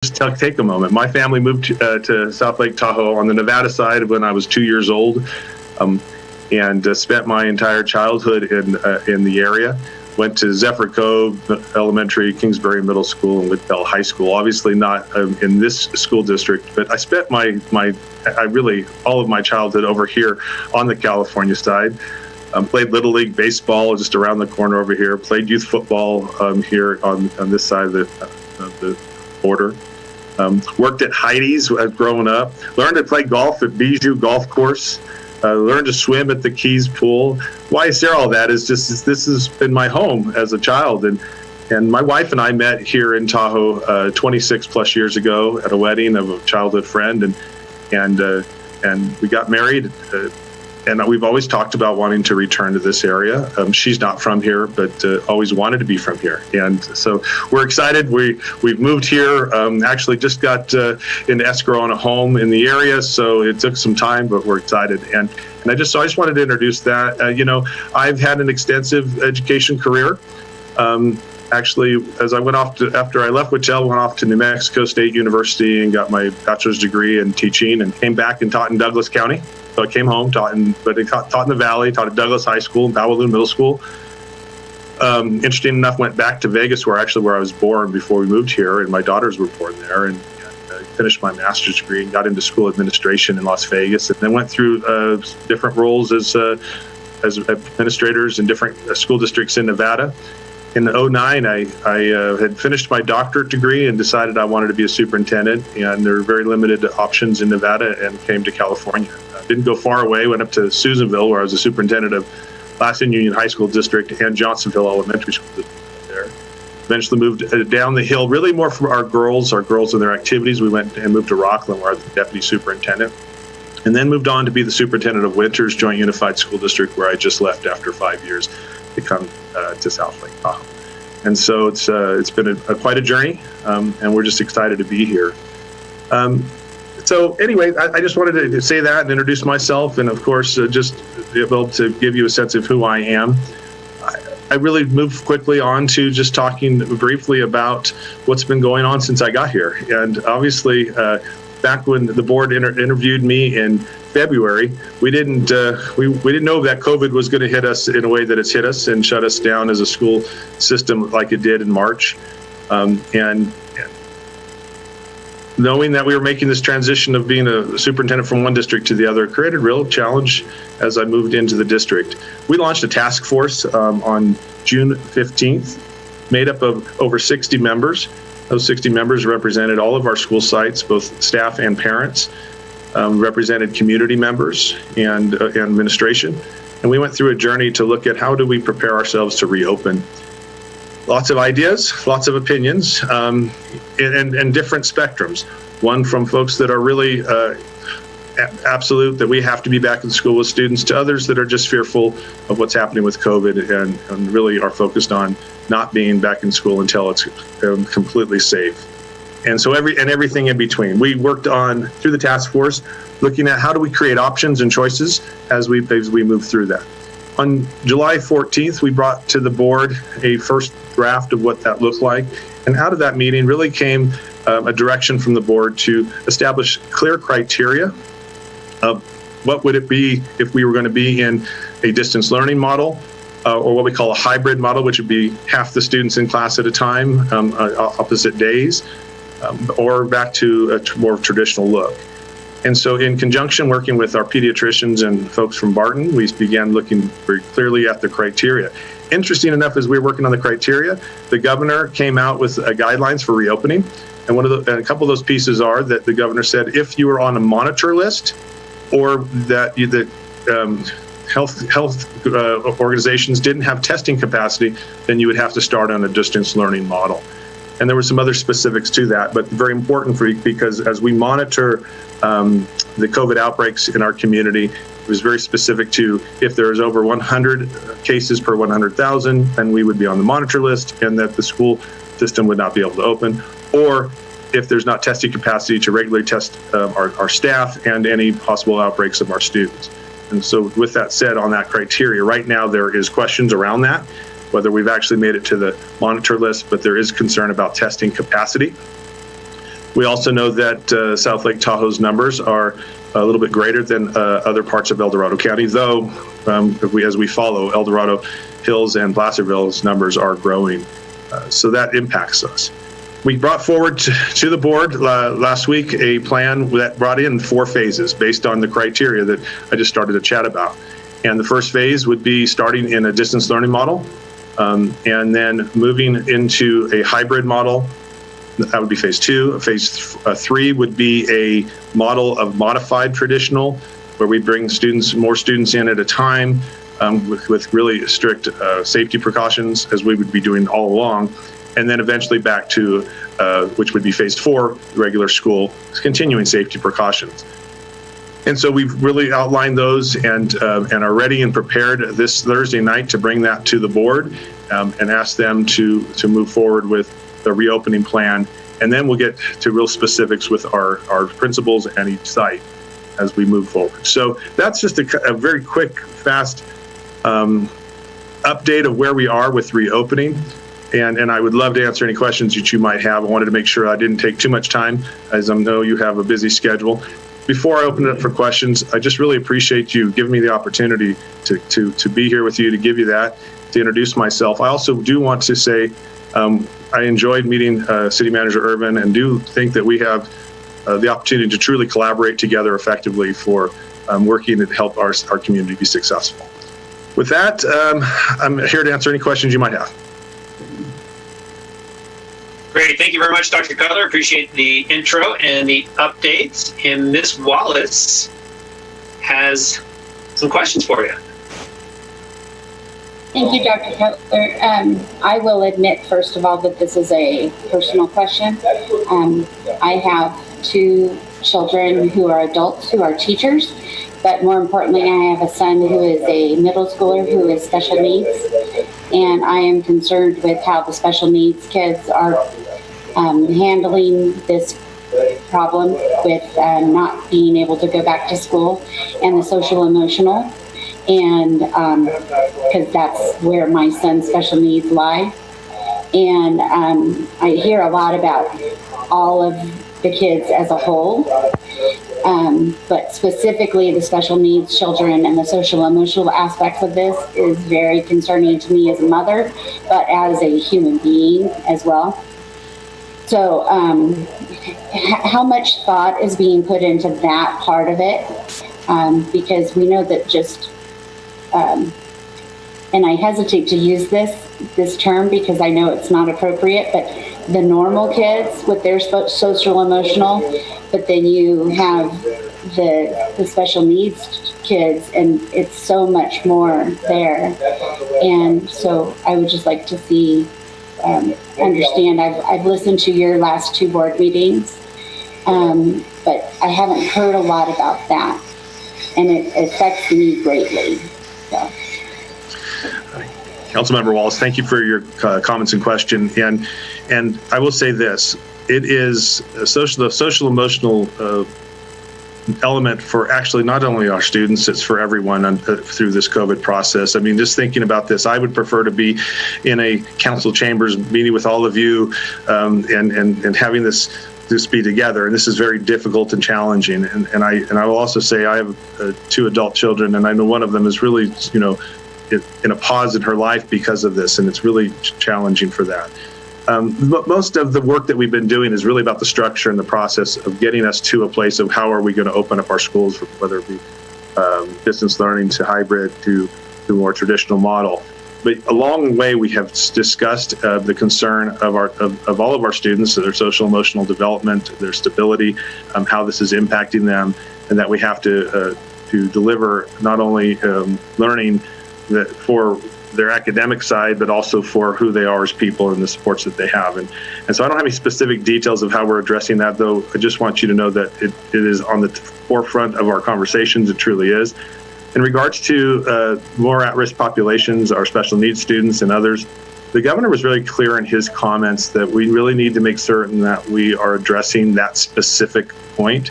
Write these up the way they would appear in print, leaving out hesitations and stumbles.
take a moment. My family moved to South Lake Tahoe on the Nevada side when I was 2 years old, and spent my entire childhood in the area. Went to Zephyr Cove Elementary, Kingsbury Middle School, and Whitbell High School. Obviously not in this school district, but I spent all of my childhood over here on the California side. Played Little League baseball just around the corner over here. Played youth football here on this side of the border. Worked at Heidi's growing up. Learned to play golf at Bijou Golf Course. Learned to swim at the Keys Pool. Why I say all that is just this has been my home as a child, and my wife and I met here in Tahoe 26 plus years ago at a wedding of a childhood friend, and we got married. And we've always talked about wanting to return to this area. She's not from here, but always wanted to be from here. And so we're excited. We've moved here. Actually just got into escrow on a home in the area, so it took some time, but we're excited. And I just wanted to introduce that. I've had an extensive education career. Actually, as I went off after I left Whitell, went off to New Mexico State University and got my bachelor's degree in teaching, and came back and taught in Douglas County. So I came home, taught in the Valley, taught at Douglas High School and Bowaloon Middle School. Interesting enough, went back to Vegas, where I was born before we moved here, and my daughters were born there, and finished my master's degree and got into school administration in Las Vegas, and then went through different roles as administrators in different school districts in Nevada. In 2009, I had finished my doctorate degree and decided I wanted to be a superintendent, and there were very limited options in Nevada, and came to California. Didn't go far away, went up to Susanville, where I was a superintendent of Lassen Union High School District and Johnsonville Elementary School District there. Eventually moved down the hill, really more for our girls and their activities. We went and moved to Rockland, where I was the deputy superintendent, and then moved on to be the superintendent of Winters Joint Unified School District, where I just left after 5 years to come to South Lake Tahoe. And so it's been quite a journey, and we're just excited to be here. So anyway, I just wanted to say that and introduce myself, and of course, just be able to give you a sense of who I am. I really moved quickly on to just talking briefly about what's been going on since I got here. And obviously, back when the board interviewed me in February, we didn't know that COVID was going to hit us in a way that it's hit us and shut us down as a school system like it did in March. And knowing that we were making this transition of being a superintendent from one district to the other created real challenge as I moved into the district. We launched a task force on June 15th, made up of over 60 members. Those 60 members represented all of our school sites, both staff and parents, represented community members and administration. And we went through a journey to look at how do we prepare ourselves to reopen. Lots of ideas, lots of opinions, and different spectrums. One from folks that are really absolute that we have to be back in school with students, to others that are just fearful of what's happening with COVID and really are focused on not being back in school until it's completely safe. And so everything in between. We worked on, through the task force, looking at how do we create options and choices as we move through that. On July 14th, we brought to the board a first draft of what that looked like. And out of that meeting really came a direction from the board to establish clear criteria of what would it be if we were going to be in a distance learning model, or what we call a hybrid model, which would be half the students in class at a time, opposite days, or back to a more traditional look. And so in conjunction working with our pediatricians and folks from Barton, we began looking very clearly at the criteria. Interesting enough, as we were working on the criteria, the governor came out with guidelines for reopening. And a couple of those pieces are that the governor said if you were on a monitor list, or that health organizations didn't have testing capacity, then you would have to start on a distance learning model. And there were some other specifics to that, but very important because as we monitor the COVID outbreaks in our community, it was very specific to if there's over 100 cases per 100,000, then we would be on the monitor list and that the school system would not be able to open. Or if there's not testing capacity to regularly test our staff and any possible outbreaks of our students. And so with that said, on that criteria, right now there is questions around that, whether we've actually made it to the monitor list, but there is concern about testing capacity. We also know that South Lake Tahoe's numbers are a little bit greater than other parts of El Dorado County, though as we follow El Dorado Hills and Placerville's numbers are growing. So that impacts us. We brought forward to the board last week a plan that brought in 4 phases based on the criteria that I just started to chat about. And the first phase would be starting in a distance learning model, and then moving into a hybrid model. That would be phase 2. Phase 3 would be a model of modified traditional, where we bring more students in at a time with really strict safety precautions, as we would be doing all along. And then eventually back to, which would be phase 4, regular school, continuing safety precautions. And so we've really outlined those and are ready and prepared this Thursday night to bring that to the board and ask them to move forward with the reopening plan. And then we'll get to real specifics with our principals and each site as we move forward. So that's just a very quick, fast update of where we are with reopening. And I would love to answer any questions that you might have. I wanted to make sure I didn't take too much time, as I know you have a busy schedule. Before I open it up for questions, I just really appreciate you giving me the opportunity to be here with you, to give you that, to introduce myself. I also do want to say I enjoyed meeting City Manager Irvin, and do think that we have the opportunity to truly collaborate together effectively for working to help our community be successful. With that, I'm here to answer any questions you might have. Great. Thank you very much, Dr. Cutler. Appreciate the intro and the updates. And Ms. Wallace has some questions for you. Thank you, Dr. Cutler. I will admit, first of all, that this is a personal question. I have 2 children who are adults who are teachers, but more importantly, I have a son who is a middle schooler who is special needs, and I am concerned with how the special needs kids are handling this problem with not being able to go back to school, and the social emotional, and because that's where my son's special needs lie. And I hear a lot about all of the kids as a whole, but specifically the special needs children and the social emotional aspects of this is very concerning to me as a mother, but as a human being as well. So how much thought is being put into that part of it? Because we know that just, and I hesitate to use this term because I know it's not appropriate, but the normal kids with their social emotional, but then you have the special needs kids, and it's so much more there. And so I would just like to see, understand, I've listened to your last 2 board meetings, but I haven't heard a lot about that, and it affects me greatly. So. Councilmember Wallace, thank you for your comments and question. And I will say this: it is the social emotional element for actually not only our students, it's for everyone through this COVID process. I mean, just thinking about this, I would prefer to be in a council chambers meeting with all of you and having this be together. And this is very difficult and challenging. And I will also say I have 2 adult children, and I know one of them is really, in a pause in her life because of this, and it's really challenging for that. But most of the work that we've been doing is really about the structure and the process of getting us to a place of how are we going to open up our schools, whether it be distance learning to hybrid to more traditional model. But along the way, we have discussed the concern of all of our students, their social emotional development, their stability, how this is impacting them, and that we have to deliver not only learning that for their academic side, but also for who they are as people and the supports that they have. And so I don't have any specific details of how we're addressing that, though I just want you to know that it is on the forefront of our conversations. It truly is. In regards to more at-risk populations, our special needs students and others, the governor was really clear in his comments that we really need to make certain that we are addressing that specific point.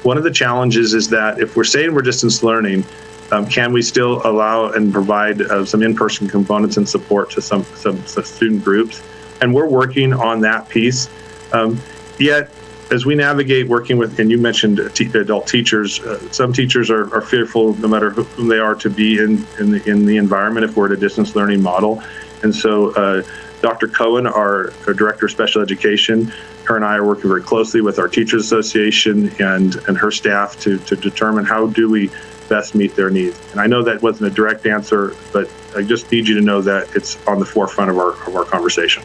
One of the challenges is that if we're saying we're distance learning, can we still allow and provide some in-person components and support to some student groups? And we're working on that piece. Yet as we navigate working with, and you mentioned adult teachers, some teachers are fearful, no matter whom they are, to be in the environment if we're at a distance learning model. And so Dr. Cohen, our Director of Special Education, her and I are working very closely with our Teachers Association and her staff to determine how do we best meet their needs. And I know that wasn't a direct answer, but I just need you to know that it's on the forefront of our conversation.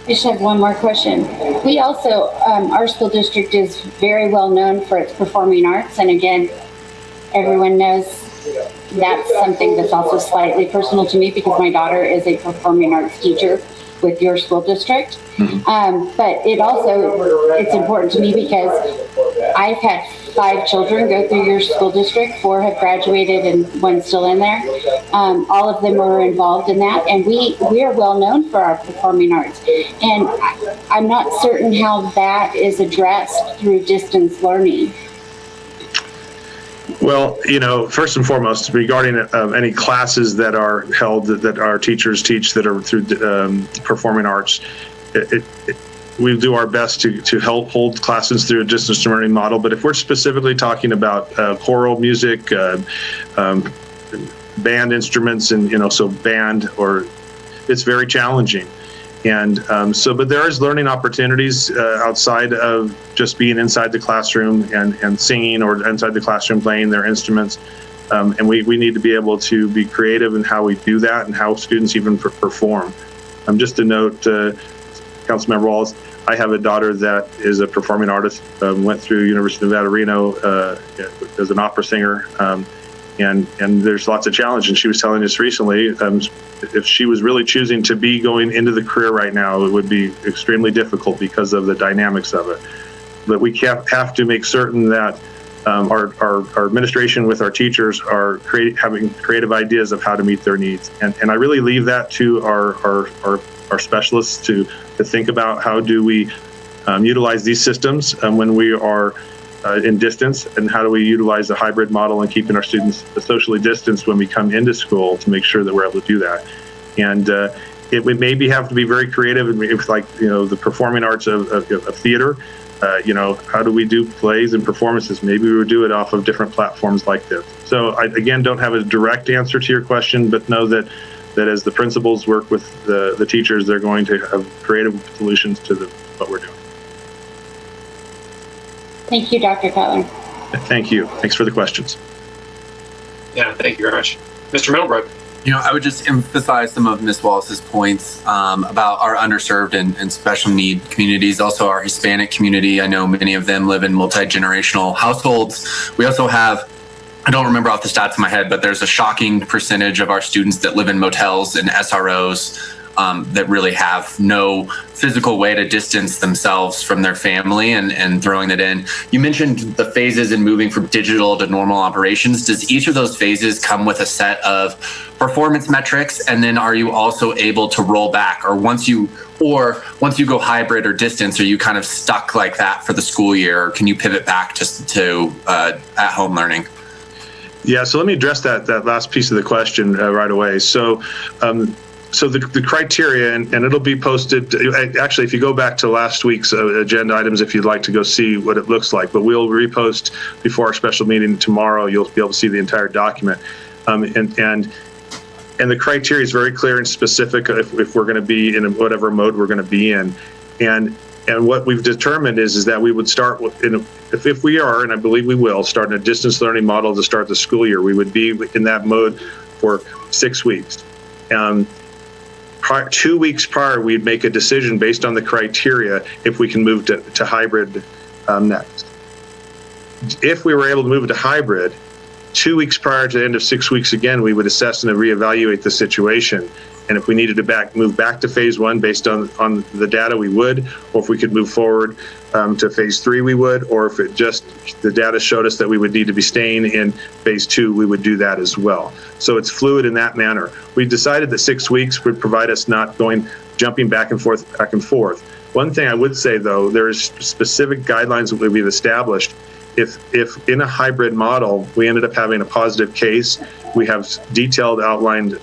I just have one more question. We also, our school district is very well known for its performing arts. And again, everyone knows that's something that's also slightly personal to me because my daughter is a performing arts teacher with your school district. But it's important to me because I've had 5 children go through your school district. 4 have graduated and one's still in there. All of them are involved in that, and we are well known for our performing arts. And I'm not certain how that is addressed through distance learning. Well, first and foremost, regarding any classes that are held that our teachers teach that are through performing arts, we do our best to help hold classes through a distance learning model. But if we're specifically talking about choral music, band instruments, and so band, it's very challenging. And but there is learning opportunities outside of just being inside the classroom and singing, or inside the classroom playing their instruments. And we need to be able to be creative in how we do that and how students even perform. Just to note, Councilmember Wallace, I have a daughter that is a performing artist, went through University of Nevada, Reno as an opera singer. And there's lots of challenge. And she was telling us recently, if she was really choosing to be going into the career right now, it would be extremely difficult because of the dynamics of it. But we have to make certain that our administration with our teachers are having creative ideas of how to meet their needs. And I really leave that to our specialists to think about how do we utilize these systems when we are in distance, and how do we utilize the hybrid model and keeping our students socially distanced when we come into school to make sure that we're able to do that. And it would maybe have to be very creative, and if the performing arts of theater, how do we do plays and performances? Maybe we would do it off of different platforms like this. So I, again, don't have a direct answer to your question, but know that as the principals work with the teachers, they're going to have creative solutions to what we're doing. Thank you, Dr. Cutler. Thank you. Thanks for the questions. Yeah, thank you very much. Mr. Middlebrook. I would just emphasize some of Ms. Wallace's points about our underserved and special need communities, also our Hispanic community. I know many of them live in multi-generational households. We also have, I don't remember off the stats in my head, but there's a shocking percentage of our students that live in motels and SROs that really have no physical way to distance themselves from their family and throwing that in. You mentioned the phases in moving from digital to normal operations. Does each of those phases come with a set of performance metrics? And then are you also able to roll back, or once you go hybrid or distance, are you kind of stuck like that for the school year? Or can you pivot back to at-home learning? Yeah, so let me address that last piece of the question right away. So the criteria, and it'll be posted. Actually, if you go back to last week's agenda items, if you'd like to go see what it looks like, but we'll repost before our special meeting tomorrow. You'll be able to see the entire document. And the criteria is very clear and specific if we're going to be in whatever mode we're going to be in. And what we've determined is that we would start if we are, and I believe we will, start in a distance learning model to start the school year. We would be in that mode for 6 weeks. 2 weeks prior, we'd make a decision based on the criteria if we can move to hybrid next. If we were able to move to hybrid, 2 weeks prior to the end of 6 weeks again, we would assess and reevaluate the situation. And if we needed to move back to phase 1 based on the data, we would. Or if we could move forward to phase 3, we would. Or if the data showed us that we would need to be staying in phase 2, we would do that as well. So it's fluid in that manner. We decided that 6 weeks would provide us not jumping back and forth. One thing I would say, though, there's specific guidelines that we've established. If in a hybrid model, we ended up having a positive case, we have detailed outlined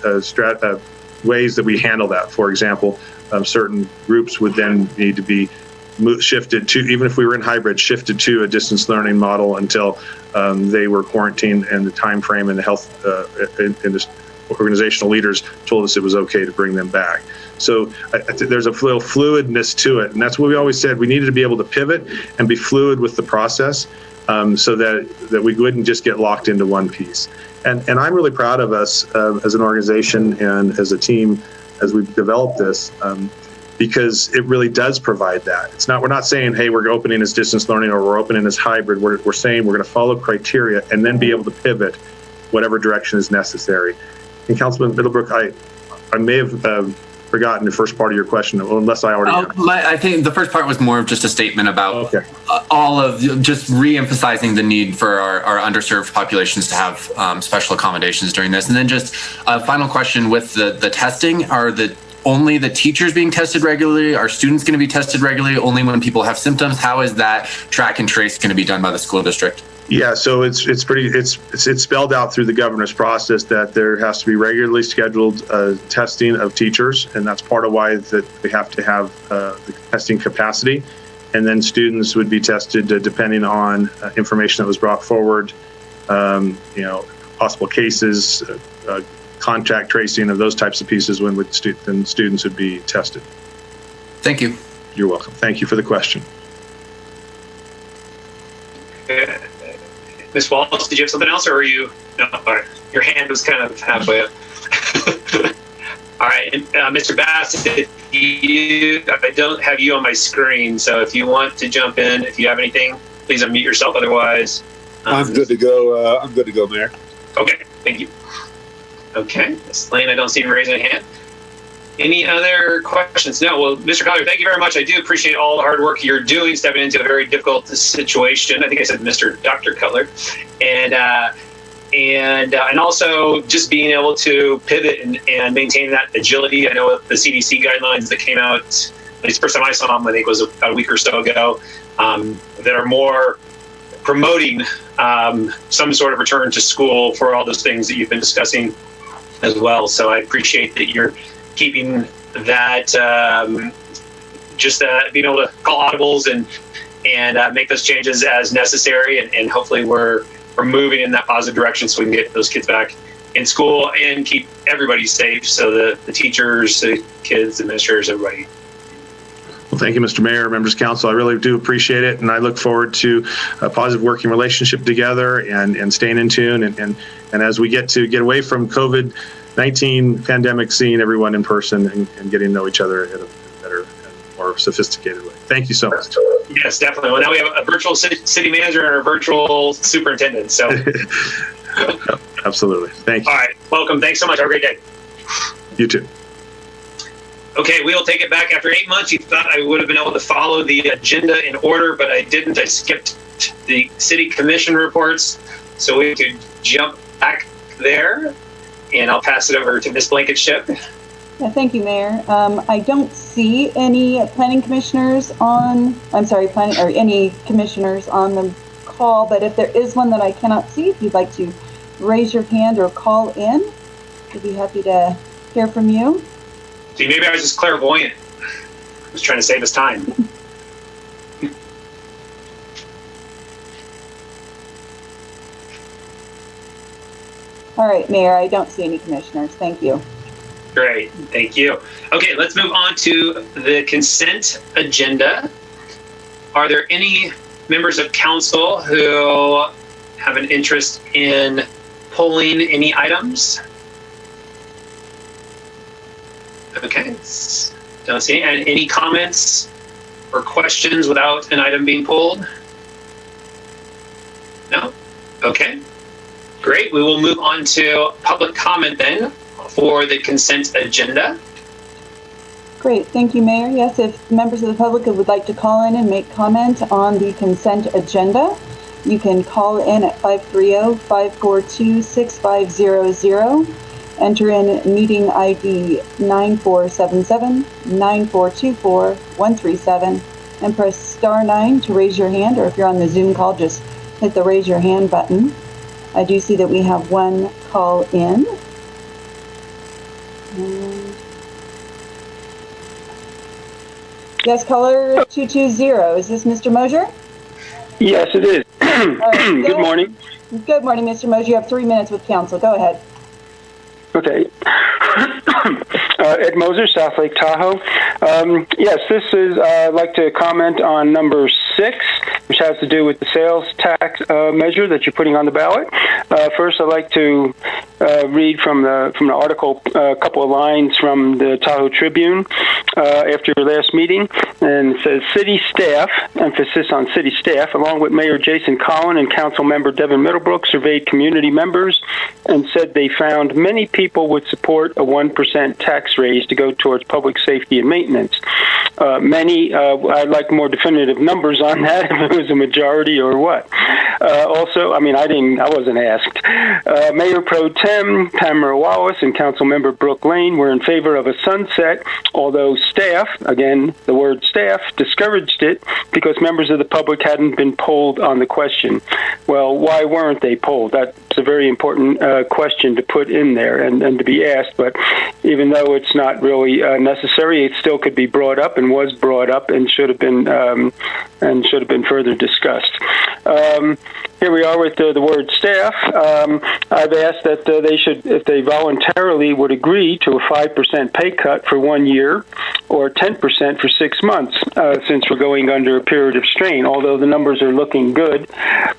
ways that we handle that. For example, certain groups would then need to be shifted to, even if we were in hybrid, shifted to a distance learning model until they were quarantined, and the time frame and the health and the organizational leaders told us it was okay to bring them back. So I think there's a little fluidness to it, and that's what we always said. We needed to be able to pivot and be fluid with the process, so that we wouldn't just get locked into one piece. And I'm really proud of us as an organization and as a team as we've developed this, because it really does provide that. We're not saying, hey, we're opening as distance learning or we're opening as hybrid. We're saying we're going to follow criteria and then be able to pivot whatever direction is necessary. And Councilman Middlebrook, I may have forgotten the first part of your question, unless I already have. I think the first part was more of just a statement about Okay. all of just re-emphasizing the need for our underserved populations to have special accommodations during this. And then just a final question with the testing. Are only the teachers being tested regularly? Are students going to be tested regularly only when people have symptoms? How is that track and trace going to be done by the school district? Yeah, so it's spelled out through the governor's process that there has to be regularly scheduled testing of teachers, and that's part of why that we have to have the testing capacity. And then students would be tested depending on information that was brought forward, possible cases, contact tracing of those types of pieces when students would be tested. Thank you. You're welcome. Thank you for the question. Ms. Wallace, did you have something else, or are you? No, all right. Your hand was kind of halfway up. All right, and, Mr. Bass, I don't have you on my screen, so if you want to jump in, if you have anything, please unmute yourself. Otherwise, I'm good to go. I'm good to go, Mayor. Okay, thank you. Okay, Ms. Lane, I don't see you raising a hand. Any other questions? No. Well, Mr. Collier, thank you very much. I do appreciate all the hard work you're doing, stepping into a very difficult situation. I think I said Dr. Cutler, and also just being able to pivot and maintain that agility. I know the CDC guidelines that came out, at least the first time I saw them, I think was about a week or so ago, that are more promoting some sort of return to school for all those things that you've been discussing as well. So I appreciate that you're keeping that, being able to call audibles and make those changes as necessary, and hopefully we're moving in that positive direction so we can get those kids back in school and keep everybody safe, so the teachers, the kids, administrators, everybody. Well, thank you, Mr. Mayor, members of council. I really do appreciate it, and I look forward to a positive working relationship together and staying in tune. And as we get away from COVID-19 pandemic, seeing everyone in person and getting to know each other in a better and more sophisticated way. Thank you so much. Yes, definitely. Well, now we have a virtual city manager and a virtual superintendent. So, absolutely. Thank you. All right. Welcome. Thanks so much. Have a great day. You too. Okay, we'll take it back after 8 months. You thought I would have been able to follow the agenda in order, but I didn't. I skipped the city commission reports. So we could jump back there, and I'll pass it over to Ms. Blankenship. Yeah, thank you, Mayor. I don't see any planning commissioners any commissioners on the call, but if there is one that I cannot see, if you'd like to raise your hand or call in, I'd be happy to hear from you. See, maybe I was just clairvoyant. I was trying to save us time. All right, Mayor, I don't see any commissioners. Thank you. Great, thank you. Okay, let's move on to the consent agenda. Are there any members of council who have an interest in pulling any items? Okay, don't see any. And any comments or questions without an item being pulled? No? Okay, great. We will move on to public comment then for the consent agenda. Great, thank you, Mayor. Yes, if members of the public would like to call in and make comment on the consent agenda, you can call in at 530-542-6500. Enter in meeting ID 9477-9424-137 and press star 9 to raise your hand, or if you're on the Zoom call, just hit the raise your hand button. I do see that we have one call in. Yes, caller 220. Is this Mr. Mosier? Yes, it is. Right, Good morning. Good morning, Mr. Mosier. You have 3 minutes with council. Go ahead. Okay. Ed Moser, South Lake Tahoe. Yes, this is, I'd like to comment on number 6, which has to do with the sales tax measure that you're putting on the ballot. First, I'd like to read from the article, a couple of lines from the Tahoe Tribune after your last meeting, and it says, city staff, emphasis on city staff, along with Mayor Jason Collin and Council Member Devin Middlebrook, surveyed community members and said they found many people would support a 1% tax raise to go towards public safety and maintenance. Many, I'd like more definitive numbers on that, if it was a majority or what. Also, I mean, I wasn't asked. Mayor Pro Tem Tamara Wallace and Councilmember Brooke Lane were in favor of a sunset, although staff, again, the word staff, discouraged it because members of the public hadn't been polled on the question. Well, why weren't they polled? That's a very important question to put in there and to be asked, but even though it's not really necessary, it still could be brought up and was brought up and should have been further discussed. Here we are with the word staff. I've asked that they should, if they voluntarily would agree to a 5% pay cut for 1 year or 10% for 6 months, since we're going under a period of strain, although the numbers are looking good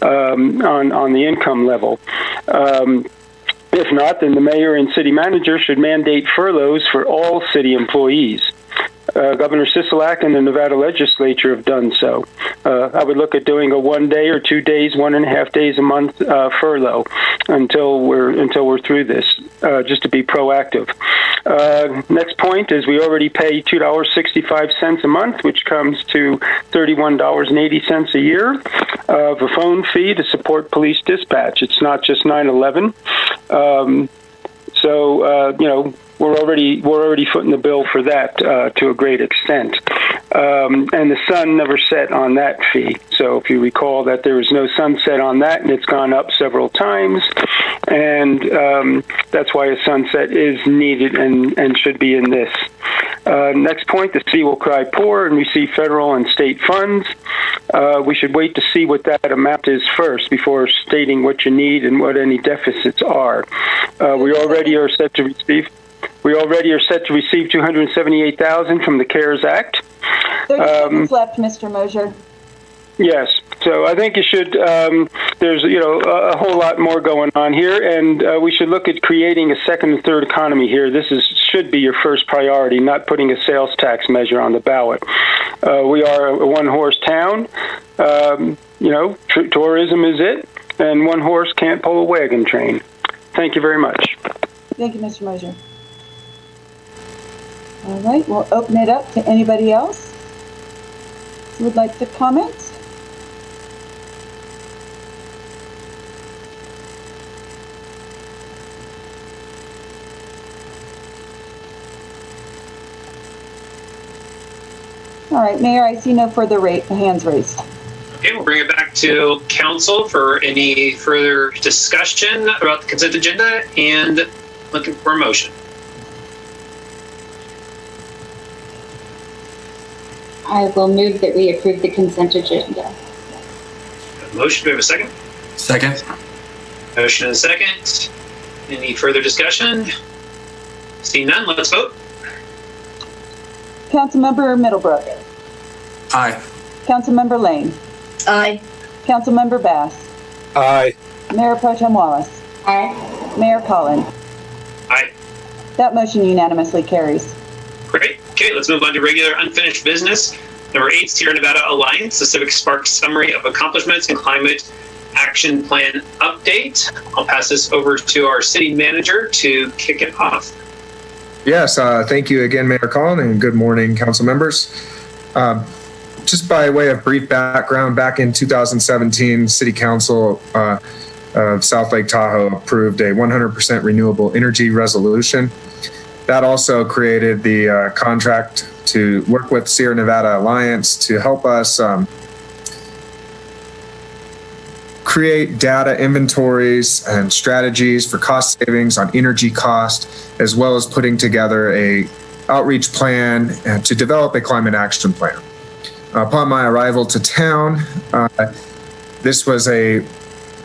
on the income level. If not, then the mayor and city manager should mandate furloughs for all city employees. Governor Sisolak and the Nevada legislature have done so. I would look at doing a 1 day or 2 days, 1.5 days a month furlough until we're through this, just to be proactive. Next point is we already pay $2.65 a month, which comes to $31.80 a year of a phone fee to support police dispatch. It's not just 9/11. We're already footing the bill for that to a great extent. And the sun never set on that fee. So if you recall that there was no sunset on that, and it's gone up several times, and that's why a sunset is needed and should be in this. Next point, the city will cry poor and receive federal and state funds. We should wait to see what that amount is first before stating what you need and what any deficits are. We already are set to receive $278,000 from the CARES Act. 30 seconds left, Mr. Mosier. Yes. So I think you should, there's, a whole lot more going on here, and we should look at creating a second and third economy here. This should be your first priority, not putting a sales tax measure on the ballot. We are a one-horse town. Tourism is it, and one horse can't pull a wagon train. Thank you very much. Thank you, Mr. Mosier. All right, we'll open it up to anybody else who would like to comment. All right, Mayor, I see no further hands raised. Okay, we'll bring it back to council for any further discussion about the consent agenda and looking for a motion. I will move that we approve the consent agenda. Motion, do we have a second? Second. Motion and a second. Any further discussion? Seeing none, let's vote. Councilmember Middlebrook. Aye. Councilmember Lane. Aye. Councilmember Bass. Aye. Mayor Pro Tem Wallace. Aye. Mayor Collin. Aye. That motion unanimously carries. Great. Okay, let's move on to regular unfinished business. Number 8, Sierra Nevada Alliance, the Civic Spark Summary of Accomplishments and Climate Action Plan Update. I'll pass this over to our city manager to kick it off. Yes, thank you again, Mayor Collin, and good morning, council members. Just by way of brief background, back in 2017, City Council of South Lake Tahoe approved a 100% renewable energy resolution. That also created the contract to work with Sierra Nevada Alliance to help us create data inventories and strategies for cost savings on energy cost, as well as putting together a outreach plan to develop a climate action plan. Upon my arrival to town, this was a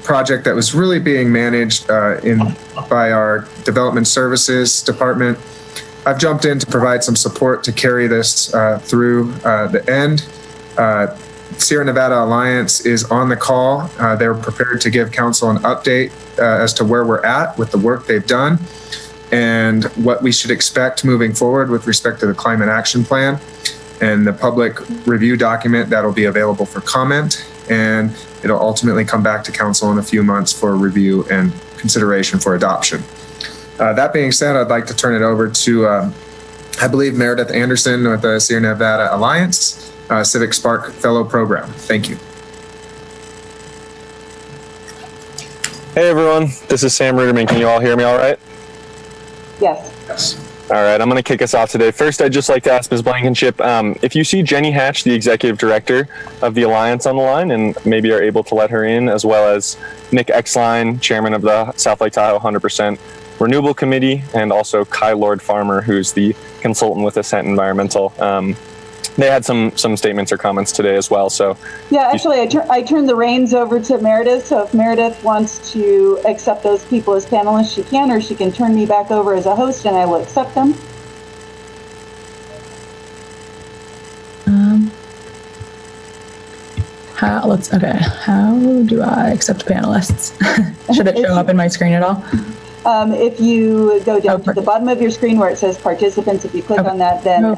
project that was really being managed by our development services department. I've jumped in to provide some support to carry this through the end. Sierra Nevada Alliance is on the call. They're prepared to give council an update as to where we're at with the work they've done and what we should expect moving forward with respect to the climate action plan and the public review document that'll be available for comment. And it'll ultimately come back to council in a few months for review and consideration for adoption. That being said, I'd like to turn it over to, I believe, Meredith Anderson with the Sierra Nevada Alliance Civic Spark Fellow Program. Thank you. Hey everyone, this is Sam Ruderman. Can you all hear me all right? Yes. Yes. All right, I'm going to kick us off today. First, I'd just like to ask Ms. Blankenship, if you see Jenny Hatch, the Executive Director of the Alliance on the line, and maybe are able to let her in, as well as Nick Exline, Chairman of the South Lake Tahoe 100% Renewable Committee, and also Kai Lord Farmer, who's the consultant with Ascent Environmental. They had some statements or comments today as well. So yeah, actually, I turned the reins over to Meredith. So if Meredith wants to accept those people as panelists, she can, or she can turn me back over as a host, and I will accept them. How do I accept panelists? Should it show up in my screen at all? If you go down to the bottom of your screen where it says participants, if you click on that, then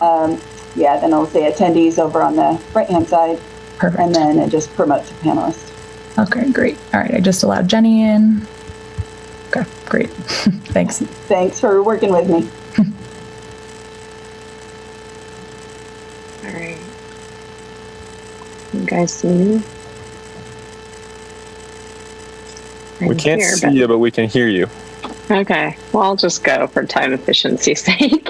then it'll say attendees over on the right-hand side. Perfect. And then it just promotes a panelist. Okay, great. All right, I just allowed Jenny in. Okay, great. Thanks. Thanks for working with me. All right. You guys see me? we can't see you, but we can hear you. Okay, well, I'll just go for time efficiency's sake.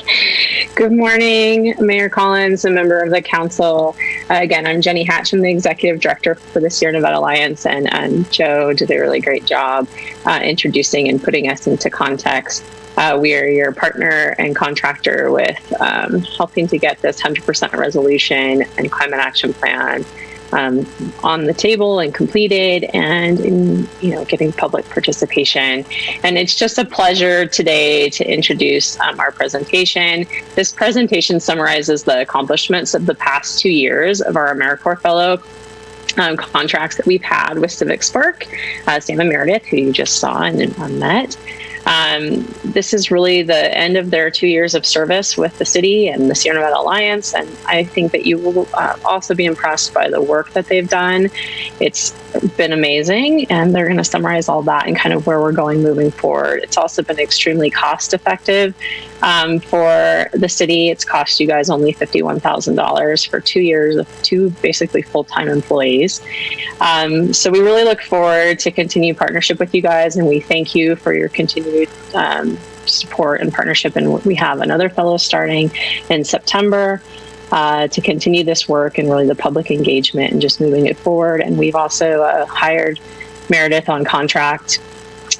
Good morning, Mayor Collins, a member of the council. Again, I'm Jenny Hatch. I'm the Executive Director for the Sierra Nevada Alliance, and Joe did a really great job introducing and putting us into context. We are your partner and contractor with helping to get this 100% resolution and climate action plan on the table and completed, and in getting public participation. And it's just a pleasure today to introduce our presentation. This presentation summarizes the accomplishments of the past 2 years of our AmeriCorps Fellow contracts that we've had with Civic Spark, Sam and Meredith, who you just saw and met. This is really the end of their 2 years of service with the city and the Sierra Nevada Alliance, and I think that you will also be impressed by the work that they've done. It's been amazing, and they're going to summarize all that and kind of where we're going moving forward. It's also been extremely cost effective for the city. It's cost you guys only $51,000 for 2 years of 2 basically full-time employees. So we really look forward to continue partnership with you guys, and we thank you for your continued support and partnership. And we have another fellow starting in September to continue this work and really the public engagement and just moving it forward. And we've also hired Meredith on contract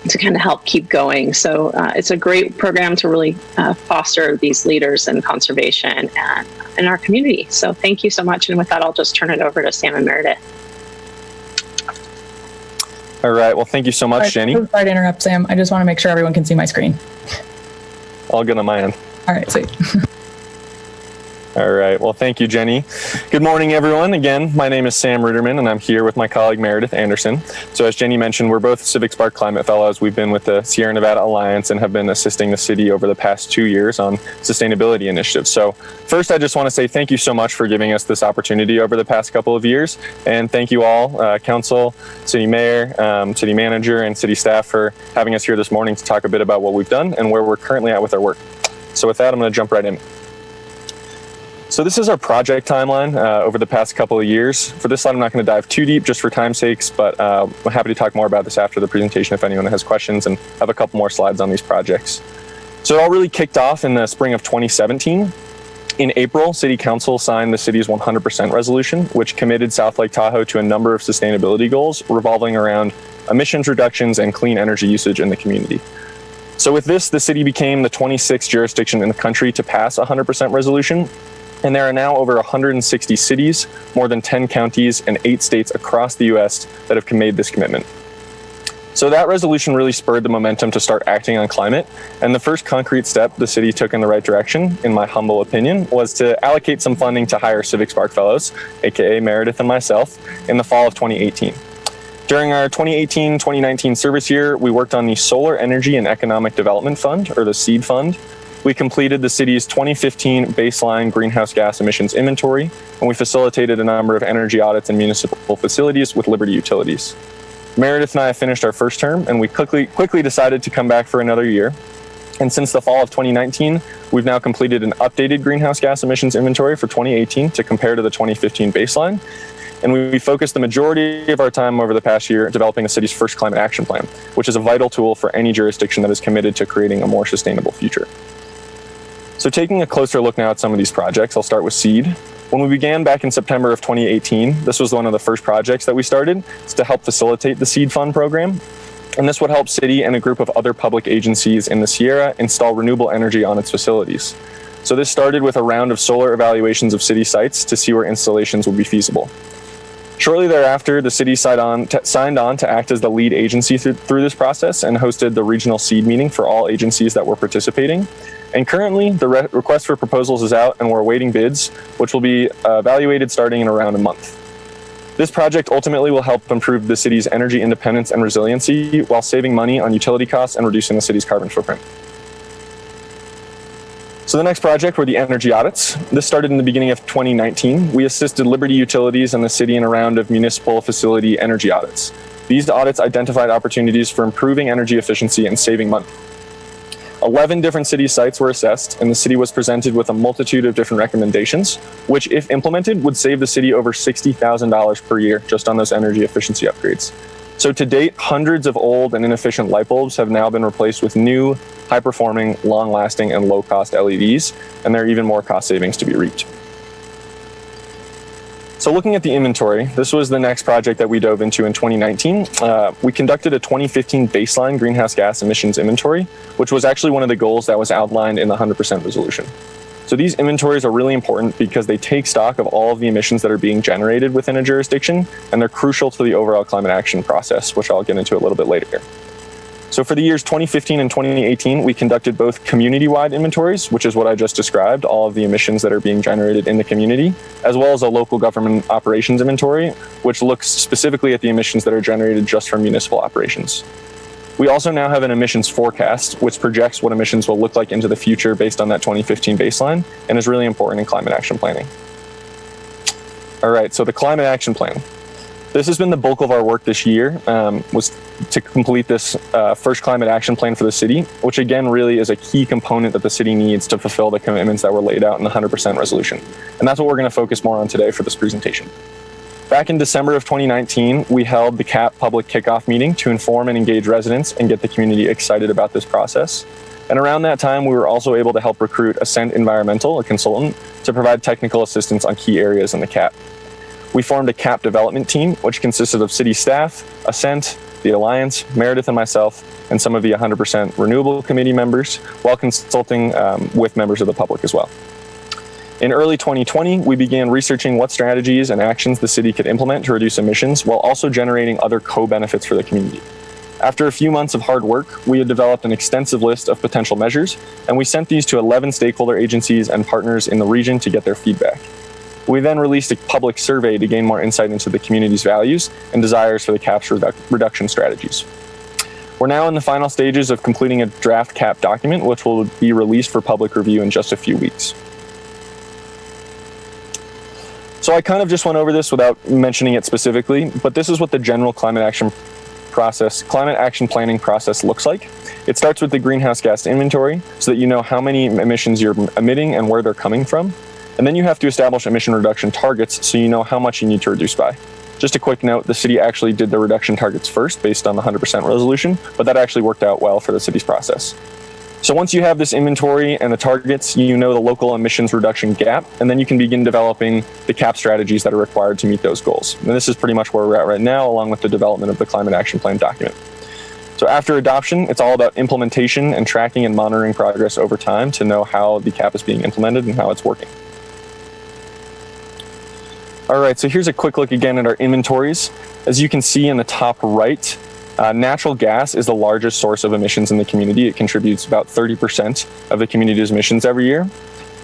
to kind of help keep going. So it's a great program to really foster these leaders in conservation and in our community. So thank you so much. And with that, I'll just turn it over to Sam and Meredith. All right. Well, thank you so much, Jenny. Sorry to interrupt, Sam. I just want to make sure everyone can see my screen. All good on my end. All right, sweet. All right. Well, thank you, Jenny. Good morning, everyone. Again, my name is Sam Ruderman, and I'm here with my colleague, Meredith Anderson. So as Jenny mentioned, we're both Civic Spark Climate Fellows. We've been with the Sierra Nevada Alliance and have been assisting the city over the past 2 years on sustainability initiatives. So first, I just want to say thank you so much for giving us this opportunity over the past couple of years. And thank you all, council, city mayor, city manager, and city staff for having us here this morning to talk a bit about what we've done and where we're currently at with our work. So with that, I'm going to jump right in. So this is our project timeline over the past couple of years. For this slide, I'm not going to dive too deep just for time's sakes, but I'm happy to talk more about this after the presentation if anyone has questions, and have a couple more slides on these projects. So it all really kicked off in the spring of 2017. In April, City Council signed the city's 100% resolution, which committed South Lake Tahoe to a number of sustainability goals revolving around emissions reductions and clean energy usage in the community. So with this, the city became the 26th jurisdiction in the country to pass a 100% resolution. And there are now over 160 cities, more than 10 counties, and 8 states across the US that have made this commitment. So that resolution really spurred the momentum to start acting on climate. And the first concrete step the city took in the right direction, in my humble opinion, was to allocate some funding to hire Civic Spark Fellows, aka Meredith and myself, in the fall of 2018. During our 2018-2019 service year, we worked on the Solar Energy and Economic Development Fund, or the SEED Fund. We completed the city's 2015 baseline greenhouse gas emissions inventory, and we facilitated a number of energy audits in municipal facilities with Liberty Utilities. Meredith and I finished our first term, and we quickly decided to come back for another year. And since the fall of 2019, we've now completed an updated greenhouse gas emissions inventory for 2018 to compare to the 2015 baseline. And we focused the majority of our time over the past year developing the city's first climate action plan, which is a vital tool for any jurisdiction that is committed to creating a more sustainable future. So taking a closer look now at some of these projects, I'll start with SEED. When we began back in September of 2018, this was one of the first projects that we started to help facilitate the SEED Fund program. And this would help city and a group of other public agencies in the Sierra install renewable energy on its facilities. So this started with a round of solar evaluations of city sites to see where installations would be feasible. Shortly thereafter, the city signed on to act as the lead agency through this process and hosted the regional SEED meeting for all agencies that were participating. And currently, the request for proposals is out and we're awaiting bids, which will be evaluated starting in around a month. This project ultimately will help improve the city's energy independence and resiliency while saving money on utility costs and reducing the city's carbon footprint. So the next project were the energy audits. This started in the beginning of 2019. We assisted Liberty Utilities and the city in a round of municipal facility energy audits. These audits identified opportunities for improving energy efficiency and saving money. 11 different city sites were assessed, and the city was presented with a multitude of different recommendations, which, if implemented, would save the city over $60,000 per year just on those energy efficiency upgrades. So to date, hundreds of old and inefficient light bulbs have now been replaced with new, high-performing, long-lasting, and low-cost LEDs, and there are even more cost savings to be reaped. So looking at the inventory, this was the next project that we dove into in 2019. We conducted a 2015 baseline greenhouse gas emissions inventory, which was actually one of the goals that was outlined in the 100% resolution. So these inventories are really important because they take stock of all of the emissions that are being generated within a jurisdiction, and they're crucial to the overall climate action process, which I'll get into a little bit later. So for the years 2015 and 2018, we conducted both community-wide inventories, which is what I just described, all of the emissions that are being generated in the community, as well as a local government operations inventory, which looks specifically at the emissions that are generated just from municipal operations. We also now have an emissions forecast, which projects what emissions will look like into the future based on that 2015 baseline, and is really important in climate action planning. All right, so the climate action plan. This has been the bulk of our work this year, was to complete this first climate action plan for the city, which again really is a key component that the city needs to fulfill the commitments that were laid out in the 100% resolution. And that's what we're going to focus more on today for this presentation. Back in December of 2019, we held the CAP public kickoff meeting to inform and engage residents and get the community excited about this process. And around that time, we were also able to help recruit Ascent Environmental, a consultant, to provide technical assistance on key areas in the CAP. We formed a CAP development team, which consisted of city staff, Ascent, the Alliance, Meredith and myself, and some of the 100% Renewable Committee members, while consulting with members of the public as well. In early 2020, we began researching what strategies and actions the city could implement to reduce emissions, while also generating other co-benefits for the community. After a few months of hard work, we had developed an extensive list of potential measures, and we sent these to 11 stakeholder agencies and partners in the region to get their feedback. We then released a public survey to gain more insight into the community's values and desires for the CAP's reduction strategies. We're now in the final stages of completing a draft CAP document, which will be released for public review in just a few weeks. So I kind of just went over this without mentioning it specifically, but this is what the general climate action planning process looks like. It starts with the greenhouse gas inventory so that you know how many emissions you're emitting and where they're coming from. And then you have to establish emission reduction targets so you know how much you need to reduce by. Just a quick note, the city actually did the reduction targets first based on the 100% resolution, but that actually worked out well for the city's process. So once you have this inventory and the targets, you know the local emissions reduction gap, and then you can begin developing the CAP strategies that are required to meet those goals. And this is pretty much where we're at right now, along with the development of the climate action plan document. So after adoption, it's all about implementation and tracking and monitoring progress over time to know how the cap is being implemented and how it's working. All right, so here's a quick look again at our inventories. As you can see in the top right, natural gas is the largest source of emissions in the community. It contributes about 30% of the community's emissions every year.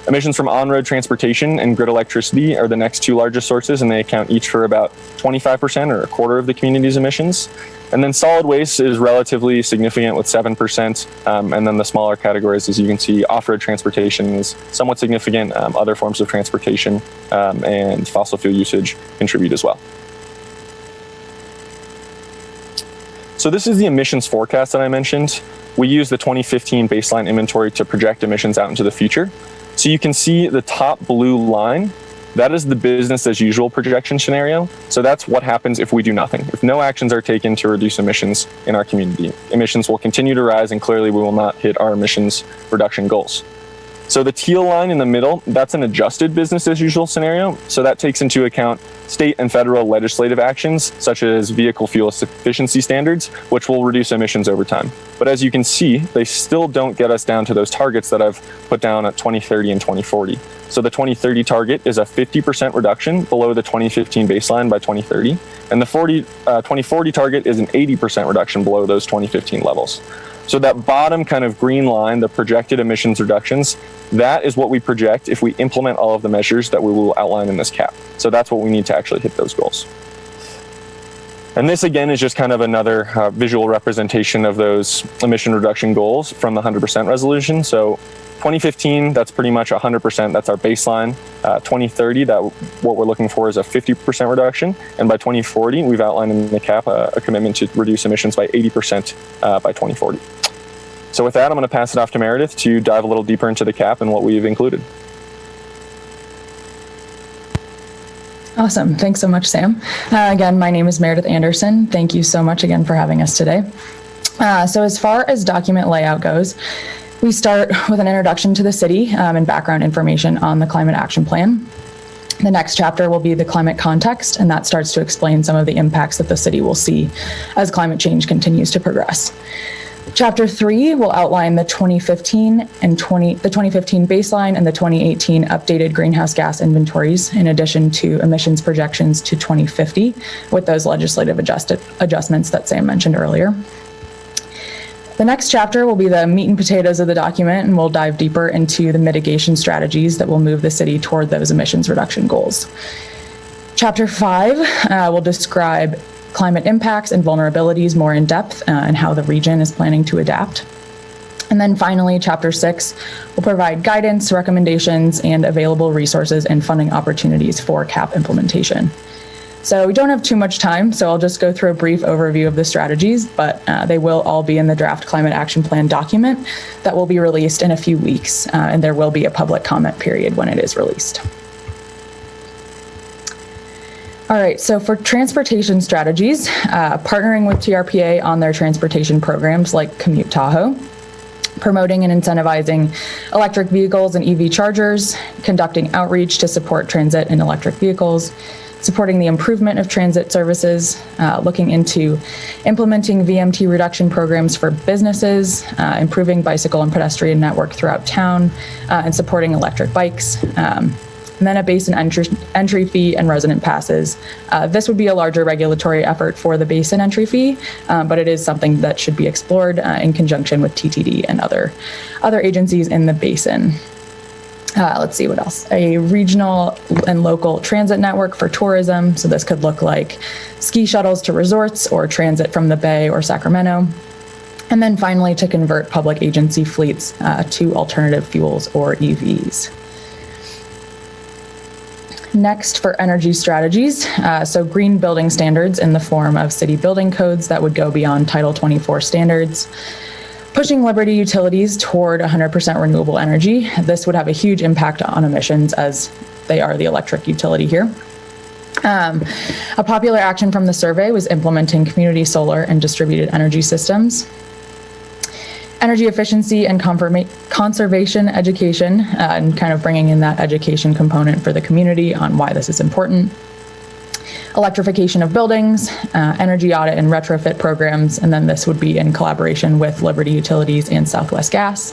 Emissions from on-road transportation and grid electricity are the next two largest sources, and they account each for about 25% or a quarter of the community's emissions. And then solid waste is relatively significant with 7%. And then the smaller categories, as you can see, off-road transportation is somewhat significant. Other forms of transportation and fossil fuel usage contribute as well. So this is the emissions forecast that I mentioned. We use the 2015 baseline inventory to project emissions out into the future. So you can see the top blue line, that is the business as usual projection scenario. So that's what happens if we do nothing. If no actions are taken to reduce emissions in our community, emissions will continue to rise and clearly we will not hit our emissions reduction goals. So the teal line in the middle, that's an adjusted business as usual scenario. So that takes into account state and federal legislative actions, such as vehicle fuel efficiency standards, which will reduce emissions over time. But as you can see, they still don't get us down to those targets that I've put down at 2030 and 2040. So the 2030 target is a 50% reduction below the 2015 baseline by 2030. And the 2040 target is an 80% reduction below those 2015 levels. So that bottom kind of green line, the projected emissions reductions, that is what we project if we implement all of the measures that we will outline in this cap. So that's what we need to actually hit those goals. And this again is just kind of another visual representation of those emission reduction goals from the 100% resolution. So 2015, that's pretty much 100%, that's our baseline. 2030, what we're looking for is a 50% reduction. And by 2040, we've outlined in the cap a commitment to reduce emissions by 80% by 2040. So with that, I'm gonna pass it off to Meredith to dive a little deeper into the cap and what we've included. Awesome. Thanks so much, Sam. Again, my name is Meredith Anderson. Thank you so much again for having us today. So as far as document layout goes, we start with an introduction to the city and background information on the Climate Action Plan. The next chapter will be the climate context, and that starts to explain some of the impacts that the city will see as climate change continues to progress. Chapter 3 will outline the 2015 baseline and the 2018 updated greenhouse gas inventories, in addition to emissions projections to 2050 with those legislative adjustments that Sam mentioned earlier. The next chapter will be the meat and potatoes of the document, and we'll dive deeper into the mitigation strategies that will move the city toward those emissions reduction goals. Chapter 5 will describe climate impacts and vulnerabilities more in depth and how the region is planning to adapt. And then finally, Chapter 6 will provide guidance, recommendations, and available resources and funding opportunities for CAP implementation. So we don't have too much time, so I'll just go through a brief overview of the strategies, but they will all be in the draft Climate Action Plan document that will be released in a few weeks, and there will be a public comment period when it is released. All right, so for transportation strategies, partnering with TRPA on their transportation programs like Commute Tahoe, promoting and incentivizing electric vehicles and EV chargers, conducting outreach to support transit and electric vehicles, supporting the improvement of transit services, looking into implementing VMT reduction programs for businesses, improving bicycle and pedestrian network throughout town, and supporting electric bikes. And then a basin entry fee and resident passes. This would be a larger regulatory effort for the basin entry fee, but it is something that should be explored in conjunction with TTD and other agencies in the basin. Let's see what else. A regional and local transit network for tourism. So this could look like ski shuttles to resorts or transit from the Bay or Sacramento. And then finally, to convert public agency fleets to alternative fuels or EVs. Next, for energy strategies, so green building standards in the form of city building codes that would go beyond Title 24 standards. Pushing Liberty Utilities toward 100% renewable energy. This would have a huge impact on emissions as they are the electric utility here. A popular action from the survey was implementing community solar and distributed energy systems. Energy efficiency and conservation education, and kind of bringing in that education component for the community on why this is important. electrification of buildings, energy audit and retrofit programs, and then this would be in collaboration with Liberty Utilities and Southwest Gas.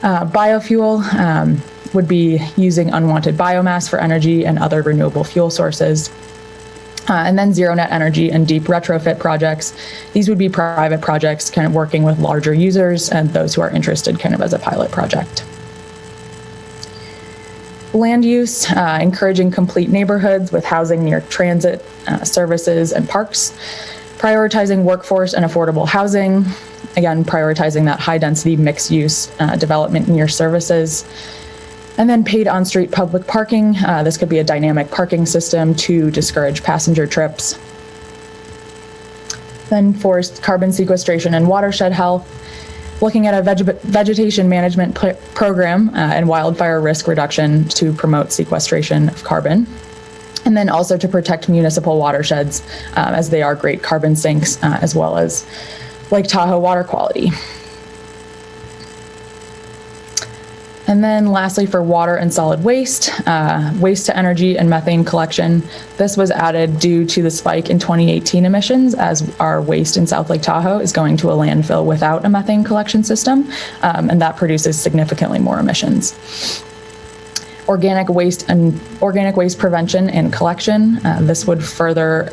Biofuel would be using unwanted biomass for energy and other renewable fuel sources. And then zero net energy and deep retrofit projects. These would be private projects kind of working with larger users and those who are interested kind of as a pilot project. Land use, encouraging complete neighborhoods with housing near transit services and parks. Prioritizing workforce and affordable housing. Again, prioritizing that high density mixed use development near services. And then paid on-street public parking. This could be a dynamic parking system to discourage passenger trips. Then forest carbon sequestration and watershed health. Looking at a vegetation management program and wildfire risk reduction to promote sequestration of carbon. And then also to protect municipal watersheds as they are great carbon sinks, as well as Lake Tahoe water quality. And then lastly, for water and solid waste, waste to energy and methane collection. This was added due to the spike in 2018 emissions, as our waste in South Lake Tahoe is going to a landfill without a methane collection system, and that produces significantly more emissions. Organic waste prevention and collection. This would further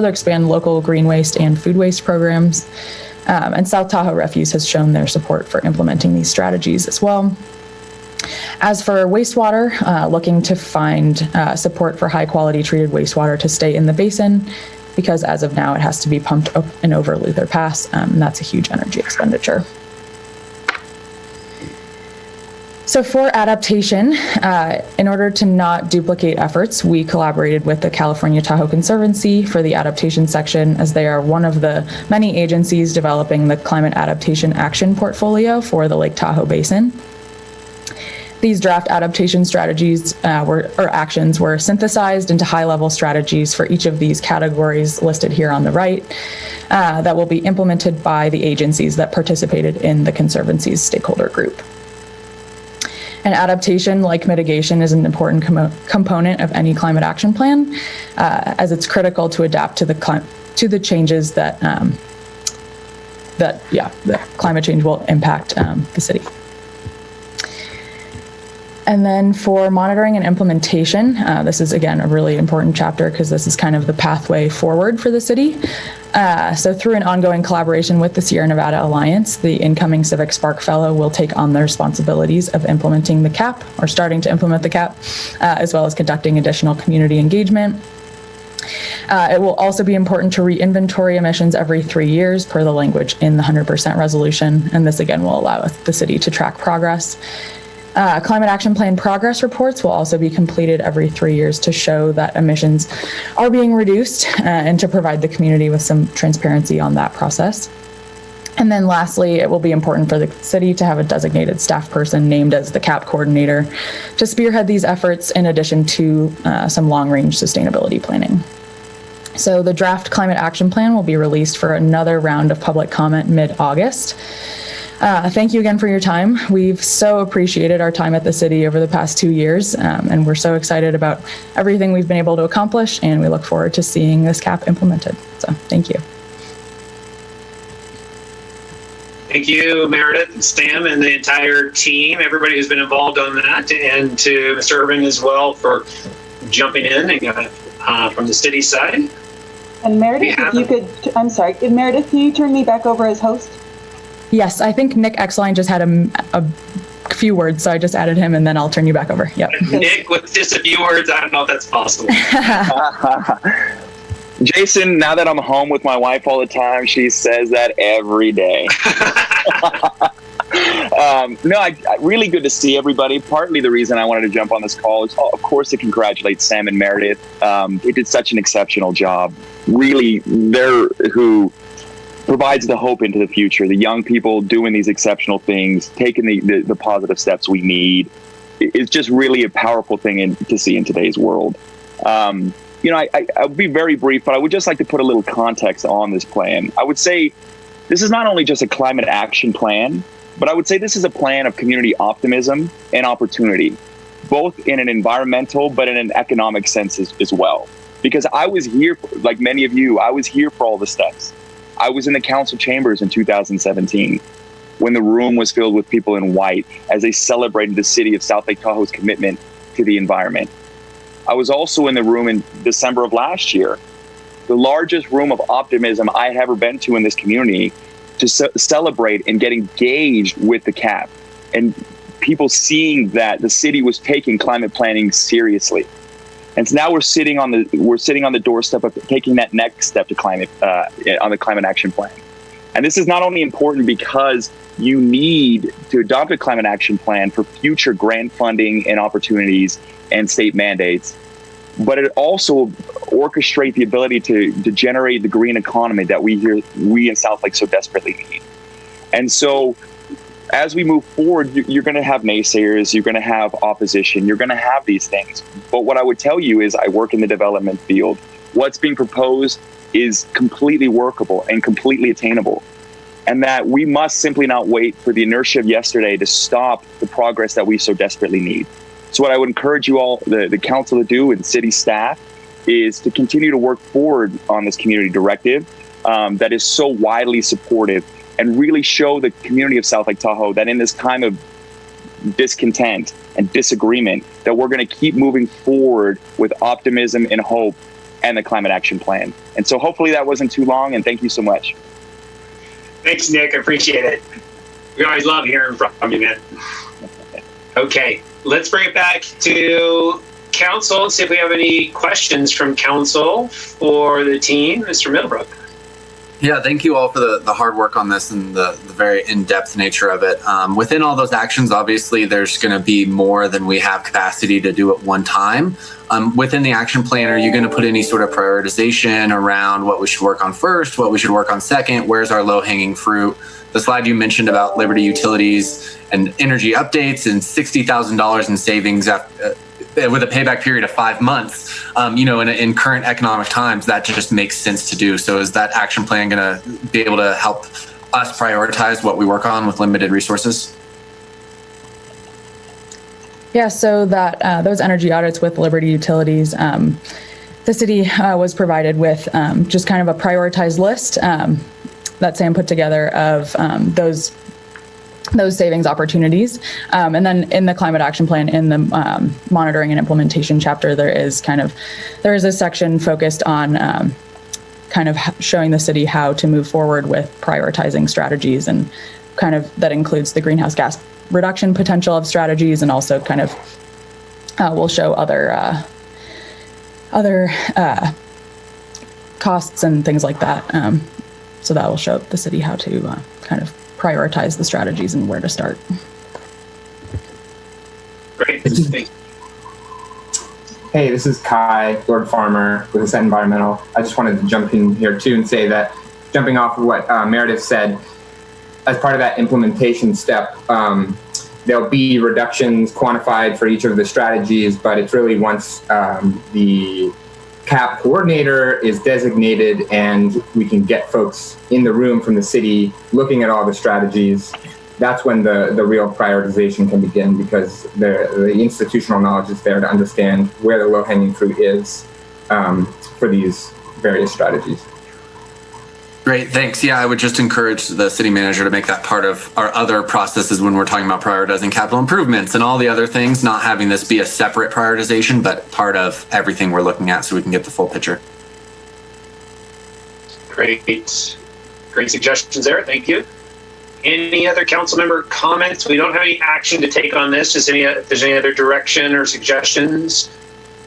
expand local green waste and food waste programs. And South Tahoe Refuse has shown their support for implementing these strategies as well. As for wastewater, looking to find support for high quality treated wastewater to stay in the basin, because as of now it has to be pumped up and over Luther Pass, and that's a huge energy expenditure. So for adaptation, in order to not duplicate efforts, we collaborated with the California Tahoe Conservancy for the adaptation section, as they are one of the many agencies developing the climate adaptation action portfolio for the Lake Tahoe Basin. These draft adaptation strategies actions were synthesized into high-level strategies for each of these categories listed here on the right that will be implemented by the agencies that participated in the Conservancy's stakeholder group. And adaptation, like mitigation, is an important component of any climate action plan, as it's critical to adapt to the changes that climate change will impact the city. And then for monitoring and implementation, this is again a really important chapter because this is kind of the pathway forward for the city. So through an ongoing collaboration with the Sierra Nevada Alliance, the incoming Civic Spark Fellow will take on the responsibilities of implementing the CAP, or starting to implement the CAP, as well as conducting additional community engagement. It will also be important to re-inventory emissions every 3 years per the language in the 100% resolution, and this again will allow the city to track progress. Climate Action Plan progress reports will also be completed every 3 years to show that emissions are being reduced and to provide the community with some transparency on that process. And then lastly, it will be important for the city to have a designated staff person named as the CAP coordinator to spearhead these efforts, in addition to some long-range sustainability planning. So the draft Climate Action Plan will be released for another round of public comment mid-August. Thank you again for your time. We've so appreciated our time at the city over the past 2 years, and we're so excited about everything we've been able to accomplish, and we look forward to seeing this CAP implemented. So thank you. Thank you, Meredith and Sam and the entire team, everybody who's been involved on that, and to Mr. Urban as well for jumping in and from the city side. And Meredith, if you could, I'm sorry, Meredith, can you turn me back over as host? Yes, I think Nick Exline just had a few words, so I just added him, and then I'll turn you back over. Yep. Nick, with just a few words, I don't know if that's possible. Jason, now that I'm home with my wife all the time, she says that every day. Really good to see everybody. Partly the reason I wanted to jump on this call is, of course, to congratulate Sam and Meredith. They did such an exceptional job. Really, they're who provides the hope into the future. The young people doing these exceptional things, taking the positive steps we need, is just really a powerful thing to see in today's world. I'll be very brief, but I would just like to put a little context on this plan. I would say this is not only just a climate action plan, but I would say this is a plan of community optimism and opportunity, both in an environmental but in an economic sense as well. because I was here, like many of you, I was here for all the steps. I was in the council chambers in 2017 when the room was filled with people in white as they celebrated the city of South Lake Tahoe's commitment to the environment. I was also in the room in December of last year, the largest room of optimism I had ever been to in this community, to celebrate and get engaged with the CAP and people seeing that the city was taking climate planning seriously. And so now we're sitting on the doorstep of taking that next step to climate on the climate action plan. And this is not only important because you need to adopt a climate action plan for future grant funding and opportunities and state mandates, but it also orchestrate the ability to generate the green economy that we in South Lake so desperately need. And so as we move forward, you're going to have naysayers, you're going to have opposition, you're going to have these things. But what I would tell you is I work in the development field. What's being proposed is completely workable and completely attainable. And that we must simply not wait for the inertia of yesterday to stop the progress that we so desperately need. So what I would encourage you all, the council to do and city staff, is to continue to work forward on this community directive that is so widely supportive, and really show the community of South Lake Tahoe that in this time of discontent and disagreement, that we're going to keep moving forward with optimism and hope and the climate action plan. And so hopefully that wasn't too long, and thank you so much. Thanks, Nick. I appreciate it. We always love hearing from you, man. Okay, let's bring it back to council and see if we have any questions from council for the team. Mr. Middlebrook. Yeah, thank you all for the hard work on this and the very in-depth nature of it. Within all those actions, obviously, there's going to be more than we have capacity to do at one time. Within the action plan, are you going to put any sort of prioritization around what we should work on first, what we should work on second? Where's our low-hanging fruit? The slide you mentioned about Liberty Utilities and energy updates and $60,000 in savings with a payback period of 5 months, in current economic times, that just makes sense to do. So is that action plan going to be able to help us prioritize what we work on with limited resources? Yeah, so that those energy audits with Liberty Utilities, the city was provided with just kind of a prioritized list that Sam put together of those savings opportunities. And then in the climate action plan, in the monitoring and implementation chapter, there is a section focused on kind of showing the city how to move forward with prioritizing strategies, and kind of that includes the greenhouse gas reduction potential of strategies, and also kind of we'll show other costs and things like that. So that will show the city how to kind of prioritize the strategies and where to start. Great. Hey, this is Kai, Lord Farmer with Ascent Environmental. I just wanted to jump in here too and say that, jumping off of what Meredith said, as part of that implementation step, there'll be reductions quantified for each of the strategies, but it's really once the CAP coordinator is designated and we can get folks in the room from the city looking at all the strategies, that's when the real prioritization can begin, because the institutional knowledge is there to understand where the low-hanging fruit is for these various strategies. Great, thanks. Yeah, I would just encourage the city manager to make that part of our other processes when we're talking about prioritizing capital improvements and all the other things, not having this be a separate prioritization, but part of everything we're looking at so we can get the full picture. Great suggestions there. Thank you. Any other council member comments? We don't have any action to take on this. Just if there's any other direction or suggestions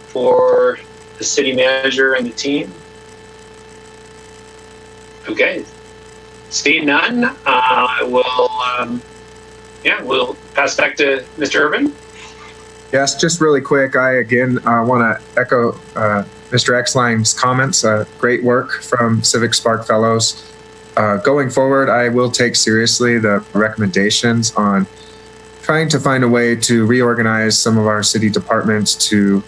for the city manager and the team. Okay, seeing none, we'll pass back to Mr. Urban. Yes, just really quick, I again want to echo Mr. Exline's comments. Great work from Civic Spark Fellows. Going forward, I will take seriously the recommendations on trying to find a way to reorganize some of our city departments to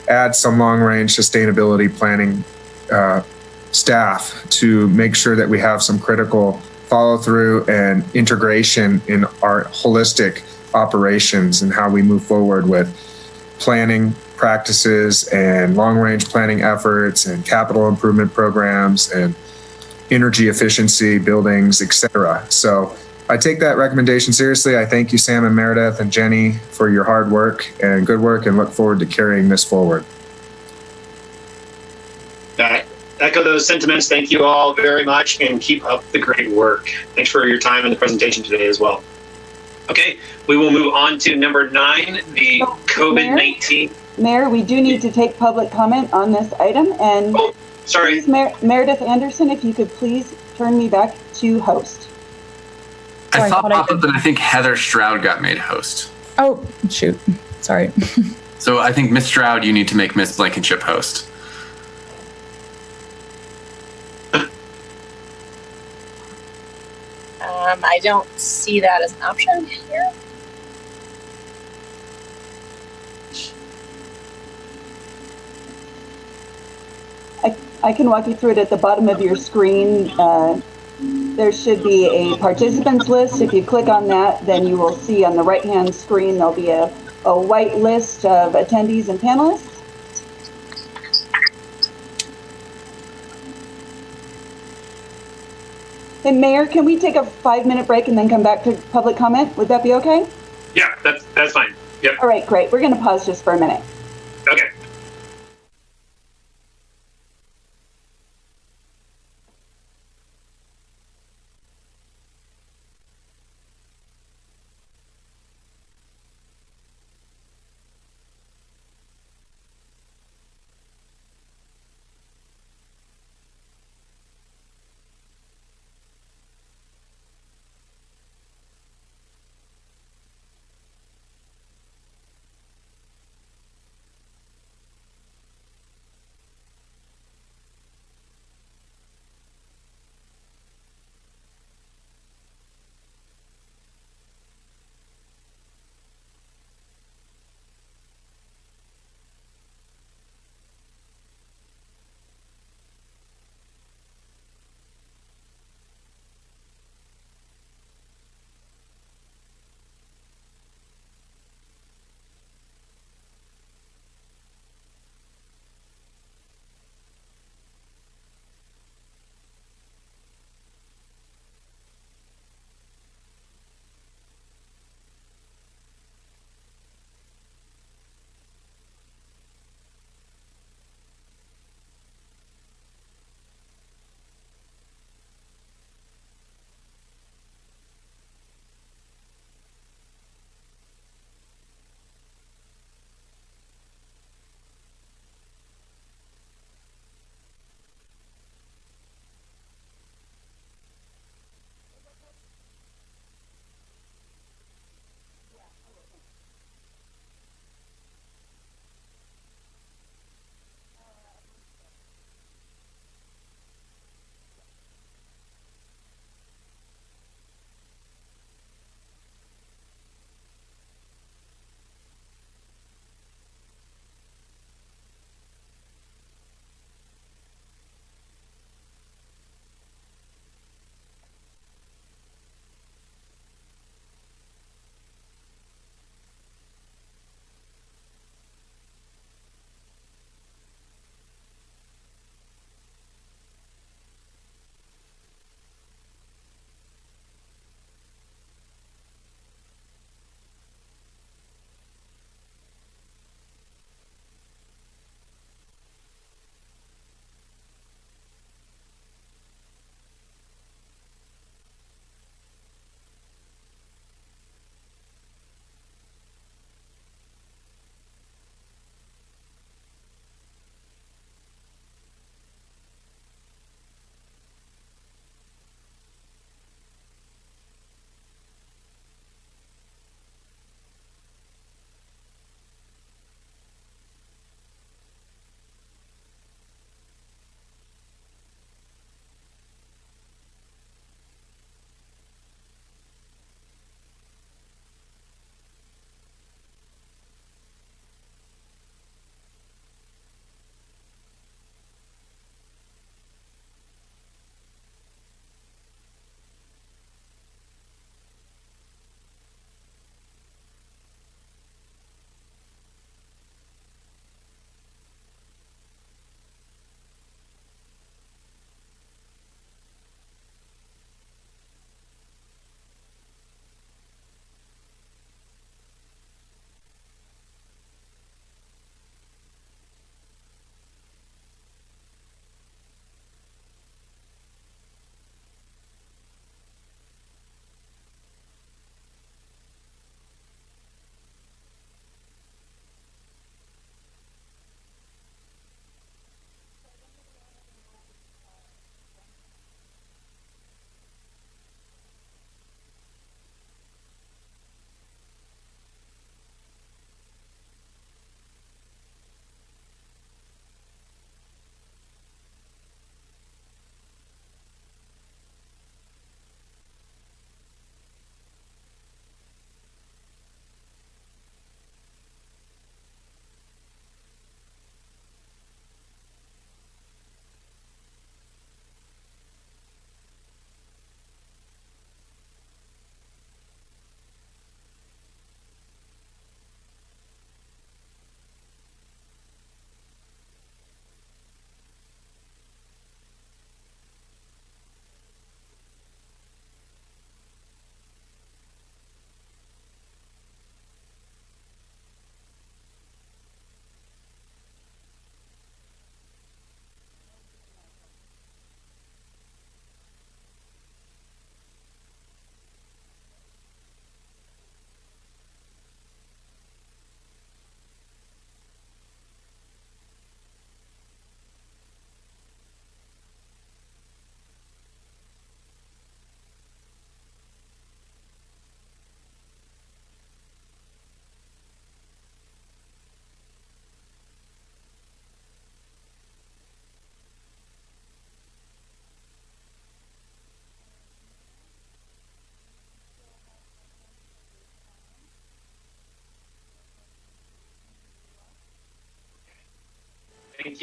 add some long-range sustainability planning staff to make sure that we have some critical follow-through and integration in our holistic operations and how we move forward with planning practices and long-range planning efforts and capital improvement programs and energy efficiency buildings, etc. So I take that recommendation seriously. I thank you, Sam and Meredith and Jenny, for your hard work and good work, and look forward to carrying this forward. Echo those sentiments. Thank you all very much, and keep up the great work. Thanks for your time in the presentation today as well. Okay, we will move on to number 9, the COVID-19. Mayor, we do need to take public comment on this item, and sorry, please, Meredith Anderson, if you could please turn me back to host. I saw pop up that I think Heather Stroud got made host. Oh, shoot. Sorry. So I think Miss Stroud, you need to make Miss Blankenship host. I don't see that as an option here. I can walk you through it at the bottom of your screen. There should be a participants list. If you click on that, then you will see on the right-hand screen, there'll be a white list of attendees and panelists. And Mayor, can we take a 5-minute break and then come back to public comment? Would that be okay? Yeah, that's fine. Yep. All right, great. We're going to pause just for a minute. Okay.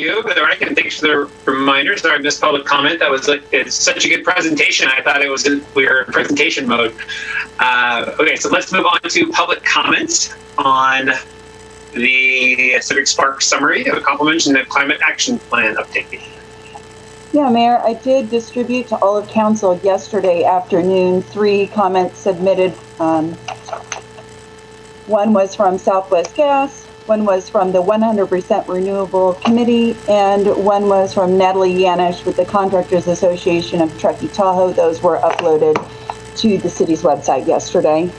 you, Veronica, and thanks for the reminder. Sorry, I missed public comment. That was it's such a good presentation. I thought we were in presentation mode. Okay, so let's move on to public comments on the Civic Spark summary of accomplishments and the climate action plan update. Yeah, Mayor, I did distribute to all of council yesterday afternoon 3 comments submitted. One was from Southwest Gas, one was from the 100% Renewable Committee, and one was from Natalie Yanish with the Contractors Association of Truckee Tahoe. Those were uploaded to the city's website yesterday.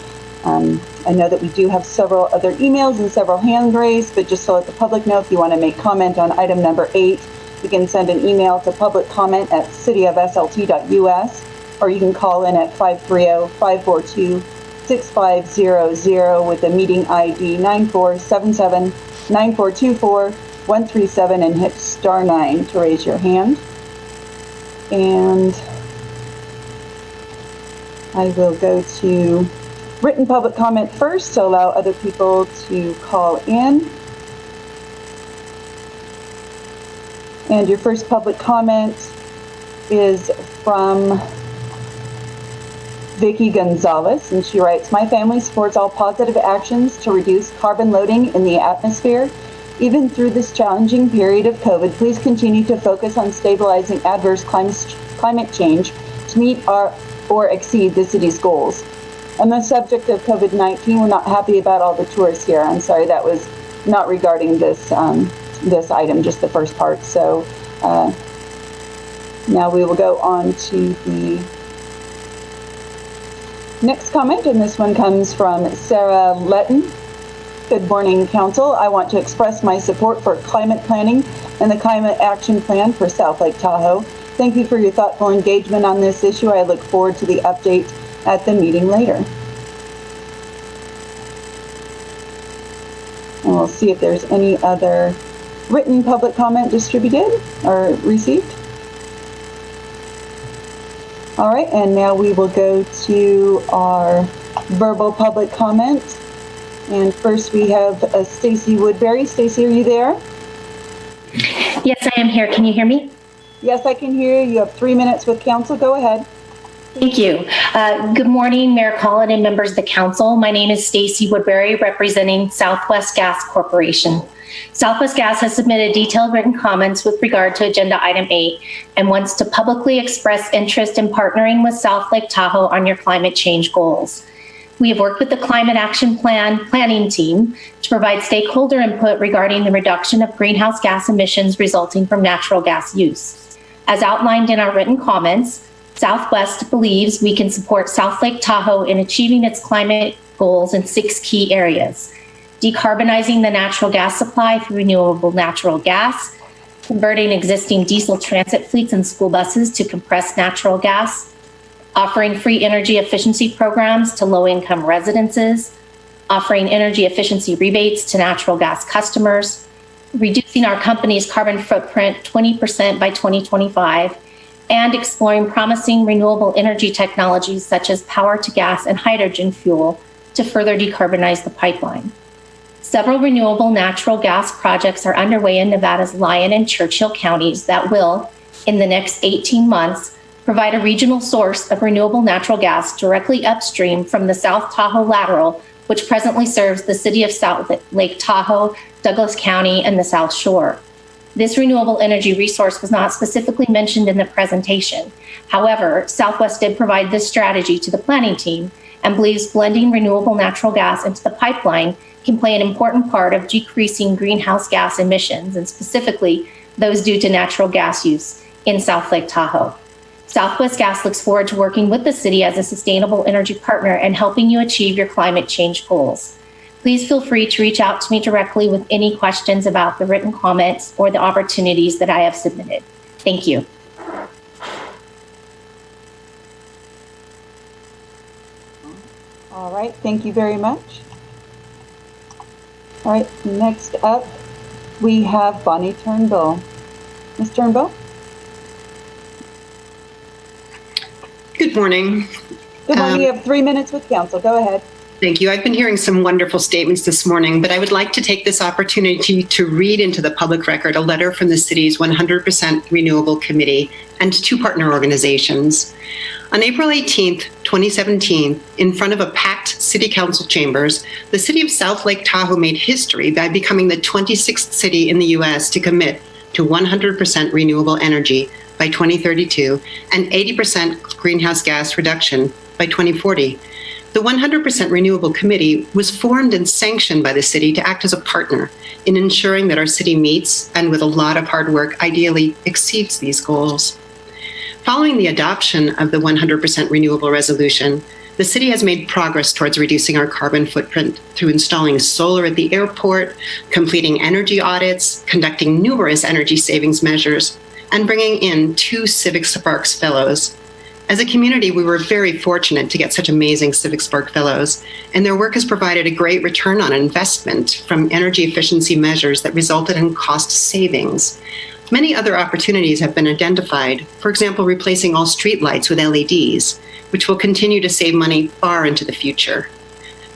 I know that we do have several other emails and several hand raised, but just to let the public know, if you want to make comment on item number 8, you can send an email to publiccomment@cityofslt.us, or you can call in at 530-542-6500 with the meeting ID 9477-9424-137 and hit *9 to raise your hand. And I will go to written public comment first to allow other people to call in. And your first public comment is from Vicky Gonzalez, and she writes, "My family supports all positive actions to reduce carbon loading in the atmosphere. Even through this challenging period of COVID, please continue to focus on stabilizing adverse climate change to meet or exceed the city's goals." On the subject of COVID-19, we're not happy about all the tourists here. I'm sorry, that was not regarding this this item, just the first part. So now we will go on to the next comment, and this one comes from Sarah Letton. Good morning, Council. I want to express my support for climate planning and the climate action plan for South Lake Tahoe. Thank you for your thoughtful engagement on this issue. I look forward to the update at the meeting later. And we'll see if there's any other written public comment distributed or received. All right, and now we will go to our verbal public comment. And first we have Stacy Woodbury. Stacy, are you there? Yes, I am here. Can you hear me? Yes, I can hear you. You have 3 minutes with council. Go ahead. Thank you. Good morning, Mayor Collin and members of the council. My name is Stacy Woodbury, representing Southwest Gas Corporation. Southwest Gas has submitted detailed written comments with regard to Agenda Item 8 and wants to publicly express interest in partnering with South Lake Tahoe on your climate change goals. We have worked with the Climate Action Plan planning team to provide stakeholder input regarding the reduction of greenhouse gas emissions resulting from natural gas use. As outlined in our written comments, Southwest believes we can support South Lake Tahoe in achieving its climate goals in 6 key areas: decarbonizing the natural gas supply through renewable natural gas, converting existing diesel transit fleets and school buses to compressed natural gas, offering free energy efficiency programs to low-income residences, offering energy efficiency rebates to natural gas customers, reducing our company's carbon footprint 20% by 2025, and exploring promising renewable energy technologies such as power to gas and hydrogen fuel to further decarbonize the pipeline. Several renewable natural gas projects are underway in Nevada's Lyon and Churchill counties that will, in the next 18 months, provide a regional source of renewable natural gas directly upstream from the South Tahoe Lateral, which presently serves the city of South Lake Tahoe, Douglas County, and the South Shore. This renewable energy resource was not specifically mentioned in the presentation. However, Southwest did provide this strategy to the planning team and believes blending renewable natural gas into the pipeline can play an important part of decreasing greenhouse gas emissions, and specifically those due to natural gas use in South Lake Tahoe. Southwest Gas looks forward to working with the city as a sustainable energy partner and helping you achieve your climate change goals. Please feel free to reach out to me directly with any questions about the written comments or the opportunities that I have submitted. Thank you. All right, thank you very much. All right, next up, we have Bonnie Turnbull. Ms. Turnbull? Good morning. Good morning. You have 3 minutes with council. Go ahead. Thank you. I've been hearing some wonderful statements this morning, but I would like to take this opportunity to read into the public record a letter from the city's 100% Renewable Committee and 2 partner organizations. On April 18th, 2017, in front of a packed city council chambers, the city of South Lake Tahoe made history by becoming the 26th city in the U.S. to commit to 100% renewable energy by 2032 and 80% greenhouse gas reduction by 2040. The 100% Renewable Committee was formed and sanctioned by the city to act as a partner in ensuring that our city meets and, with a lot of hard work, ideally exceeds these goals. Following the adoption of the 100% Renewable Resolution, the city has made progress towards reducing our carbon footprint through installing solar at the airport, completing energy audits, conducting numerous energy savings measures, and bringing in 2 Civic Sparks Fellows. As a community, we were very fortunate to get such amazing Civic Spark Fellows, and their work has provided a great return on investment from energy efficiency measures that resulted in cost savings. Many other opportunities have been identified, for example, replacing all streetlights with LEDs, which will continue to save money far into the future.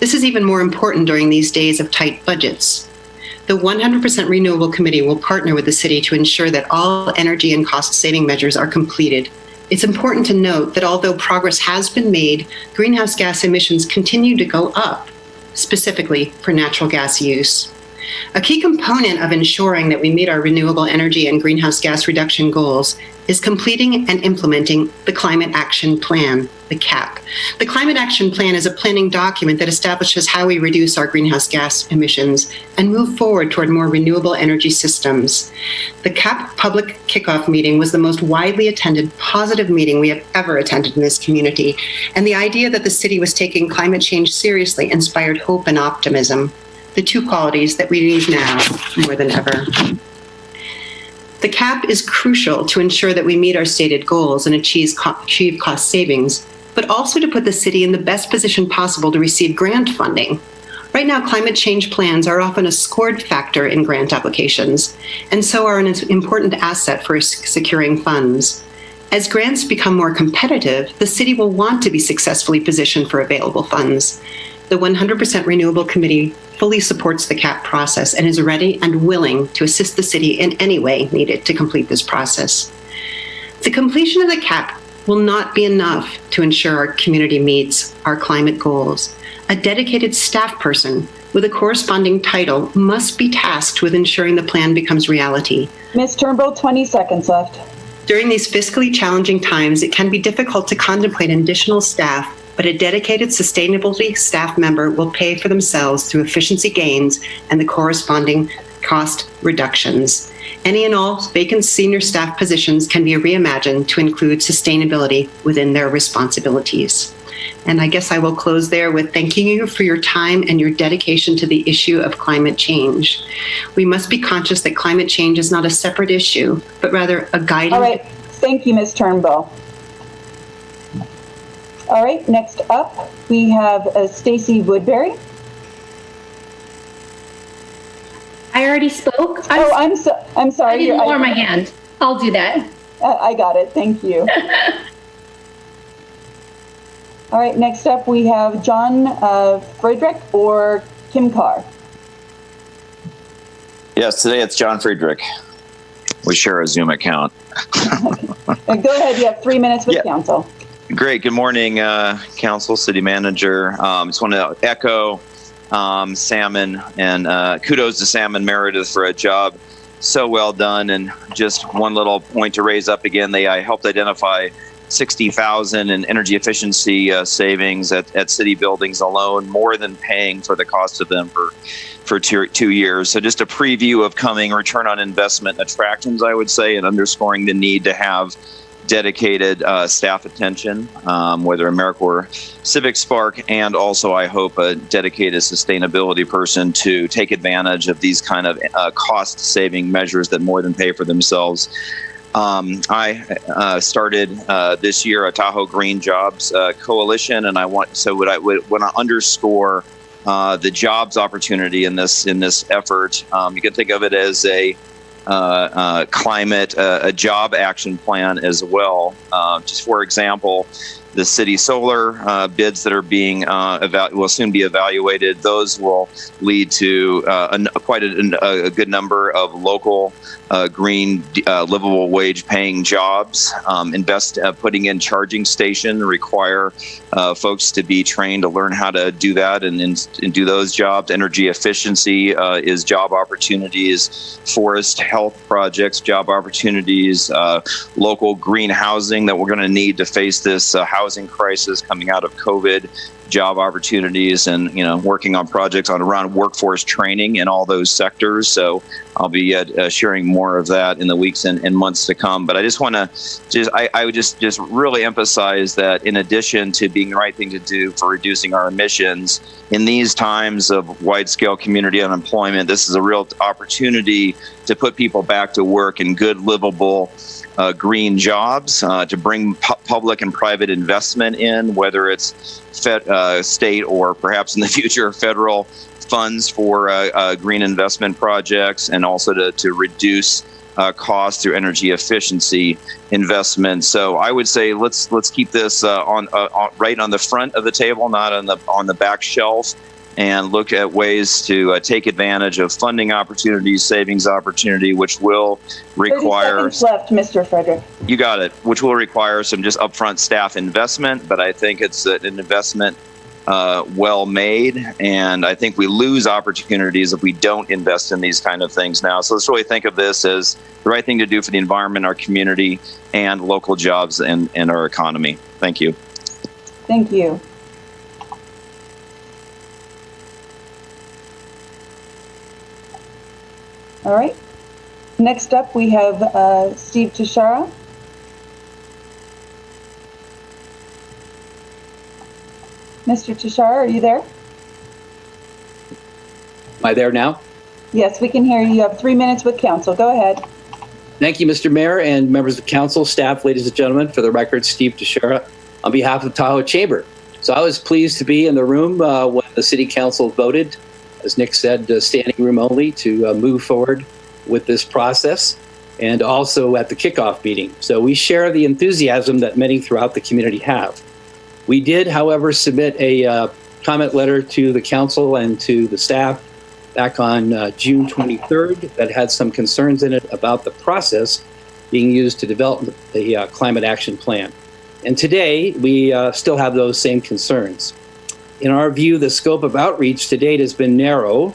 This is even more important during these days of tight budgets. The 100% Renewable Committee will partner with the city to ensure that all energy and cost-saving measures are completed. It's important to note that although progress has been made, greenhouse gas emissions continue to go up, specifically for natural gas use. A key component of ensuring that we meet our renewable energy and greenhouse gas reduction goals is completing and implementing the Climate Action Plan, the CAP. The Climate Action Plan is a planning document that establishes how we reduce our greenhouse gas emissions and move forward toward more renewable energy systems. The CAP public kickoff meeting was the most widely attended positive meeting we have ever attended in this community, and the idea that the city was taking climate change seriously inspired hope and optimism, the 2 qualities that we need now more than ever. The CAP is crucial to ensure that we meet our stated goals and achieve cost savings, but also to put the city in the best position possible to receive grant funding. Right now, climate change plans are often a scored factor in grant applications, and so are an important asset for securing funds. As grants become more competitive, the city will want to be successfully positioned for available funds. The 100% Renewable Committee fully supports the CAP process and is ready and willing to assist the city in any way needed to complete this process. The completion of the CAP will not be enough to ensure our community meets our climate goals. A dedicated staff person with a corresponding title must be tasked with ensuring the plan becomes reality. Ms. Turnbull, 20 seconds left. During these fiscally challenging times, it can be difficult to contemplate additional staff, but a dedicated sustainability staff member will pay for themselves through efficiency gains and the corresponding cost reductions. Any and all vacant senior staff positions can be reimagined to include sustainability within their responsibilities. And I guess I will close there with thanking you for your time and your dedication to the issue of climate change. We must be conscious that climate change is not a separate issue, but rather a guiding. All right. Thank you, Ms. Turnbull. All right, next up, we have Stacy Woodbury. I already spoke. I'm sorry. I didn't lower my hand. I'll do that. I got it. Thank you. All right, next up, we have John Friedrich or Kim Carr. Yes, today it's John Friedrich. We share a Zoom account. Go ahead. You have 3 minutes with council. Great. Good morning, council, city manager. Just want to echo Salmon and kudos to Sam and Meredith for a job so well done. And just one little point to raise up again, they helped identify 60,000 in energy efficiency savings at city buildings alone, more than paying for the cost of them for 2 years. So just a preview of coming return on investment attractions, I would say, and underscoring the need to have dedicated staff attention, whether AmeriCorps Civic Spark, and also I hope a dedicated sustainability person to take advantage of these kind of cost-saving measures that more than pay for themselves. I started this year a Tahoe Green Jobs Coalition, and I want to underscore the jobs opportunity in this effort. You can think of it as a climate, a job action plan as well. Just for example, the city solar bids that are being will soon be evaluated. Those will lead to quite a good number of local green livable wage paying jobs. Putting in charging station require folks to be trained to learn how to do that and do those jobs. Energy efficiency is job opportunities. Forest health projects, job opportunities. Local green housing that we're going to need to face this housing crisis coming out of COVID. Job opportunities, and working on projects around workforce training in all those sectors. So I'll be sharing more of that in the weeks and months to come. But I just want to I would just really emphasize that in addition to being the right thing to do for reducing our emissions in these times of wide-scale community unemployment, this is a real opportunity to put people back to work in good, livable, green jobs, to bring public and private investment in, whether it's state or perhaps in the future federal funds for green investment projects, and also to reduce costs through energy efficiency investments. So I would say let's keep this right on the front of the table, not on the back shelf, and look at ways to take advantage of funding opportunities, savings opportunity, which will require 30 seconds left, Mr. Frederick. You got it. Which will require some just upfront staff investment, but I think it's an investment well made, and I think we lose opportunities if we don't invest in these kind of things now. So let's really think of this as the right thing to do for the environment, our community, and local jobs and our economy. Thank you. Thank you. All right. Next up, we have Steve Tashara. Mr. Tashara, are you there? Am I there now? Yes, we can hear you. You have 3 minutes with council. Go ahead. Thank you, Mr. Mayor and members of council, staff, ladies and gentlemen. For the record, Steve Tashara on behalf of the Tahoe Chamber. So I was pleased to be in the room when the city council voted, as Nick said, standing room only, to move forward with this process, and also at the kickoff meeting. So we share the enthusiasm that many throughout the community have. We did, however, submit a comment letter to the council and to the staff back on June 23rd that had some concerns in it about the process being used to develop the climate action plan. And today, we still have those same concerns. In our view, the scope of outreach to date has been narrow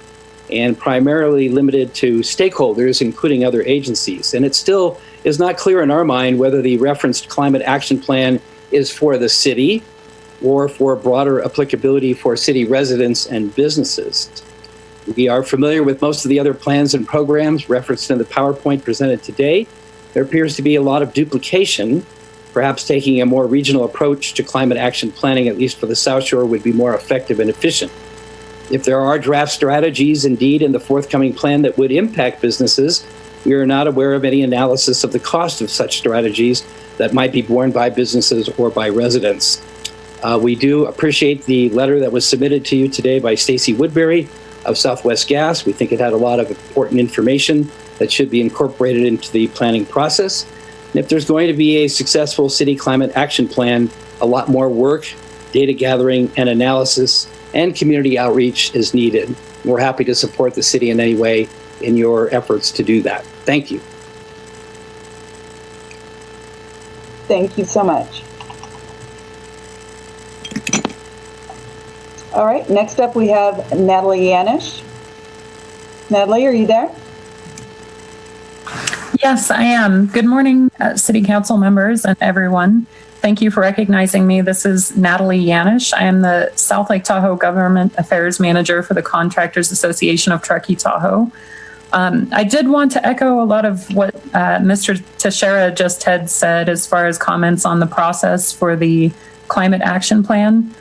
and primarily limited to stakeholders, including other agencies. And it still is not clear in our mind whether the referenced climate action plan is for the city or for broader applicability for city residents and businesses. We are familiar with most of the other plans and programs referenced in the PowerPoint presented today. There appears to be a lot of duplication. Perhaps taking a more regional approach to climate action planning, at least for the South Shore, would be more effective and efficient. If there are draft strategies indeed in the forthcoming plan that would impact businesses, we are not aware of any analysis of the cost of such strategies that might be borne by businesses or by residents. We do appreciate the letter that was submitted to you today by Stacy Woodbury of Southwest Gas. We think it had a lot of important information that should be incorporated into the planning process. And if there's going to be a successful city climate action plan, a lot more work, data gathering and analysis, and community outreach is needed. We're happy to support the city in any way in your efforts to do that. Thank you. Thank you so much. All right, next up we have Natalie Yanish. Natalie, are you there? Yes, I am. Good morning, City Council members and everyone. Thank you for recognizing me. This is Natalie Yanish. I am the South Lake Tahoe Government Affairs Manager for the Contractors Association of Truckee Tahoe. I did want to echo a lot of what Mr. Tashara just had said as far as comments on the process for the climate action plan.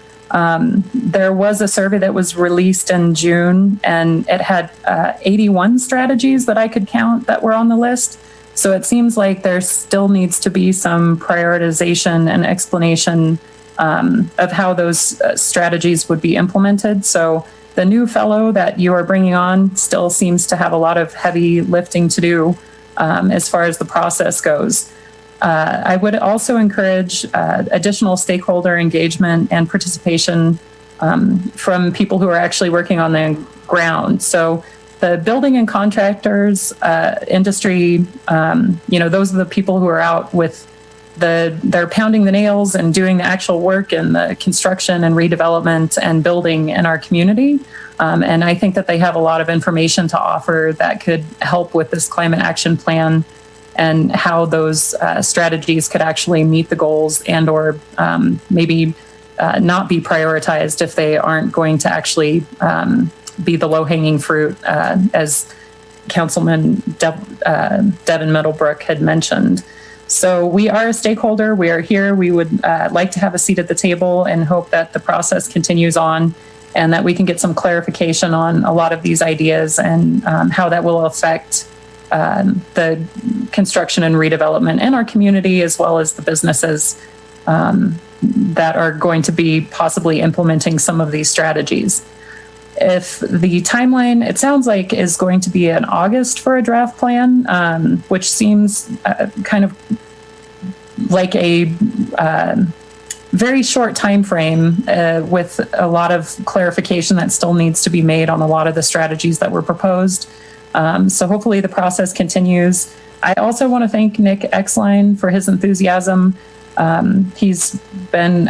There was a survey that was released in June, and it had 81 strategies that I could count that were on the list. So it seems like there still needs to be some prioritization and explanation of how those strategies would be implemented. So the new fellow that you are bringing on still seems to have a lot of heavy lifting to do as far as the process goes. I would also encourage additional stakeholder engagement and participation from people who are actually working on the ground. So the building and contractors industry, those are the people who are out with they're pounding the nails and doing the actual work in the construction and redevelopment and building in our community. And I think that they have a lot of information to offer that could help with this climate action plan and how those strategies could actually meet the goals and or maybe not be prioritized if they aren't going to actually be the low-hanging fruit, as Councilman Devin Middlebrook had mentioned. So we are a stakeholder. We are here. We would like to have a seat at the table and hope that the process continues on and that we can get some clarification on a lot of these ideas and how that will affect the construction and redevelopment in our community, as well as the businesses that are going to be possibly implementing some of these strategies. If the timeline, it sounds like, is going to be in August for a draft plan, which seems kind of like a very short time frame with a lot of clarification that still needs to be made on a lot of the strategies that were proposed. So hopefully the process continues. I also want to thank Nick Exline for his enthusiasm. He's been,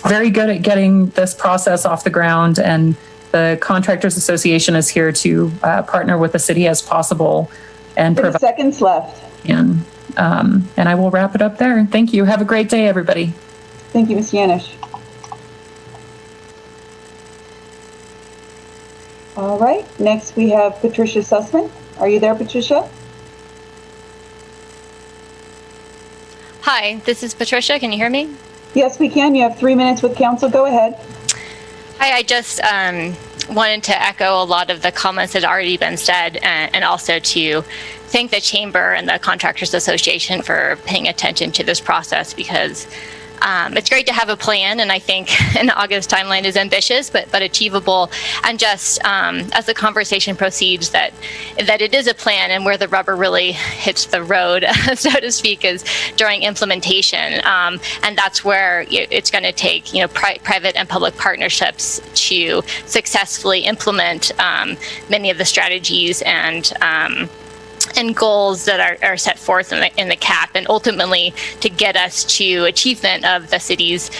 very good at getting this process off the ground, and the Contractors Association is here to partner with the city as possible and provide seconds left. And I will wrap it up there. Thank you. Have a great day, everybody. Thank you, Ms. Yanish. All right, next we have Patricia Sussman. Are you there, Patricia? Hi, this is Patricia. Can you hear me? Yes, we can. You have 3 minutes with council. Go ahead. Hi, I just wanted to echo a lot of the comments that had already been said, and also to thank the Chamber and the Contractors Association for paying attention to this process, because it's great to have a plan, and I think an August timeline is ambitious but achievable. And just as the conversation proceeds, that it is a plan, and where the rubber really hits the road, so to speak, is during implementation. And that's where it's going to take private and public partnerships to successfully implement many of the strategies and goals that are set forth in the CAP, and ultimately to get us to achievement of the city's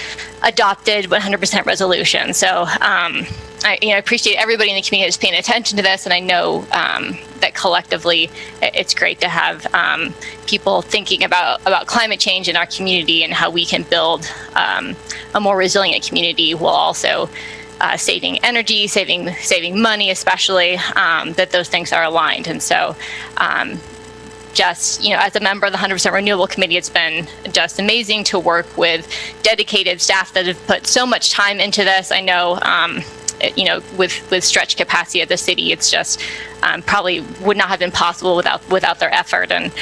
adopted 100% resolution. So I appreciate everybody in the community that's paying attention to this, and I know that collectively it's great to have people thinking about climate change in our community and how we can build a more resilient community while also saving energy, saving money, especially, that those things are aligned. And so just, as a member of the 100% Renewable Committee, it's been just amazing to work with dedicated staff that have put so much time into this. I know, with stretched capacity at the city, it's just probably would not have been possible without their effort. And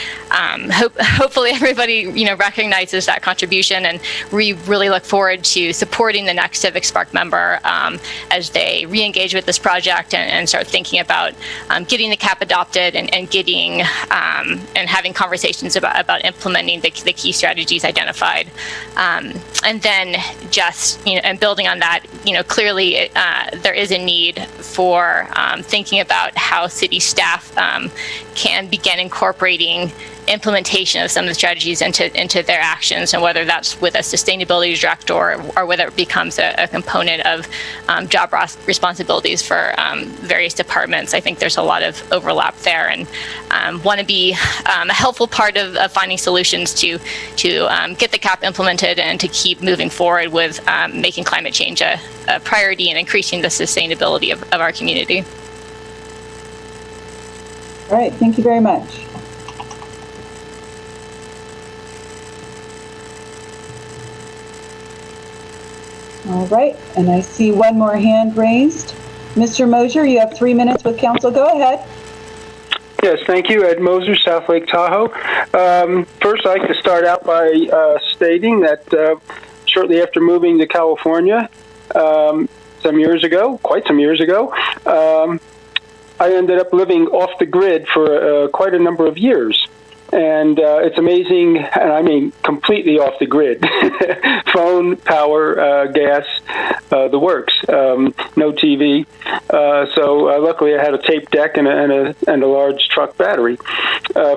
hopefully everybody recognizes that contribution, and we really look forward to supporting the next Civic Spark member as they re-engage with this project and start thinking about getting the CAP adopted and getting and having conversations about implementing the key strategies identified. And then just and building on that, clearly there is a need for thinking about how city staff can begin incorporating implementation of some of the strategies into their actions, and whether that's with a sustainability director or whether it becomes a component of job responsibilities for various departments. I think there's a lot of overlap there, and want to be a helpful part of finding solutions to get the CAP implemented and to keep moving forward with making climate change a priority and increasing the sustainability of our community. All right, thank you very much. All right, and I see one more hand raised. Mr. Mosier, you have 3 minutes with council. Go ahead. Yes, thank you. Ed Moser, South Lake Tahoe. First, I'd like to start out by stating that shortly after moving to California quite some years ago, I ended up living off the grid for quite a number of years. And it's amazing, and I mean completely off the grid. Phone, power, gas, the works. No TV. So luckily I had a tape deck and a large truck battery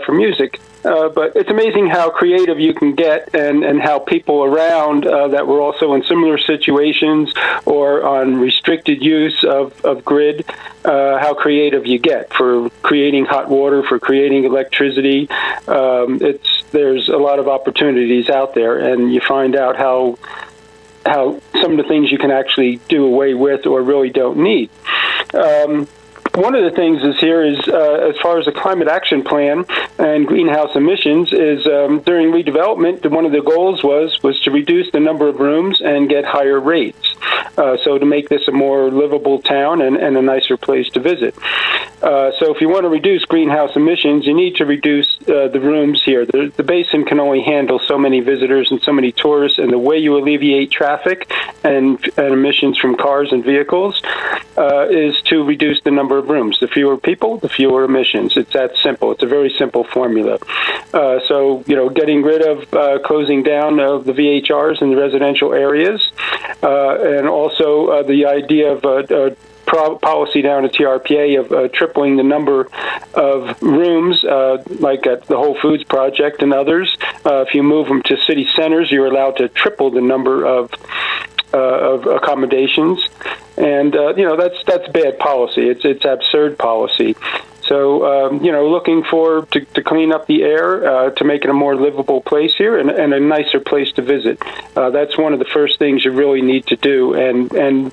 for music. But it's amazing how creative you can get and how people around that were also in similar situations or on restricted use of grid, how creative you get for creating hot water, for creating electricity. There's a lot of opportunities out there, and you find out how some of the things you can actually do away with or really don't need. One of the things is here is as far as the climate action plan and greenhouse emissions is during redevelopment, one of the goals was to reduce the number of rooms and get higher rates. So to make this a more livable town and a nicer place to visit. So if you want to reduce greenhouse emissions, you need to reduce the rooms here. The basin can only handle so many visitors and so many tourists, and the way you alleviate traffic and emissions from cars and vehicles is to reduce the number of rooms. The fewer people, the fewer emissions. It's that simple. It's a very simple formula. So, getting rid of closing down of the VHRs in the residential areas, and also the idea of policy down at TRPA of tripling the number of rooms, like at the Whole Foods Project and others. If you move them to city centers, you're allowed to triple the number of accommodations, and that's bad policy. It's absurd policy. So looking to clean up the air, to make it a more livable place here and a nicer place to visit. That's one of the first things you really need to do, and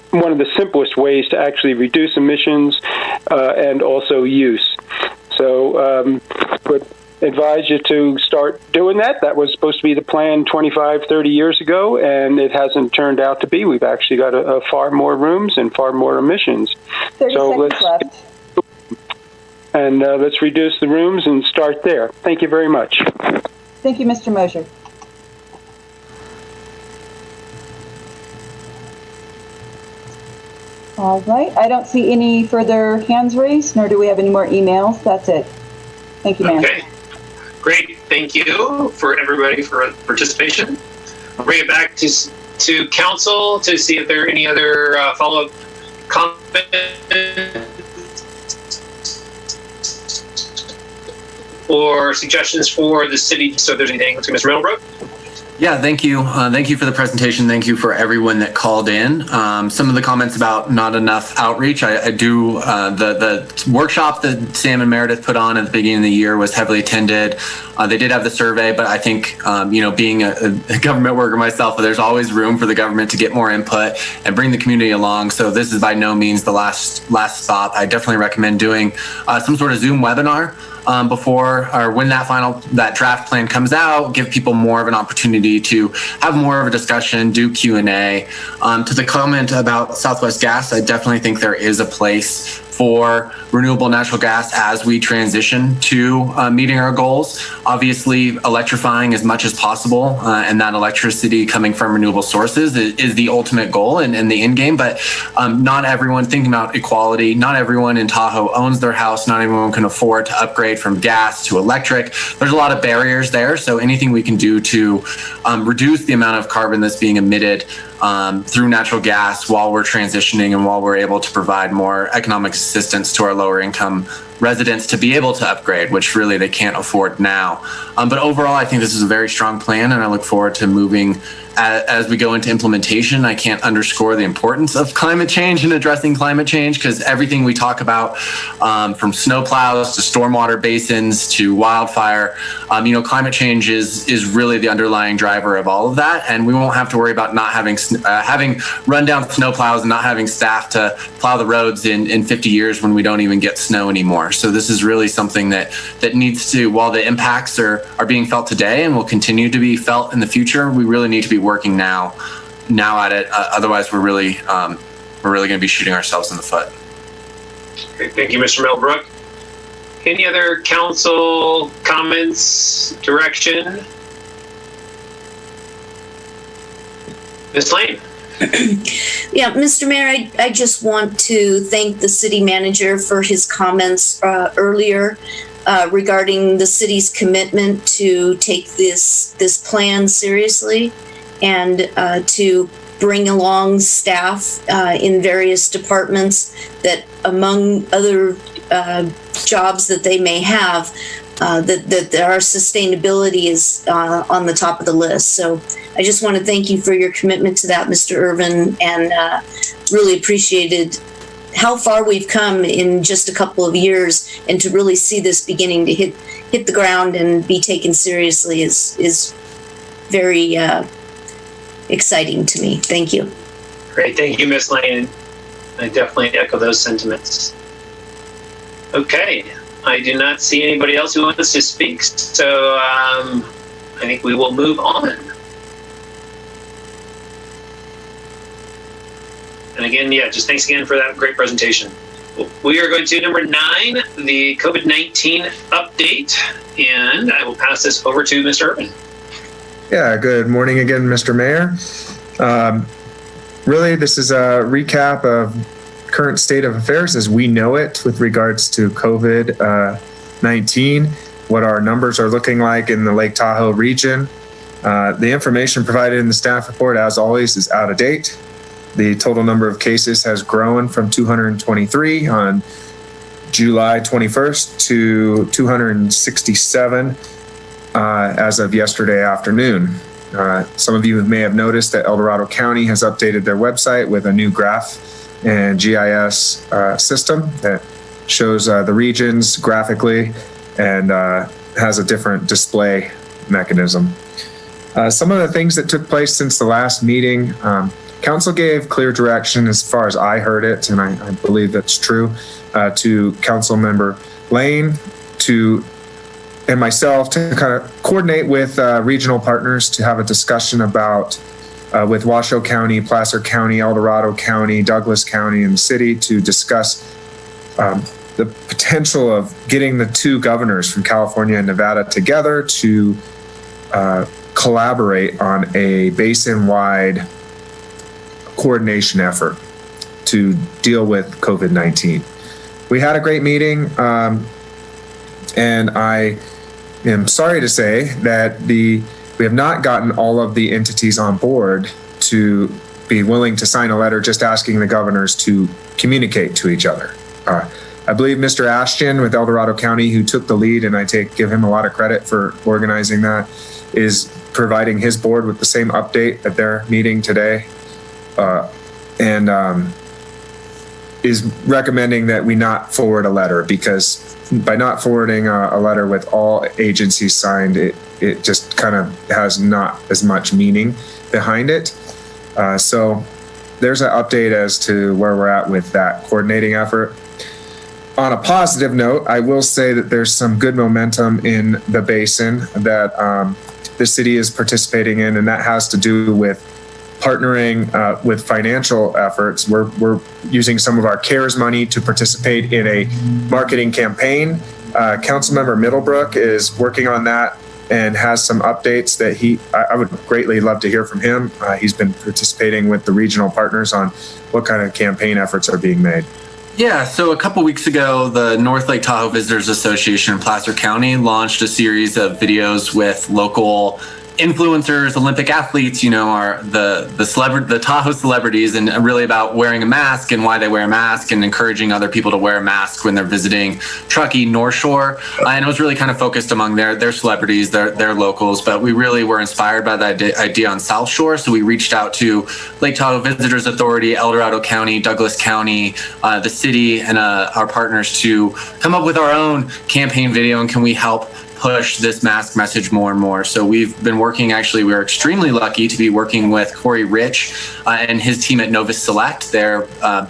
one of the simplest ways to actually reduce emissions and also use. So would advise you to start doing that. That was supposed to be the plan 25, 30 years ago, and it hasn't turned out to be. We've actually got far more rooms and far more emissions. 30 seconds left. And let's reduce the rooms and start there. Thank you very much. Thank you, Mr. Mosher. All right. I don't see any further hands raised, nor do we have any more emails. That's it. Thank you, ma'am. Okay. Great. Thank you for everybody for participation. I'll bring it back to council to see if there are any other follow-up comments or suggestions for the city. So if there's anything, let's go, Mr. Middlebrook. Yeah, thank you. Thank you for the presentation. Thank you for everyone that called in. Some of the comments about not enough outreach. I do, the workshop that Sam and Meredith put on at the beginning of the year was heavily attended. They did have the survey, but I think, being a government worker myself, there's always room for the government to get more input and bring the community along. So this is by no means the last stop. I definitely recommend doing some sort of Zoom webinar before or when that draft plan comes out, give people more of an opportunity to have more of a discussion, do Q&A. To the comment about Southwest Gas, I definitely think there is a place for renewable natural gas as we transition to meeting our goals. Obviously, electrifying as much as possible and that electricity coming from renewable sources is the ultimate goal and the end game. But not everyone, thinking about equality, not everyone in Tahoe owns their house. Not everyone can afford to upgrade from gas to electric. There's a lot of barriers there. So anything we can do to reduce the amount of carbon that's being emitted through natural gas while we're transitioning and while we're able to provide more economic assistance to our lower income residents to be able to upgrade, which really they can't afford now. But overall, I think this is a very strong plan, and I look forward to moving as we go into implementation. I can't underscore the importance of climate change and addressing climate change, because everything we talk about, from snowplows to stormwater basins to wildfire, climate change is really the underlying driver of all of that. And we won't have to worry about not having run down snowplows and not having staff to plow the roads in 50 years when we don't even get snow anymore. So this is really something that needs to, while the impacts are being felt today and will continue to be felt in the future, we really need to be working now at it. Otherwise, we're really going to be shooting ourselves in the foot. Okay, thank you, Mr. Middlebrook. Any other council comments, direction? Ms. Lane. Yeah, Mr. Mayor, I just want to thank the city manager for his comments earlier regarding the city's commitment to take this plan seriously and to bring along staff in various departments that, among other jobs that they may have, that our sustainability is on the top of the list. So I just want to thank you for your commitment to that, Mr. Irvin, and really appreciated how far we've come in just a couple of years, and to really see this beginning to hit the ground and be taken seriously is very exciting to me. Thank you. Great. Thank you, Ms. Lane. I definitely echo those sentiments. Okay. I do not see anybody else who wants to speak, so I think we will move on. And again, yeah, just thanks again for that great presentation. We are going to number 9, the COVID-19 update, and I will pass this over to Mr. Irvin. Yeah, good morning again, Mr. Mayor. Really, this is a recap of current state of affairs as we know it with regards to COVID-19, what our numbers are looking like in the Lake Tahoe region. The information provided in the staff report, as always, is out of date. The total number of cases has grown from 223 on July 21st to 267 as of yesterday afternoon. Some of you may have noticed that El Dorado County has updated their website with a new graph and GIS system that shows the regions graphically and has a different display mechanism. Some of the things that took place since the last meeting, Council gave clear direction as far as I heard it, and I believe that's true, to Council Member Lane and myself to kind of coordinate with regional partners to have a discussion about with Washoe County, Placer County, El Dorado County, Douglas County, and the city to discuss the potential of getting the two governors from California and Nevada together to collaborate on a basin-wide coordination effort to deal with COVID-19. We had a great meeting, and I am sorry to say that we have not gotten all of the entities on board to be willing to sign a letter just asking the governors to communicate to each other. I believe Mr. Ashton with El Dorado County, who took the lead, and I give him a lot of credit for organizing that, is providing his board with the same update at their meeting today, and is recommending that we not forward a letter, because by not forwarding a letter with all agencies signed, it just kind of has not as much meaning behind it. So there's an update as to where we're at with that coordinating effort. On a positive note, I will say that there's some good momentum in the basin that the city is participating in, and that has to do with partnering with financial efforts. We're using some of our CARES money to participate in a marketing campaign. Councilmember Middlebrook is working on that and has some updates that I would greatly love to hear from him. He's been participating with the regional partners on what kind of campaign efforts are being made. Yeah, so a couple weeks ago, the North Lake Tahoe Visitors Association in Placer County launched a series of videos with local influencers, Olympic athletes, are the Tahoe celebrities, and really about wearing a mask and why they wear a mask and encouraging other people to wear a mask when they're visiting Truckee, North Shore. And it was really kind of focused among their celebrities, their locals, but we really were inspired by that idea on South Shore. So we reached out to Lake Tahoe Visitors Authority, El Dorado County, Douglas County, the city, and our partners to come up with our own campaign video, and can we help push this mask message more and more. So we've been working, we're extremely lucky to be working with Corey Rich and his team at Novus Select. They're a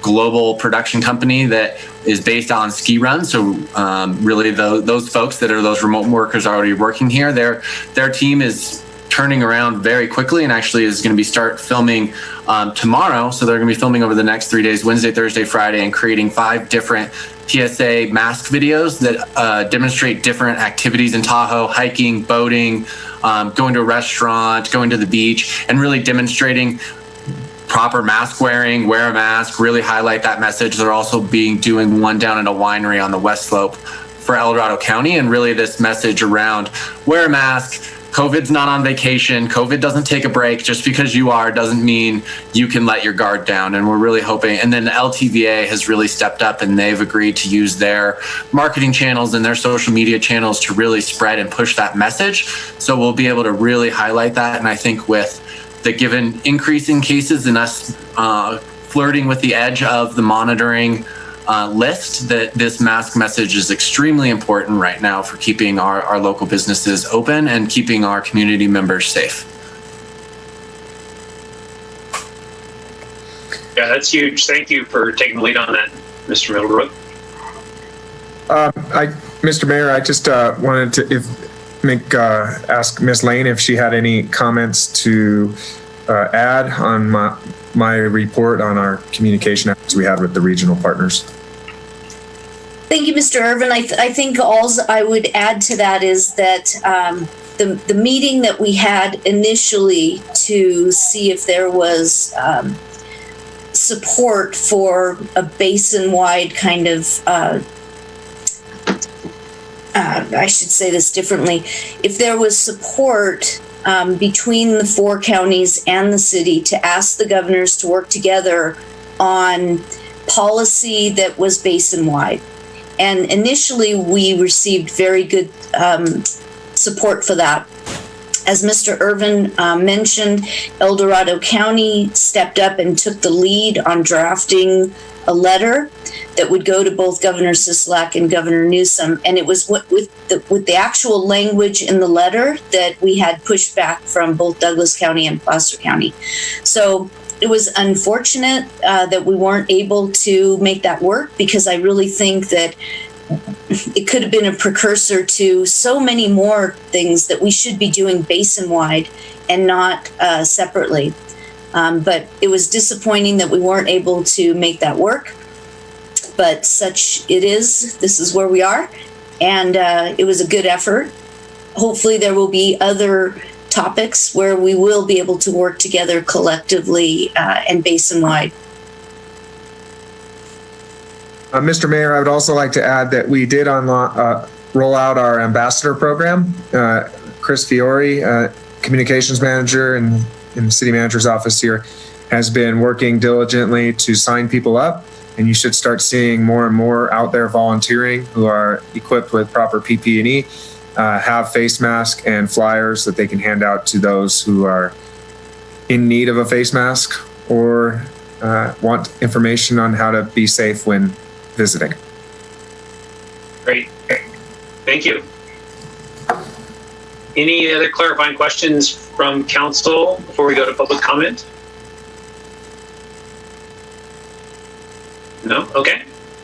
global production company that is based on ski runs. So really those folks that are those remote workers are already working here. Their team is turning around very quickly and actually is going to start filming tomorrow. So they're going to be filming over the next 3 days, Wednesday, Thursday, Friday, and creating 5 different PSA mask videos that demonstrate different activities in Tahoe: hiking, boating, going to a restaurant, going to the beach, and really demonstrating proper mask wearing, wear a mask, really highlight that message. They're also doing one down at a winery on the West Slope for El Dorado County, and really this message around wear a mask. COVID's not on vacation. COVID doesn't take a break. Just because you are doesn't mean you can let your guard down. And we're really hoping, and then the LTVA has really stepped up and they've agreed to use their marketing channels and their social media channels to really spread and push that message. So we'll be able to really highlight that. And I think with the given increase in cases and us flirting with the edge of the monitoring list, that this mask message is extremely important right now for keeping our local businesses open and keeping our community members safe. Yeah, that's huge. Thank you for taking the lead on that, Mr. Middlebrook. Mr. Mayor, I just wanted to ask Ms. Lane if she had any comments to add on my report on our communication efforts we had with the regional partners. Thank you, Mr. Irvin. I think all I would add to that is that the meeting that we had initially to see if there was support for a basin-wide kind of, I should say this differently, if there was support between the 4 counties and the city to ask the governors to work together on policy that was basin-wide. And initially, we received very good support for that. As Mr. Irvin mentioned, El Dorado County stepped up and took the lead on drafting a letter that would go to both Governor Sisolak and Governor Newsom. And it was with the actual language in the letter that we had pushback from both Douglas County and Placer County. So it was unfortunate that we weren't able to make that work, because I really think that it could have been a precursor to so many more things that we should be doing basin-wide and not separately. But it was disappointing that we weren't able to make that work. But such it is. This is where we are. And it was a good effort. Hopefully there will be other topics where we will be able to work together collectively and basin-wide. Mr. Mayor, I would also like to add that we did roll out our ambassador program. Chris Fiore, communications manager in the city manager's office here, has been working diligently to sign people up. And you should start seeing more and more out there volunteering who are equipped with proper PPE, have face masks and flyers that they can hand out to those who are in need of a face mask or want information on how to be safe when visiting. Great. Thank you. Any other clarifying questions from council before we go to public comment? No? Okay.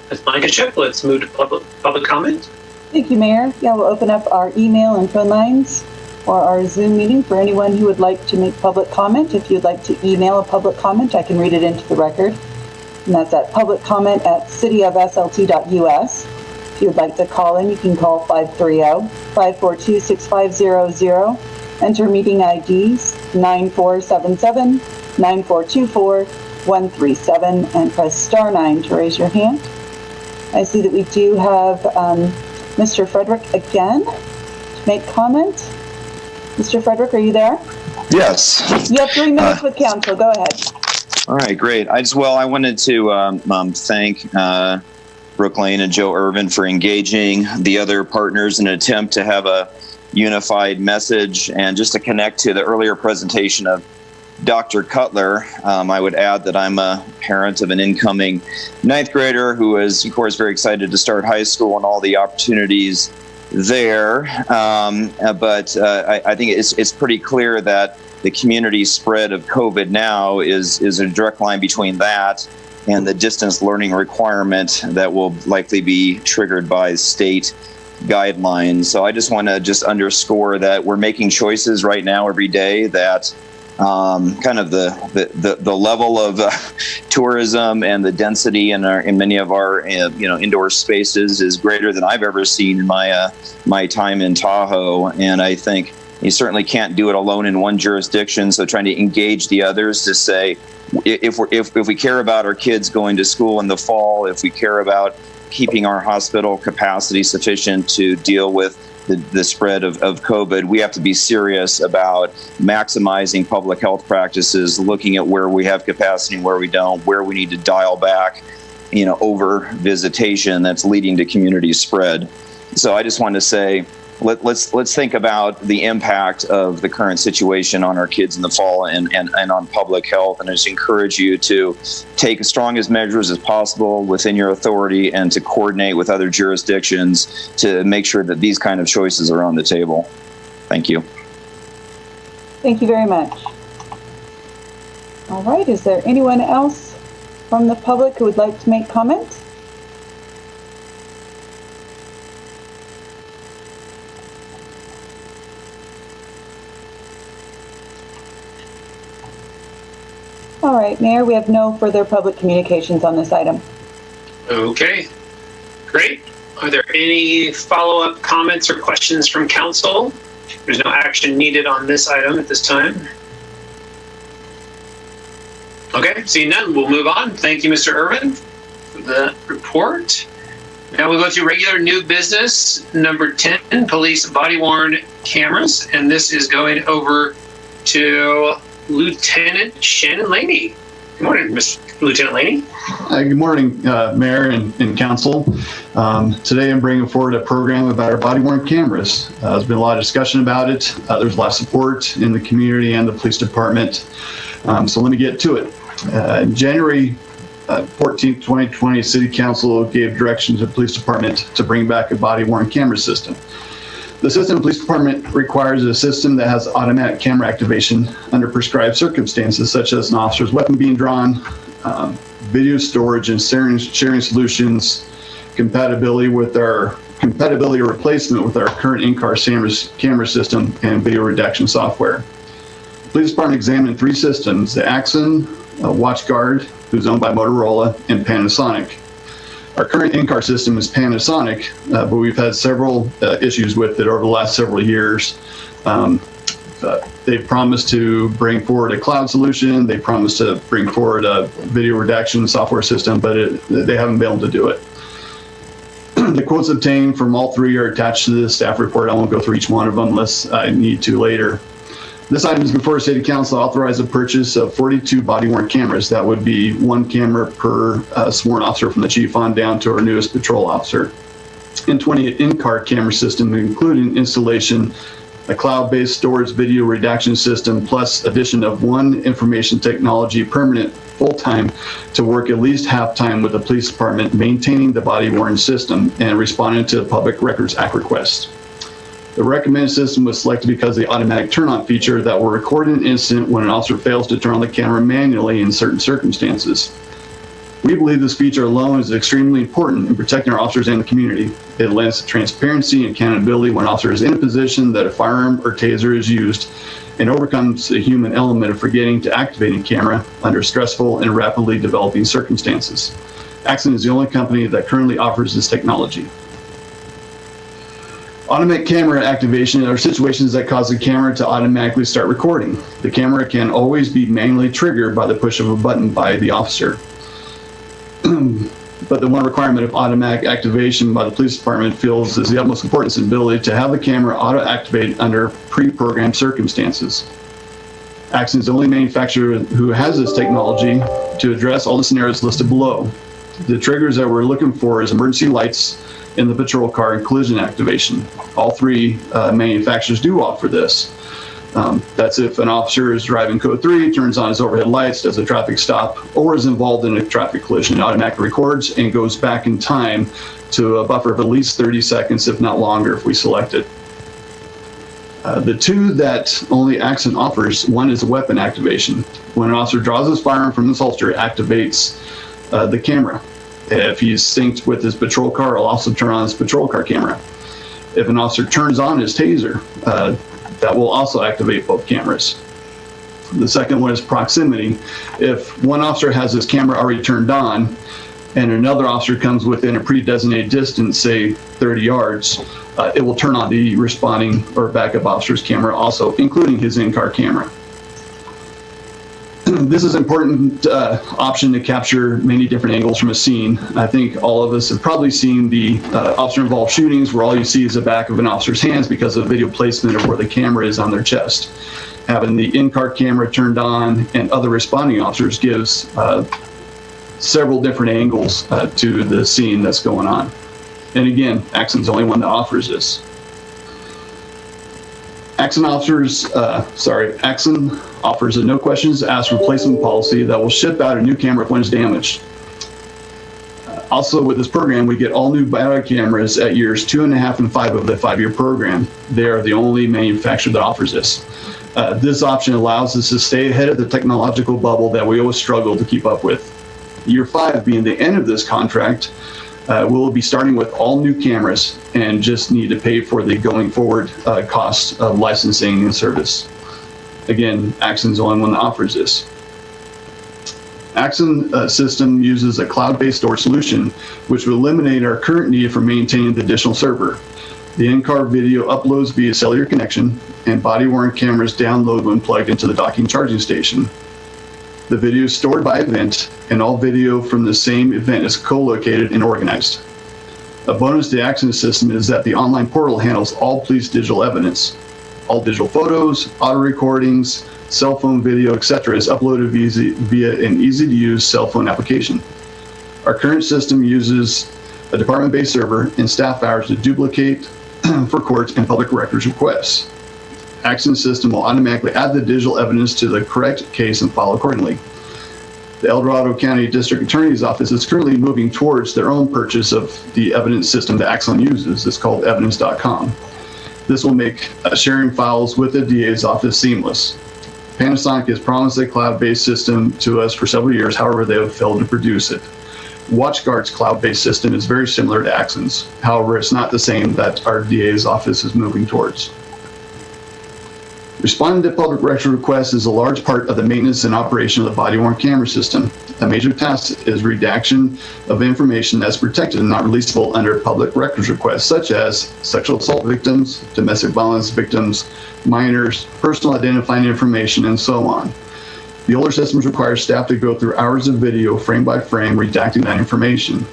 That's my good check. Let's move to public comment. Thank you, Mayor. Yeah, we'll open up our email and phone lines for our Zoom meeting for anyone who would like to make public comment. If you'd like to email a public comment, I can read it into the record. And that's at publiccomment@cityofslt.us. If you would like to call in, you can call 530-542-6500. Enter meeting IDs 9477, 9424, 137, and press star 9 to raise your hand. I see that we do have Mr. Frederick again to make comment. Mr. Frederick, are you there? Yes. You have 3 minutes with council. Go ahead. All right, great. I wanted to thank Brooke Lane and Joe Irvin for engaging the other partners in an attempt to have a unified message. And just to connect to the earlier presentation of Dr. Cutler, I would add that I'm a parent of an incoming 9th grader who is, of course, very excited to start high school and all the opportunities there. But I think it's pretty clear that the community spread of COVID now is a direct line between that and the distance learning requirement that will likely be triggered by state guidelines. So I just want to underscore that we're making choices right now every day that kind of the level of tourism and the density in many of our indoor spaces is greater than I've ever seen in my time in Tahoe. And I think You certainly can't do it alone in one jurisdiction. So trying to engage the others to say, if we care about our kids going to school in the fall, if we care about keeping our hospital capacity sufficient to deal with the spread of COVID, we have to be serious about maximizing public health practices, looking at where we have capacity and where we don't, where we need to dial back, over visitation that's leading to community spread. So I just want to say, let's think about the impact of the current situation on our kids in the fall and on public health. And I just encourage you to take as strong as measures as possible within your authority and to coordinate with other jurisdictions to make sure that these kind of choices are on the table. Thank you. Thank you very much. All right, is there anyone else from the public who would like to make comments? All right, Mayor, we have no further public communications on this item. Okay, great. Are there any follow-up comments or questions from council? There's no action needed on this item at this time. Okay, seeing none, we'll move on. Thank you, Mr. Irvin, for the report. Now we'll go to regular new business, number 10, police body-worn cameras. And this is going over to Lieutenant Shannon Laney. Good morning, Lieutenant Laney. Good morning, Mayor and Council. Today I'm bringing forward a program about our body-worn cameras. There's been a lot of discussion about it. There's a lot of support in the community and the police department. So let me get to it. January 14th, 2020, City Council gave direction to the police department to bring back a body-worn camera system. The system police department requires a system that has automatic camera activation under prescribed circumstances, such as an officer's weapon being drawn, video storage and sharing solutions, compatibility or replacement with our current in-car camera system, and video redaction software. The police department examined 3 systems: the Axon, WatchGuard, who's owned by Motorola, and Panasonic. Our current in-car system is Panasonic, but we've had several issues with it over the last several years. They promised to bring forward a cloud solution. They promised to bring forward a video redaction software system, but they haven't been able to do it. The quotes obtained from all 3 are attached to the staff report. I won't go through each one of them unless I need to later. This item is before City Council authorized the purchase of 42 body-worn cameras. That would be 1 camera per sworn officer from the chief on down to our newest patrol officer. And 20 in-car camera system, including installation, a cloud-based storage video redaction system, plus addition of 1 information technology permanent full-time to work at least half-time with the police department, maintaining the body-worn system and responding to the Public Records Act request. The recommended system was selected because of the automatic turn-on feature that will record an incident when an officer fails to turn on the camera manually in certain circumstances. We believe this feature alone is extremely important in protecting our officers and the community. It lends to transparency and accountability when an officer is in a position that a firearm or taser is used, and overcomes the human element of forgetting to activate a camera under stressful and rapidly developing circumstances. Axon is the only company that currently offers this technology. Automatic camera activation are situations that cause the camera to automatically start recording. The camera can always be manually triggered by the push of a button by the officer. But the one requirement of automatic activation by the police department feels is the utmost importance and ability to have the camera auto-activate under pre-programmed circumstances. Axon is the only manufacturer who has this technology to address all the scenarios listed below. The triggers that we're looking for is emergency lights in the patrol car and collision activation. All 3 manufacturers do offer this. That's if an officer is driving code 3, turns on his overhead lights, does a traffic stop, or is involved in a traffic collision. It automatically records and goes back in time to a buffer of at least 30 seconds, if not longer, if we select it. The 2 that only Axon offers, one is a weapon activation. When an officer draws his firearm from his holster, it activates the camera. If he's synced with his patrol car, it'll also turn on his patrol car camera. If an officer turns on his taser, that will also activate both cameras. The second one is proximity. If one officer has his camera already turned on, and another officer comes within a pre-designated distance, say 30 yards, it will turn on the responding or backup officer's camera also, including his in-car camera. This is an important option to capture many different angles from a scene. I think all of us have probably seen the officer-involved shootings where all you see is the back of an officer's hands because of video placement of where the camera is on their chest. Having the in-car camera turned on and other responding officers gives several different angles to the scene that's going on. And again, Axon's the only one that offers this. Axon offers a no questions asked replacement policy that will ship out a new camera if one is damaged. Also with this program, we get all new body cameras at years 2.5 and 5 of the 5-year program. They are the only manufacturer that offers this. This option allows us to stay ahead of the technological bubble that we always struggle to keep up with. Year 5 being the end of this contract, we'll be starting with all new cameras and just need to pay for the going forward cost of licensing and service. Again, Axon's the only one that offers this. Axon system uses a cloud-based storage solution, which will eliminate our current need for maintaining the additional server. The in-car video uploads via cellular connection, and body-worn cameras download when plugged into the docking charging station. The video is stored by event, and all video from the same event is co-located and organized. A bonus to the Axon system is that the online portal handles all police digital evidence. All digital photos, auto recordings, cell phone video, etc. is uploaded via an easy-to-use cell phone application. Our current system uses a department-based server and staff hours to duplicate for courts and public records requests. Axon system will automatically add the digital evidence to the correct case and file accordingly. The El Dorado County District Attorney's Office is currently moving towards their own purchase of the evidence system that Axon uses. It's called evidence.com. This will make sharing files with the DA's office seamless. Panasonic has promised a cloud-based system to us for several years, however, they have failed to produce it. WatchGuard's cloud-based system is very similar to Axon's. However, it's not the same that our DA's office is moving towards. Responding to public record requests is a large part of the maintenance and operation of the body-worn camera system. A major task is redaction of information that's protected and not releasable under public records requests, such as sexual assault victims, domestic violence victims, minors, personal identifying information, and so on. The older systems require staff to go through hours of video, frame by frame, redacting that information.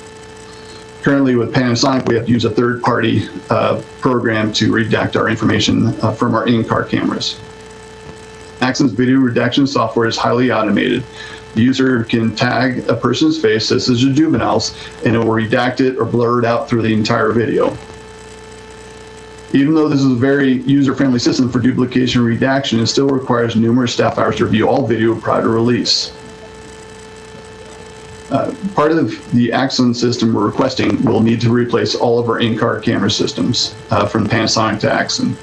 Currently with Panasonic, we have to use a third-party program to redact our information from our in-car cameras. Axon's video redaction software is highly automated. The user can tag a person's face, such as a juvenile's, and it will redact it or blur it out through the entire video. Even though this is a very user-friendly system for duplication and redaction, it still requires numerous staff hours to review all video prior to release. Part of the Axon system we're requesting will need to replace all of our in-car camera systems from Panasonic to Axon.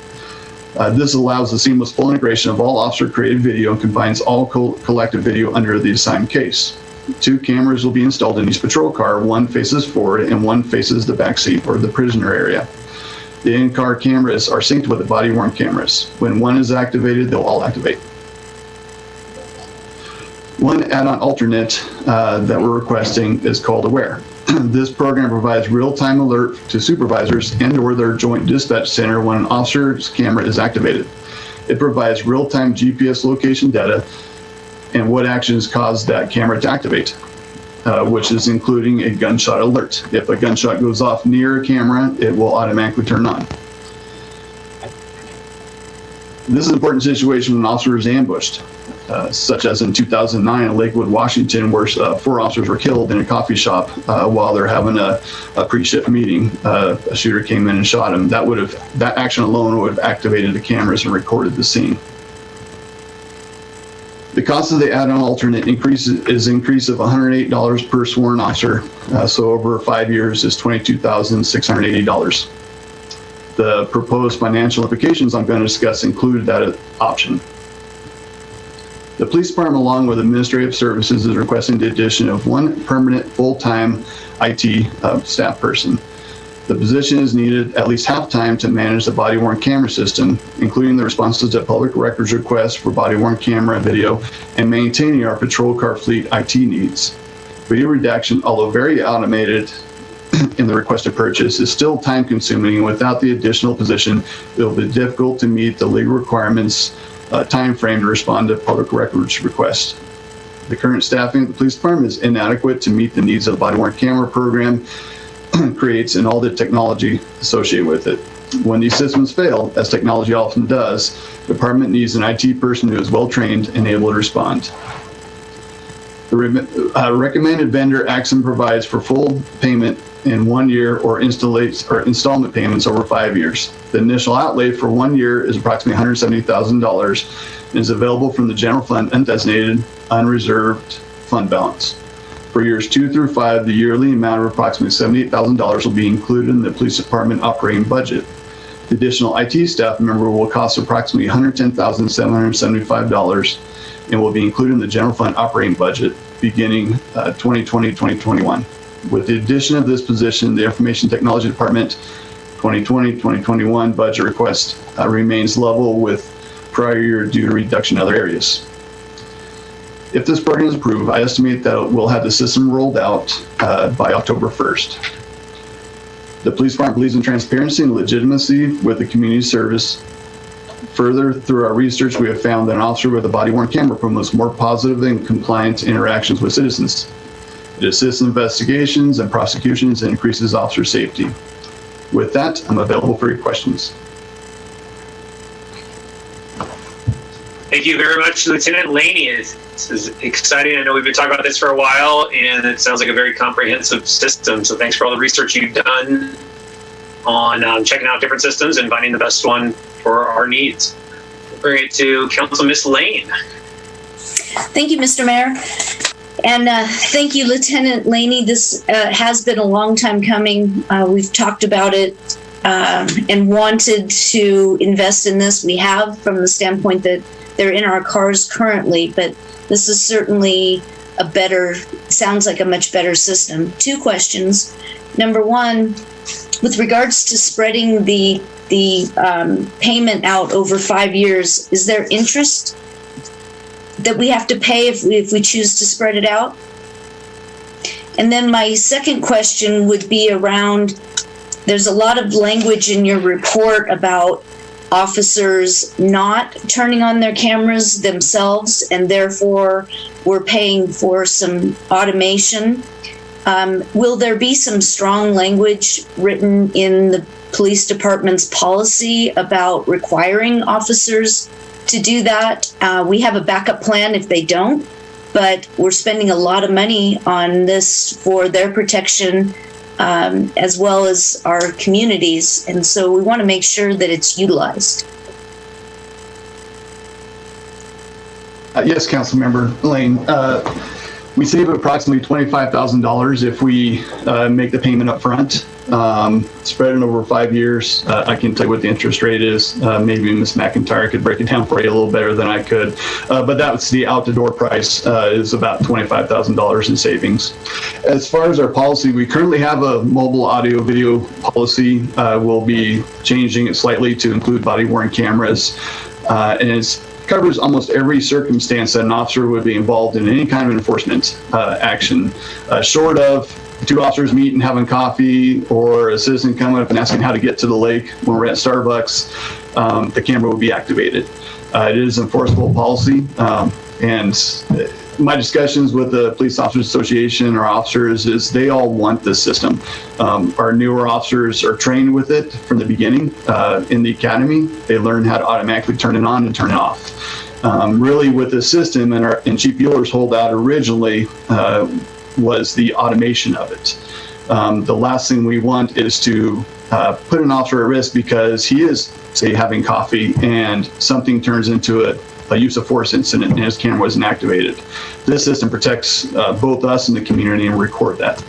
This allows the seamless full integration of all officer-created video and combines all collective video under the assigned case. 2 cameras will be installed in each patrol car. One faces forward and one faces the back seat or the prisoner area. The in-car cameras are synced with the body-worn cameras. When one is activated, they'll all activate. One add-on alternate that we're requesting is called Aware. This program provides real-time alert to supervisors and/or their joint dispatch center when an officer's camera is activated. It provides real-time GPS location data and what actions cause that camera to activate, which is including a gunshot alert. If a gunshot goes off near a camera, it will automatically turn on. This is an important situation when an officer is ambushed, such as in 2009 in Lakewood, Washington, where 4 officers were killed in a coffee shop while they're having a pre-shift meeting. A shooter came in and shot him. That action alone would have activated the cameras and recorded the scene. The cost of the add-on alternate increase of $108 per sworn officer. So over 5 years is $22,680. The proposed financial implications I'm going to discuss include that option. The police department, along with administrative services, is requesting the addition of 1 permanent full-time IT staff person. The position is needed at least half-time to manage the body-worn camera system, including the responses to public records requests for body-worn camera and video, and maintaining our patrol car fleet IT needs. Video redaction, although very automated in the requested purchase, is still time consuming, and without the additional position, it will be difficult to meet the legal requirements time frame to respond to public records requests. The current staffing of the police department is inadequate to meet the needs of the body-worn camera program creates and all the technology associated with it. When these systems fail, as technology often does, the department needs an IT person who is well trained and able to respond. The recommended vendor Axon provides for full payment in 1 year or installment payments over 5 years. The initial outlay for 1 year is approximately $170,000 and is available from the general fund undesignated, unreserved fund balance. For years 2 through 5, the yearly amount of approximately $78,000 will be included in the police department operating budget. The additional IT staff member will cost approximately $110,775 and will be included in the general fund operating budget beginning 2020-2021. With the addition of this position, the Information Technology Department 2020-2021 budget request remains level with prior year due to reduction in other areas. If this program is approved, I estimate that we'll have the system rolled out by October 1st. The police department believes in transparency and legitimacy with the community service. Further, through our research, we have found that an officer with a body-worn camera promotes more positive and compliant interactions with citizens. It assists investigations and prosecutions and increases officer safety. With that, I'm available for your questions. Thank you very much, Lieutenant Laney. This is exciting. I know we've been talking about this for a while, and it sounds like a very comprehensive system. So thanks for all the research you've done on checking out different systems and finding the best one for our needs. We'll bring it to Council Miss Lane. Thank you, Mr. Mayor. And thank you, Lieutenant Laney. This has been a long time coming. We've talked about it and wanted to invest in this. We have, from the standpoint that they're in our cars currently, but this is certainly sounds like a much better system. 2 questions. Number 1, with regards to spreading the payment out over 5 years, is there interest that we have to pay if we choose to spread it out? And then my second question would be around, there's a lot of language in your report about officers not turning on their cameras themselves, and therefore we're paying for some automation. Will there be some strong language written in the police department's policy about requiring officers to do that? We have a backup plan if they don't, but we're spending a lot of money on this for their protection as well as our communities. And so we want to make sure that it's utilized. Yes, Councilmember Lane. We save approximately $25,000 if we make the payment up front. Spread it over 5 years. I can tell you what the interest rate is. Maybe Ms. McIntyre could break it down for you a little better than I could. But that's the out-the-door price is about $25,000 in savings. As far as our policy, we currently have a mobile audio video policy. We'll be changing it slightly to include body-worn cameras. And it covers almost every circumstance that an officer would be involved in any kind of enforcement action, short of 2 officers meet and having coffee, or a citizen coming up and asking how to get to the lake when we're at Starbucks. The camera will be activated. It is enforceable policy, and my discussions with the Police Officers Association, our officers, is they all want this system. Our newer officers are trained with it from the beginning in the academy. They learn how to automatically turn it on and turn it off. Really, with the system, and Chief Bueller's holdout originally was the automation of it. The last thing we want is to put an officer at risk because he is, say, having coffee and something turns into a use of force incident and his camera wasn't activated. This system protects both us and the community and record that.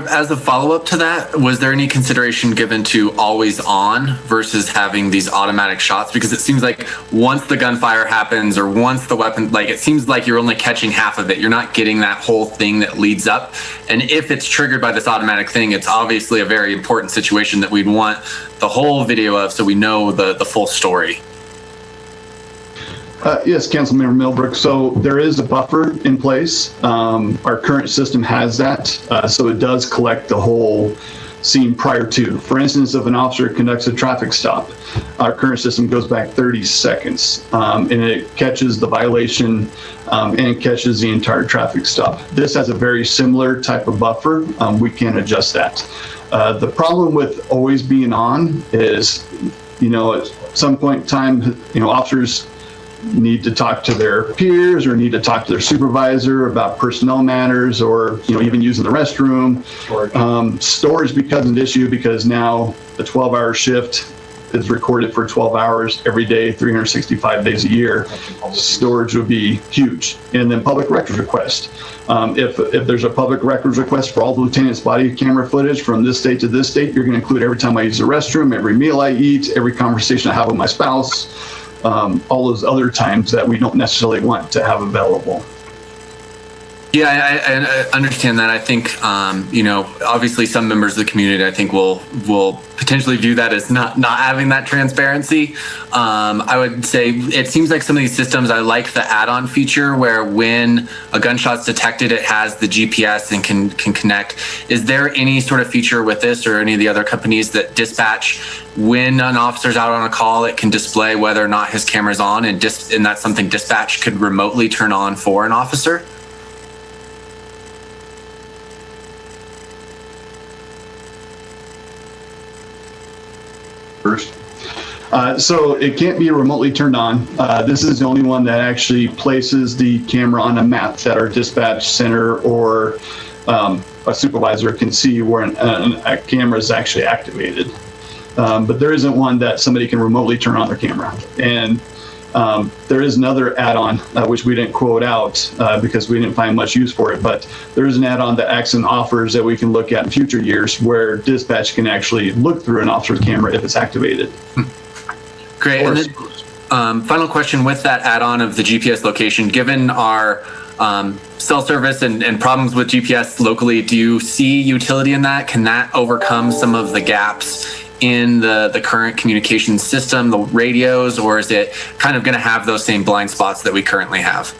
As a follow-up to that, was there any consideration given to always on versus having these automatic shots? Because it seems like once the gunfire happens or once the weapon, like it seems like you're only catching half of it. You're not getting that whole thing that leads up. And if it's triggered by this automatic thing, it's obviously a very important situation that we'd want the whole video of so we know the full story. Yes, Councilmember Millbrook. So there is a buffer in place. Our current system has that. So it does collect the whole scene prior to. For instance, if an officer conducts a traffic stop, our current system goes back 30 seconds and it catches the violation and catches the entire traffic stop. This has a very similar type of buffer. We can adjust that. The problem with always being on is, at some point in time, officers need to talk to their peers or need to talk to their supervisor about personnel matters or, even using the restroom. Storage becomes an issue because now the 12-hour shift is recorded for 12 hours every day, 365 days a year. Storage would be huge. And then public records request. If there's a public records request for all the lieutenant's body camera footage from this date to this date, you're going to include every time I use the restroom, every meal I eat, every conversation I have with my spouse, all those other times that we don't necessarily want to have available. Yeah, I understand that. I think, obviously some members of the community, I think will potentially view that as not having that transparency. I would say it seems like some of these systems, I like the add-on feature where when a gunshot's detected, it has the GPS and can connect. Is there any sort of feature with this or any of the other companies that dispatch when an officer's out on a call, it can display whether or not his camera's on and that's something dispatch could remotely turn on for an officer? First. So it can't be remotely turned on. This is the only one that actually places the camera on a map that our dispatch center or a supervisor can see where a camera is actually activated. But there isn't one that somebody can remotely turn on their camera. And there is another add-on, which we didn't quote out because we didn't find much use for it, but there is an add-on that Axon offers that we can look at in future years where dispatch can actually look through an officer's camera if it's activated. Great. And then, final question with that add-on of the GPS location, given our cell service and problems with GPS locally, do you see utility in that? Can that overcome some of the gaps in the current communication system, the radios, or is it kind of going to have those same blind spots that we currently have?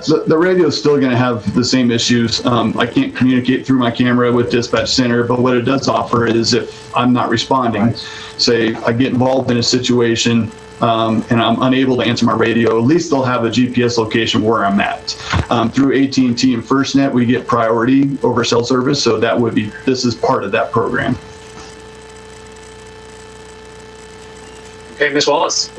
So the radio is still going to have the same issues. I can't communicate through my camera with dispatch center, but what it does offer is if I'm not responding, say I get involved in a situation and I'm unable to answer my radio, at least they'll have a GPS location where I'm at. Through AT&T and FirstNet, we get priority over cell service, so this is part of that program. Okay, Ms. Wallace.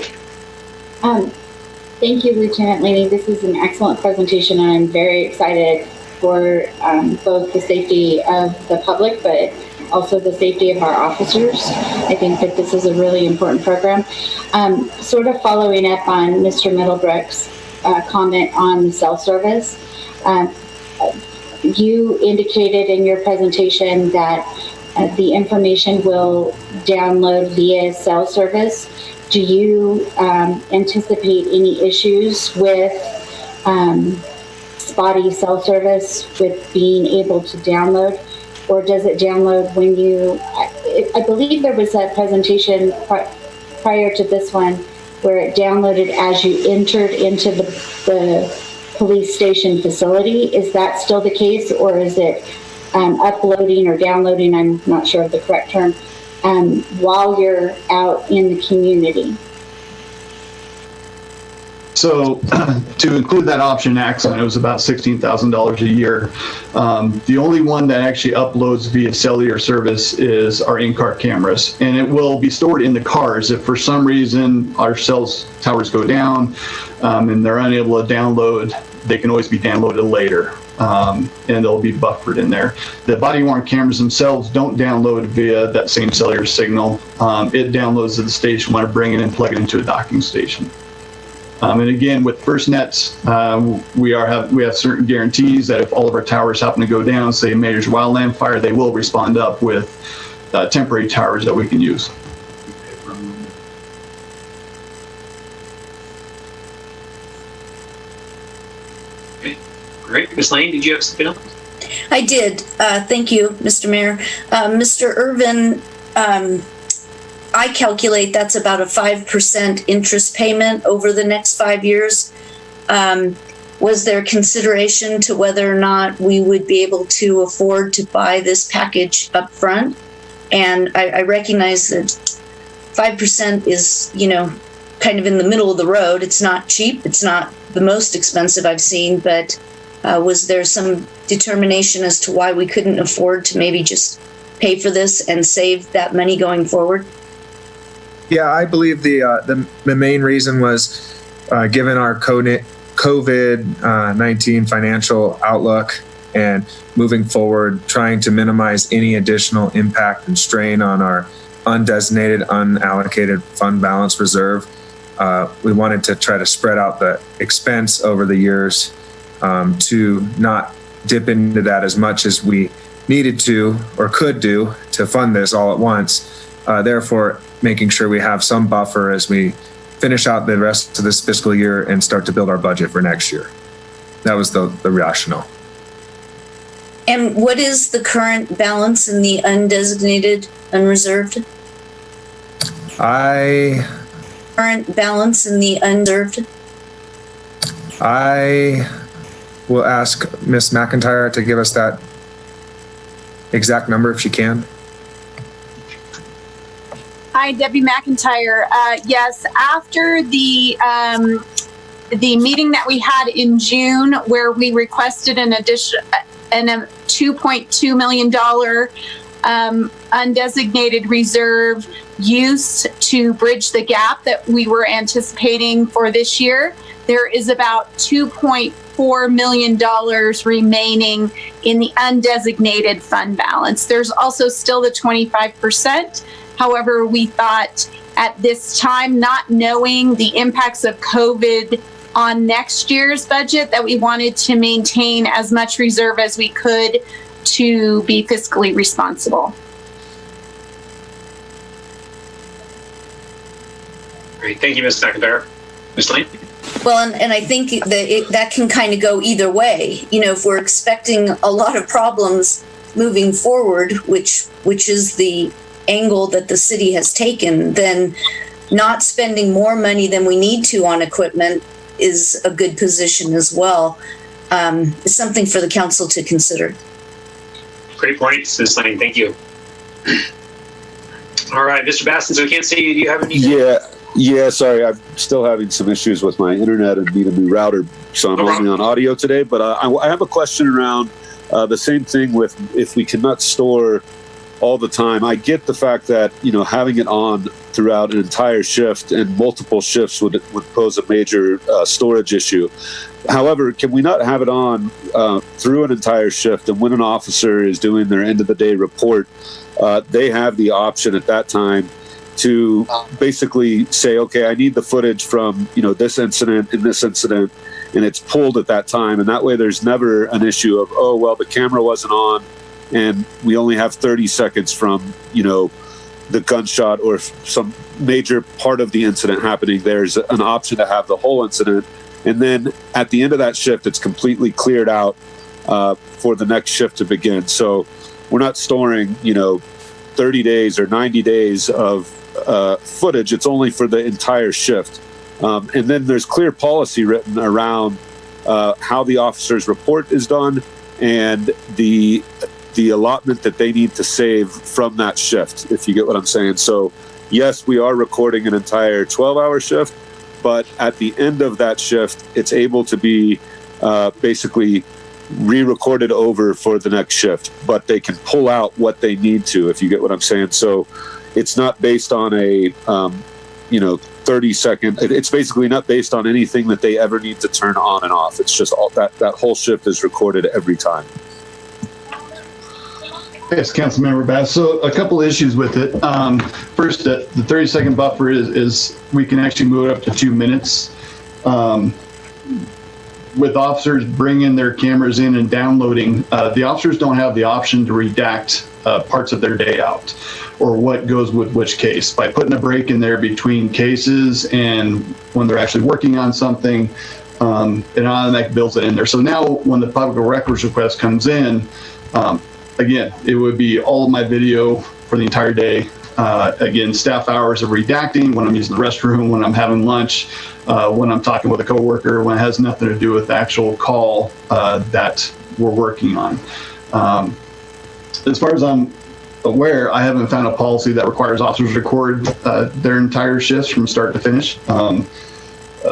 Thank you, Lieutenant Laney. This is an excellent presentation, and I'm very excited for both the safety of the public, but also the safety of our officers. I think that this is a really important program. Sort of following up on Mr. Middlebrook's comment on cell service, you indicated in your presentation that the information will download via cell service. Do you anticipate any issues with spotty cell service with being able to download, or does it download when you, I believe there was a presentation prior to this one where it downloaded as you entered into the police station facility. Is that still the case, or is it uploading or downloading, I'm not sure of the correct term, while you're out in the community? So to include that option in Axon, it was about $16,000 a year. The only one that actually uploads via cellular service is our in-car cameras, and it will be stored in the cars. If for some reason our cell towers go down and they're unable to download, they can always be downloaded later. And they'll be buffered in there. The body-worn cameras themselves don't download via that same cellular signal. It downloads to the station when I bring it and plug it into a docking station. And again, with FirstNet, we have certain guarantees that if all of our towers happen to go down, say a major wildland fire, they will respond up with temporary towers that we can use. Great. Ms. Lane, did you have something else? I did. Thank you, Mr. Mayor. Mr. Irvin I calculate that's about a 5% interest payment over the next 5 years. Was there consideration to whether or not we would be able to afford to buy this package up front? And I recognize that 5% is, kind of in the middle of the road. It's not cheap. It's not the most expensive I've seen, but was there some determination as to why we couldn't afford to maybe just pay for this and save that money going forward? Yeah, I believe the main reason was given our COVID-19 financial outlook and moving forward, trying to minimize any additional impact and strain on our undesignated, unallocated fund balance reserve. We wanted to try to spread out the expense over the years to not dip into that as much as we needed to or could do to fund this all at once. Therefore, making sure we have some buffer as we finish out the rest of this fiscal year and start to build our budget for next year. That was the rationale. And what is the current balance in the undesignated, unreserved? Current balance in the unreserved? I will ask Ms. McIntyre to give us that exact number if she can. Hi, Debbie McIntyre. Yes, after the meeting that we had in June, where we requested an additional $2.2 million undesignated reserve use to bridge the gap that we were anticipating for this year, there is about $2.4 million remaining in the undesignated fund balance. There's also still the 25%. However, we thought at this time, not knowing the impacts of COVID on next year's budget, that we wanted to maintain as much reserve as we could to be fiscally responsible. Great. Thank you, Ms. McIntyre. Ms. Lane? Well, and I think that can kind of go either way. If we're expecting a lot of problems moving forward, which is the angle that the city has taken, then not spending more money than we need to on equipment is a good position as well. It's something for the council to consider. Great points, Ms. Lane. Thank you. All right, Mr. Baston, so we can't see you. Do you have any? Yeah, sorry. I'm still having some issues with my internet and need a new router, so I'm only on audio today. But I have a question around the same thing with if we cannot store all the time. I get the fact that, having it on throughout an entire shift and multiple shifts would pose a major storage issue. However, can we not have it on through an entire shift, and when an officer is doing their end of the day report, they have the option at that time to basically say, okay, I need the footage from, this incident and this incident, and it's pulled at that time. And that way there's never an issue of, oh, well, the camera wasn't on and we only have 30 seconds from, the gunshot or some major part of the incident happening. There's an option to have the whole incident. And then at the end of that shift, it's completely cleared out for the next shift to begin. So we're not storing, 30 days or 90 days of footage. It's only for the entire shift. And then there's clear policy written around how the officer's report is done and the allotment that they need to save from that shift, if you get what I'm saying. So yes, we are recording an entire 12-hour shift, but at the end of that shift, it's able to be basically re-recorded over for the next shift, but they can pull out what they need to, if you get what I'm saying. So it's not based on a 30-second, it's basically not based on anything that they ever need to turn on and off. It's just all that whole shift is recorded every time. Yes, Councilmember Bass. So a couple issues with it. First, the 30-second buffer is we can actually move it up to 2 minutes. With officers bringing their cameras in and downloading, the officers don't have the option to redact parts of their day out or what goes with which case. By putting a break in there between cases and when they're actually working on something, it automatically builds it in there. So now when the public records request comes in, again, it would be all of my video for the entire day Again, staff hours of redacting, when I'm using the restroom, when I'm having lunch, when I'm talking with a coworker, when it has nothing to do with the actual call that we're working on. As far as I'm aware, I haven't found a policy that requires officers to record their entire shifts from start to finish.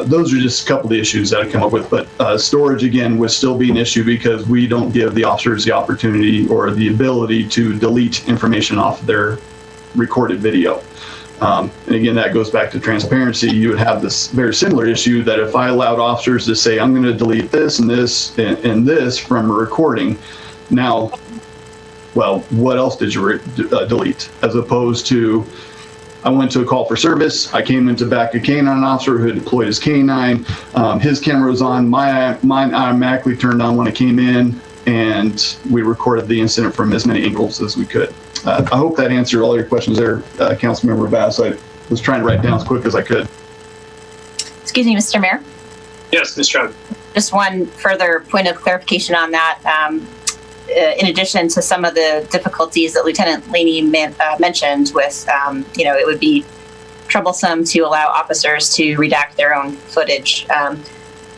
Those are just a couple of the issues that I come up with, but storage again would still be an issue because we don't give the officers the opportunity or the ability to delete information off their recorded video. And again, that goes back to transparency. You would have this very similar issue that if I allowed officers to say, I'm going to delete this and this and this from a recording, now, well, what else did you delete? As opposed to, I went to a call for service. I came into back a canine officer who had deployed his canine. His camera was on. Mine automatically turned on when I came in, and we recorded the incident from as many angles as we could. I hope that answered all your questions there, Councilmember Bass. I was trying to write down as quick as I could. Excuse me, Mr. Mayor. Yes, Ms. Trout. Just one further point of clarification on that. In addition to some of the difficulties that Lieutenant Laney mentioned with, it would be troublesome to allow officers to redact their own footage.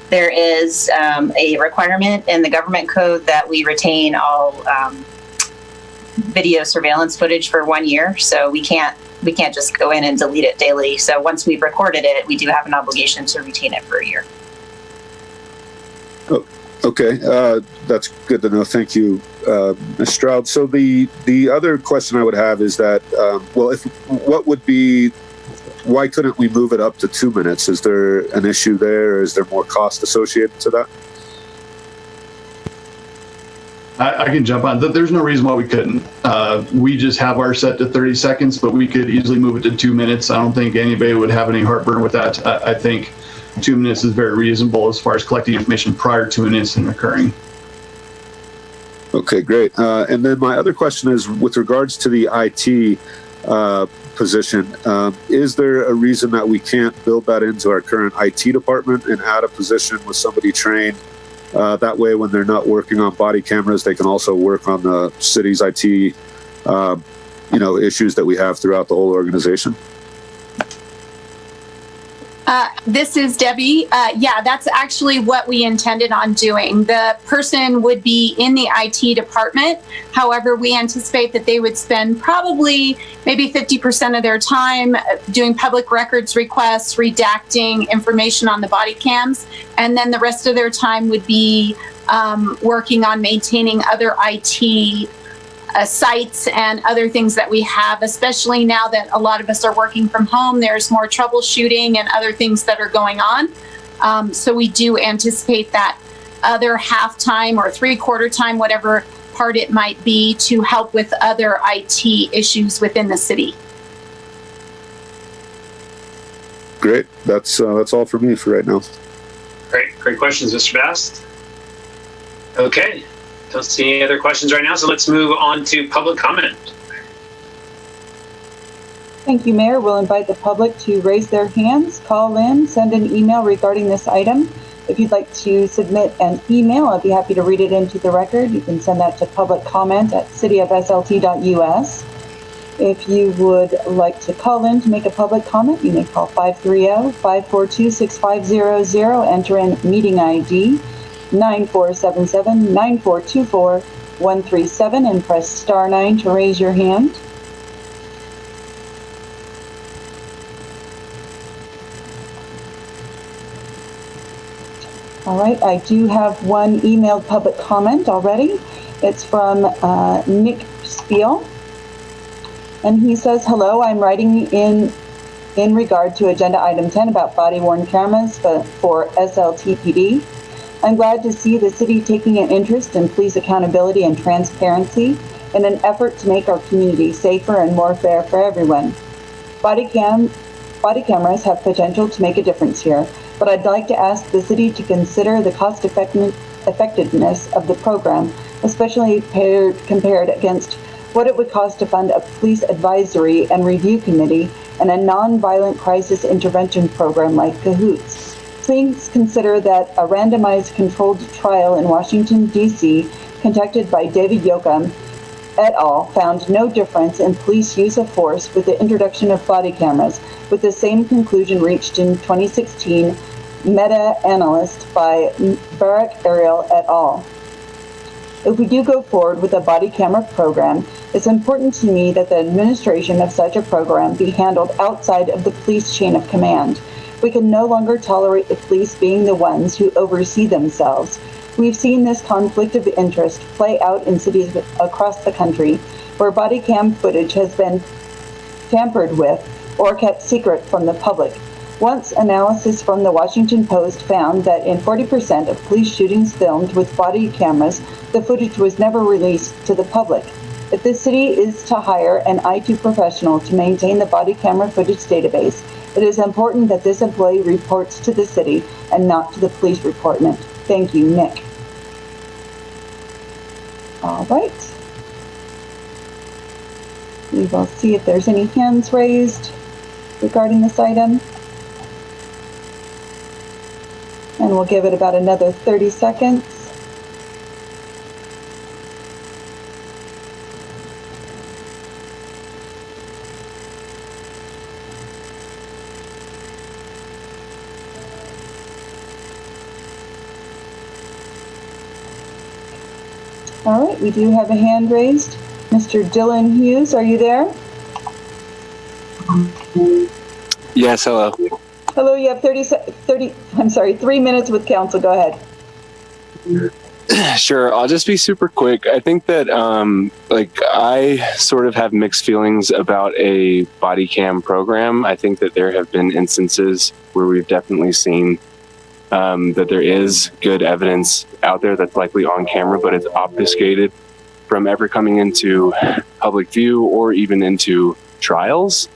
There is a requirement in the government code that we retain all video surveillance footage for 1 year. So we can't just go in and delete it daily. So once we've recorded it, we do have an obligation to retain it for a year. Oh, okay, that's good to know. Thank you, Ms. Stroud. So the other question I would have is that, why couldn't we move it up to 2 minutes? Is there an issue there, or is there more cost associated to that? I can jump on. There's no reason why we couldn't. We just have our set to 30 seconds, but we could easily move it to 2 minutes. I don't think anybody would have any heartburn with that. I think 2 minutes is very reasonable as far as collecting information prior to an incident occurring. Okay, great. And then my other question is with regards to the IT position. Is there a reason that we can't build that into our current IT department and add a position with somebody trained? That way, when they're not working on body cameras, they can also work on the city's IT, issues that we have throughout the whole organization. This is Debbie. Yeah, that's actually what we intended on doing. The person would be in the IT department. However, we anticipate that they would spend probably maybe 50% of their time doing public records requests, redacting information on the body cams, and then the rest of their time would be working on maintaining other IT sites and other things that we have, especially now that a lot of us are working from home. There's more troubleshooting and other things that are going on. So we do anticipate that other half-time or three-quarter time, whatever part it might be, to help with other IT issues within the city. Great. That's all for me for right now. Great questions, Mr. Bass. Okay. Don't see any other questions right now, so let's move on to public comment. Thank you, Mayor. We'll invite the public to raise their hands, call in, send an email regarding this item. If you'd like to submit an email, I'd be happy to read it into the record. You can send that to publiccomment@cityofslt.us. If you would like to call in to make a public comment, you may call 530-542-6500, enter in meeting ID 9477-9424-137 and press star 9 to raise your hand. All right, I do have one emailed public comment already. It's from Nick Spiel. And he says, hello, I'm writing in regard to agenda item 10 about body-worn cameras for SLTPD. I'm glad to see the city taking an interest in police accountability and transparency in an effort to make our community safer and more fair for everyone. Body cameras have potential to make a difference here, but I'd like to ask the city to consider the cost effectiveness of the program, especially compared against what it would cost to fund a police advisory and review committee and a nonviolent crisis intervention program like CAHOOTS. Please consider that a randomized controlled trial in Washington, D.C., conducted by David Yoakum, et al. Found no difference in police use of force with the introduction of body cameras, with the same conclusion reached in 2016 meta-analysis by Barak Ariel et al. If we do go forward with a body camera program, it's important to me that the administration of such a program be handled outside of the police chain of command. We can no longer tolerate the police being the ones who oversee themselves. We've seen this conflict of interest play out in cities across the country where body cam footage has been tampered with or kept secret from the public. Once analysis from the Washington Post found that in 40% of police shootings filmed with body cameras, the footage was never released to the public. If the city is to hire an IT professional to maintain the body camera footage database, it is important that this employee reports to the city and not to the police department. Thank you, Nick. All right. We will see if there's any hands raised regarding this item. And we'll give it about another 30 seconds. All right, we do have a hand raised. Mr. Dylan Hughes, are you there? Yes, hello. Hello, you have 3 minutes with council. Go ahead. Sure, I'll just be super quick. I think that I sort of have mixed feelings about a body cam program. I think that there have been instances where we've definitely seen that there is good evidence out there that's likely on camera, but it's obfuscated from ever coming into public view or even into trials.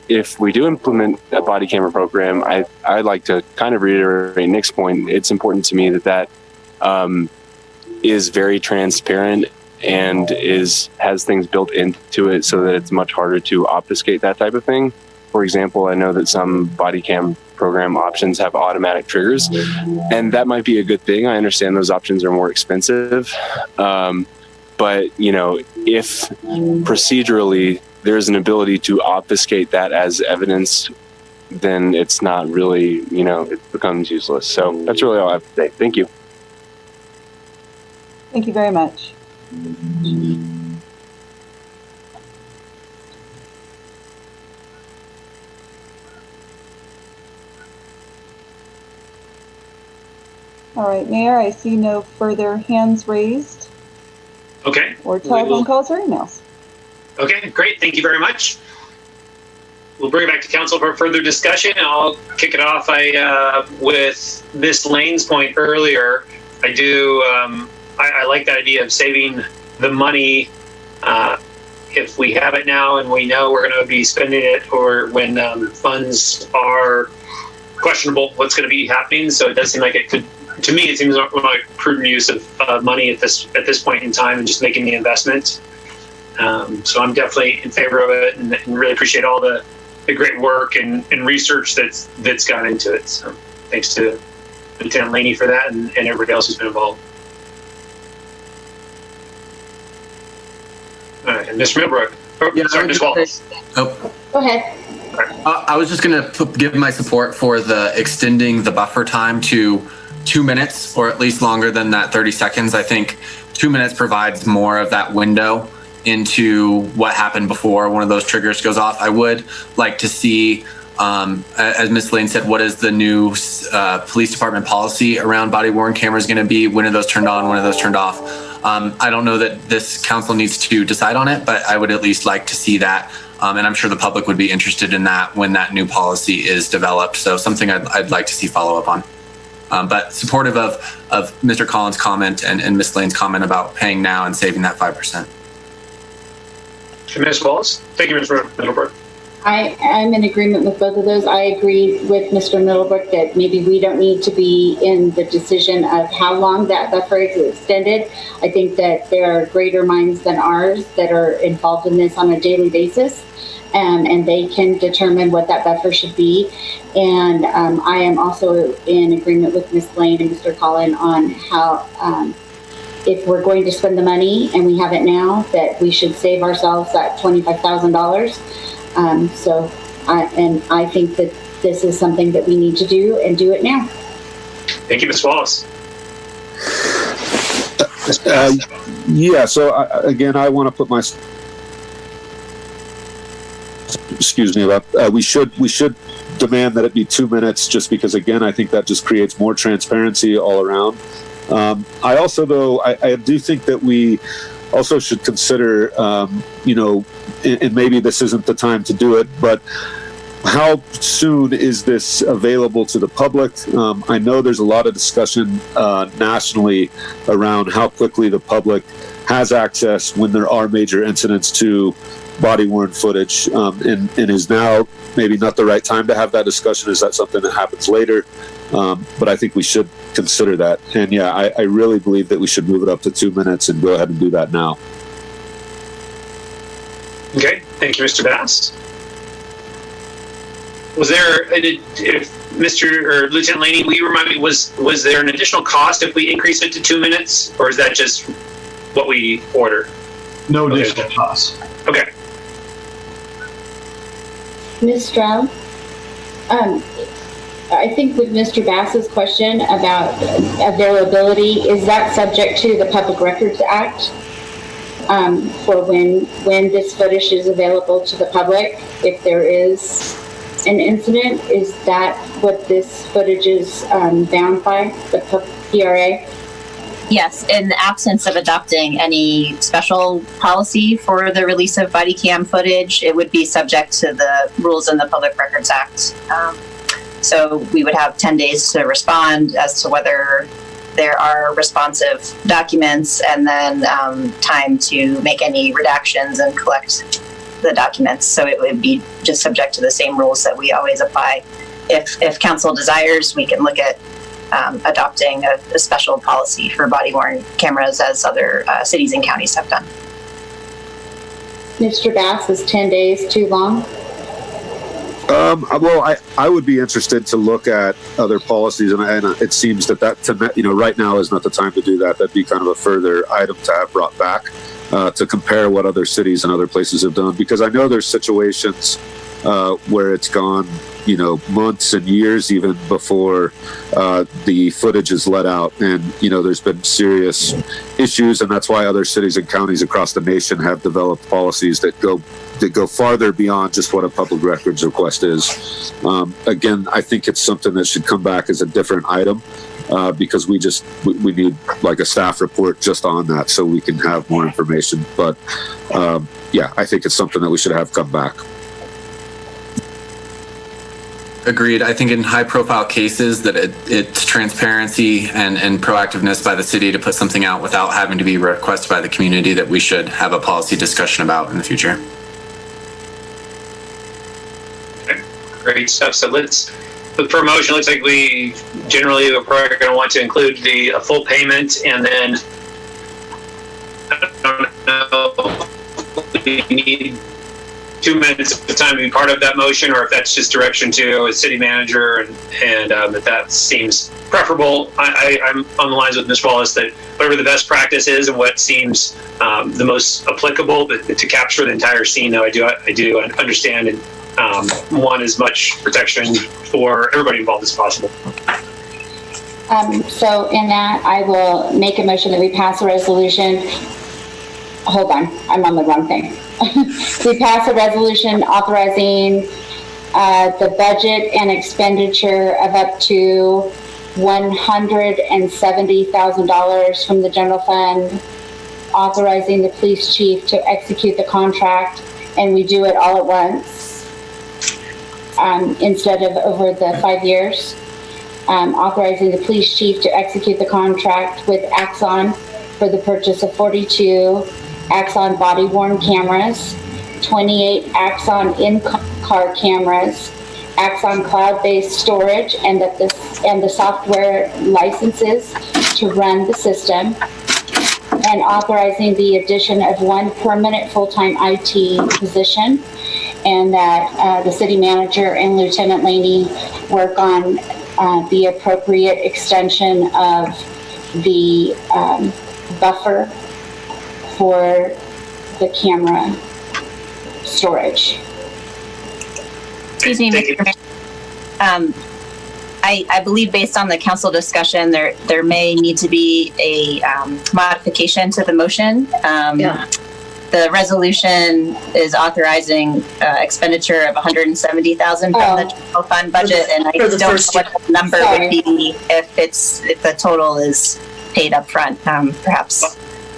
If we do implement a body camera program, I'd like to kind of reiterate Nick's point. It's important to me that is very transparent and has things built into it so that it's much harder to obfuscate that type of thing. For example, I know that some body cam program options have automatic triggers, and that might be a good thing. I understand those options are more expensive, but if procedurally there's an ability to obfuscate that as evidence, then it's not really, it becomes useless. So that's really all I have to say. Thank you. Thank you very much. All right, Mayor, I see no further hands raised. Okay. Or telephone calls or emails. Okay, great. Thank you very much. We'll bring it back to council for further discussion. I'll kick it off with Ms. Lane's point earlier. I like the idea of saving the money if we have it now and we know we're going to be spending it, or when funds are questionable what's going to be happening. So it does seem like it could, to me, it seems like prudent use of money at this point in time and just making the investment. So I'm definitely in favor of it and really appreciate all the great work and research that's gone into it. So thanks to Lieutenant Laney for that and everybody else who's been involved. All right, and Mr. Millbrook. Sorry, Ms. Wallace. Oh. Go ahead. I was just going to give my support for the extending the buffer time to 2 minutes, or at least longer than that 30 seconds. I think 2 minutes provides more of that window into what happened before one of those triggers goes off. I would like to see, as Ms. Lane said, what is the new police department policy around body-worn cameras going to be? When are those turned on? When are those turned off? I don't know that this council needs to decide on it, but I would at least like to see that. And I'm sure the public would be interested in that when that new policy is developed. So something I'd like to see follow up on. But supportive of Mr. Collins' comment and Ms. Lane's comment about paying now and saving that 5%. Ms. Wallace. Thank you, Mr. Middlebrook. I'm in agreement with both of those. I agree with Mr. Middlebrook that maybe we don't need to be in the decision of how long that buffer is extended. I think that there are greater minds than ours that are involved in this on a daily basis, and they can determine what that buffer should be. And I am also in agreement with Ms. Lane and Mr. Collin on how if we're going to spend the money and we have it now, that we should save ourselves that $25,000. I think that this is something that we need to do and do it now. Thank you, Ms. Wallace. Yeah, so I want to put my, excuse me, we should demand that it be 2 minutes, just because, again, I think that just creates more transparency all around. I also, though, I do think that we also should consider, and maybe this isn't the time to do it, but how soon is this available to the public? I know there's a lot of discussion nationally around how quickly the public has access when there are major incidents to body-worn footage, and is now maybe not the right time to have that discussion. Is that something that happens later? But I think we should consider that. And yeah, I really believe that we should move it up to 2 minutes and go ahead and do that now. Okay, thank you, Mr. Bass. Was there, if Mr. or Lieutenant Laney, will you remind me, was there an additional cost if we increase it to 2 minutes, or is that just what we order? No additional cost. Okay. Ms. Stroud, I think with Mr. Bass's question about availability, is that subject to the Public Records Act for when this footage is available to the public? If there is an incident, is that what this footage is bound by, the PRA? Yes, in the absence of adopting any special policy for the release of body cam footage, it would be subject to the rules in the Public Records Act. So we would have 10 days to respond as to whether there are responsive documents, and then time to make any redactions and collect the documents. So it would be just subject to the same rules that we always apply. If council desires, we can look at adopting a special policy for body-worn cameras, as other cities and counties have done. Mr. Bass, is 10 days too long? Well, I would be interested to look at other policies, and it seems that right now is not the time to do that. That'd be kind of a further item to have brought back to compare what other cities and other places have done, because I know there's situations where it's gone, months and years even before the footage is let out, and there's been serious issues, and that's why other cities and counties across the nation have developed policies that go farther beyond just what a public records request is. Again, I think it's something that should come back as a different item, because we need like a staff report just on that so we can have more information. But yeah, I think it's something that we should have come back. Agreed. I think in high-profile cases that it's transparency and proactiveness by the city to put something out without having to be requested by the community that we should have a policy discussion about in the future. Okay. Great stuff. So for promotion, looks like we generally are probably going to want to include the full payment, and then I don't know if we need 2 minutes of time to be part of that motion, or if that's just direction to a city manager, and that seems preferable. I'm on the lines with Ms. Wallace that whatever the best practice is and what seems the most applicable, but to capture the entire scene, though, I do understand and want as much protection for everybody involved as possible. So in that, I will make a motion that we pass a resolution. Hold on, I'm on the wrong thing. We pass a resolution authorizing the budget and expenditure of up to $170,000 from the general fund, authorizing the police chief to execute the contract, and we do it all at once instead of over the 5 years. Authorizing the police chief to execute the contract with Axon for the purchase of 42 Axon body-worn cameras, 28 Axon in-car cameras, Axon cloud-based storage, and the software licenses to run the system, and authorizing the addition of 1 permanent full-time IT position, and that the city manager and Lieutenant Laney work on the appropriate extension of the buffer for the camera storage. Excuse me, Mr. Mayor. I believe based on the council discussion, there may need to be a modification to the motion. The resolution is authorizing expenditure of $170,000 from the general fund budget, and I don't know what the number would be if the total is paid up front, perhaps.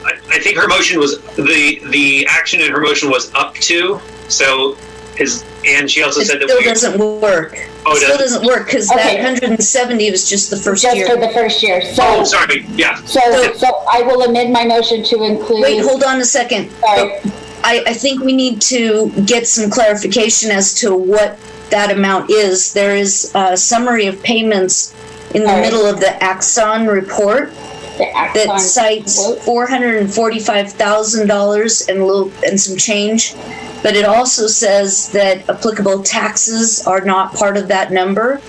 I think her motion was the action in her motion was up to. So and she also said that it still doesn't work. Oh, it still doesn't work because that 170 was just the first year. Just for the first year. So, sorry. Yeah. So I will amend my motion to include. Wait, hold on a second. Sorry. I think we need to get some clarification as to what that amount is. There is a summary of payments in the middle of the Axon report that cites $445,000 and some change. But it also says that applicable taxes are not part of that number.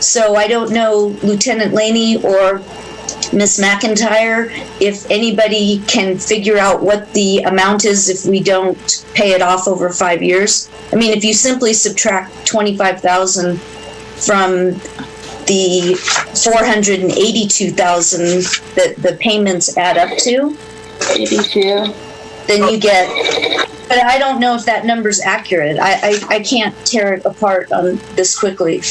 So I don't know, Lieutenant Laney or Ms. McIntyre, if anybody can figure out what the amount is if we don't pay it off over 5 years. I mean, if you simply subtract $25,000 from the $482,000 that the payments add up to, 82, then you get. But I don't know if that number's accurate. I can't tear it apart this quickly.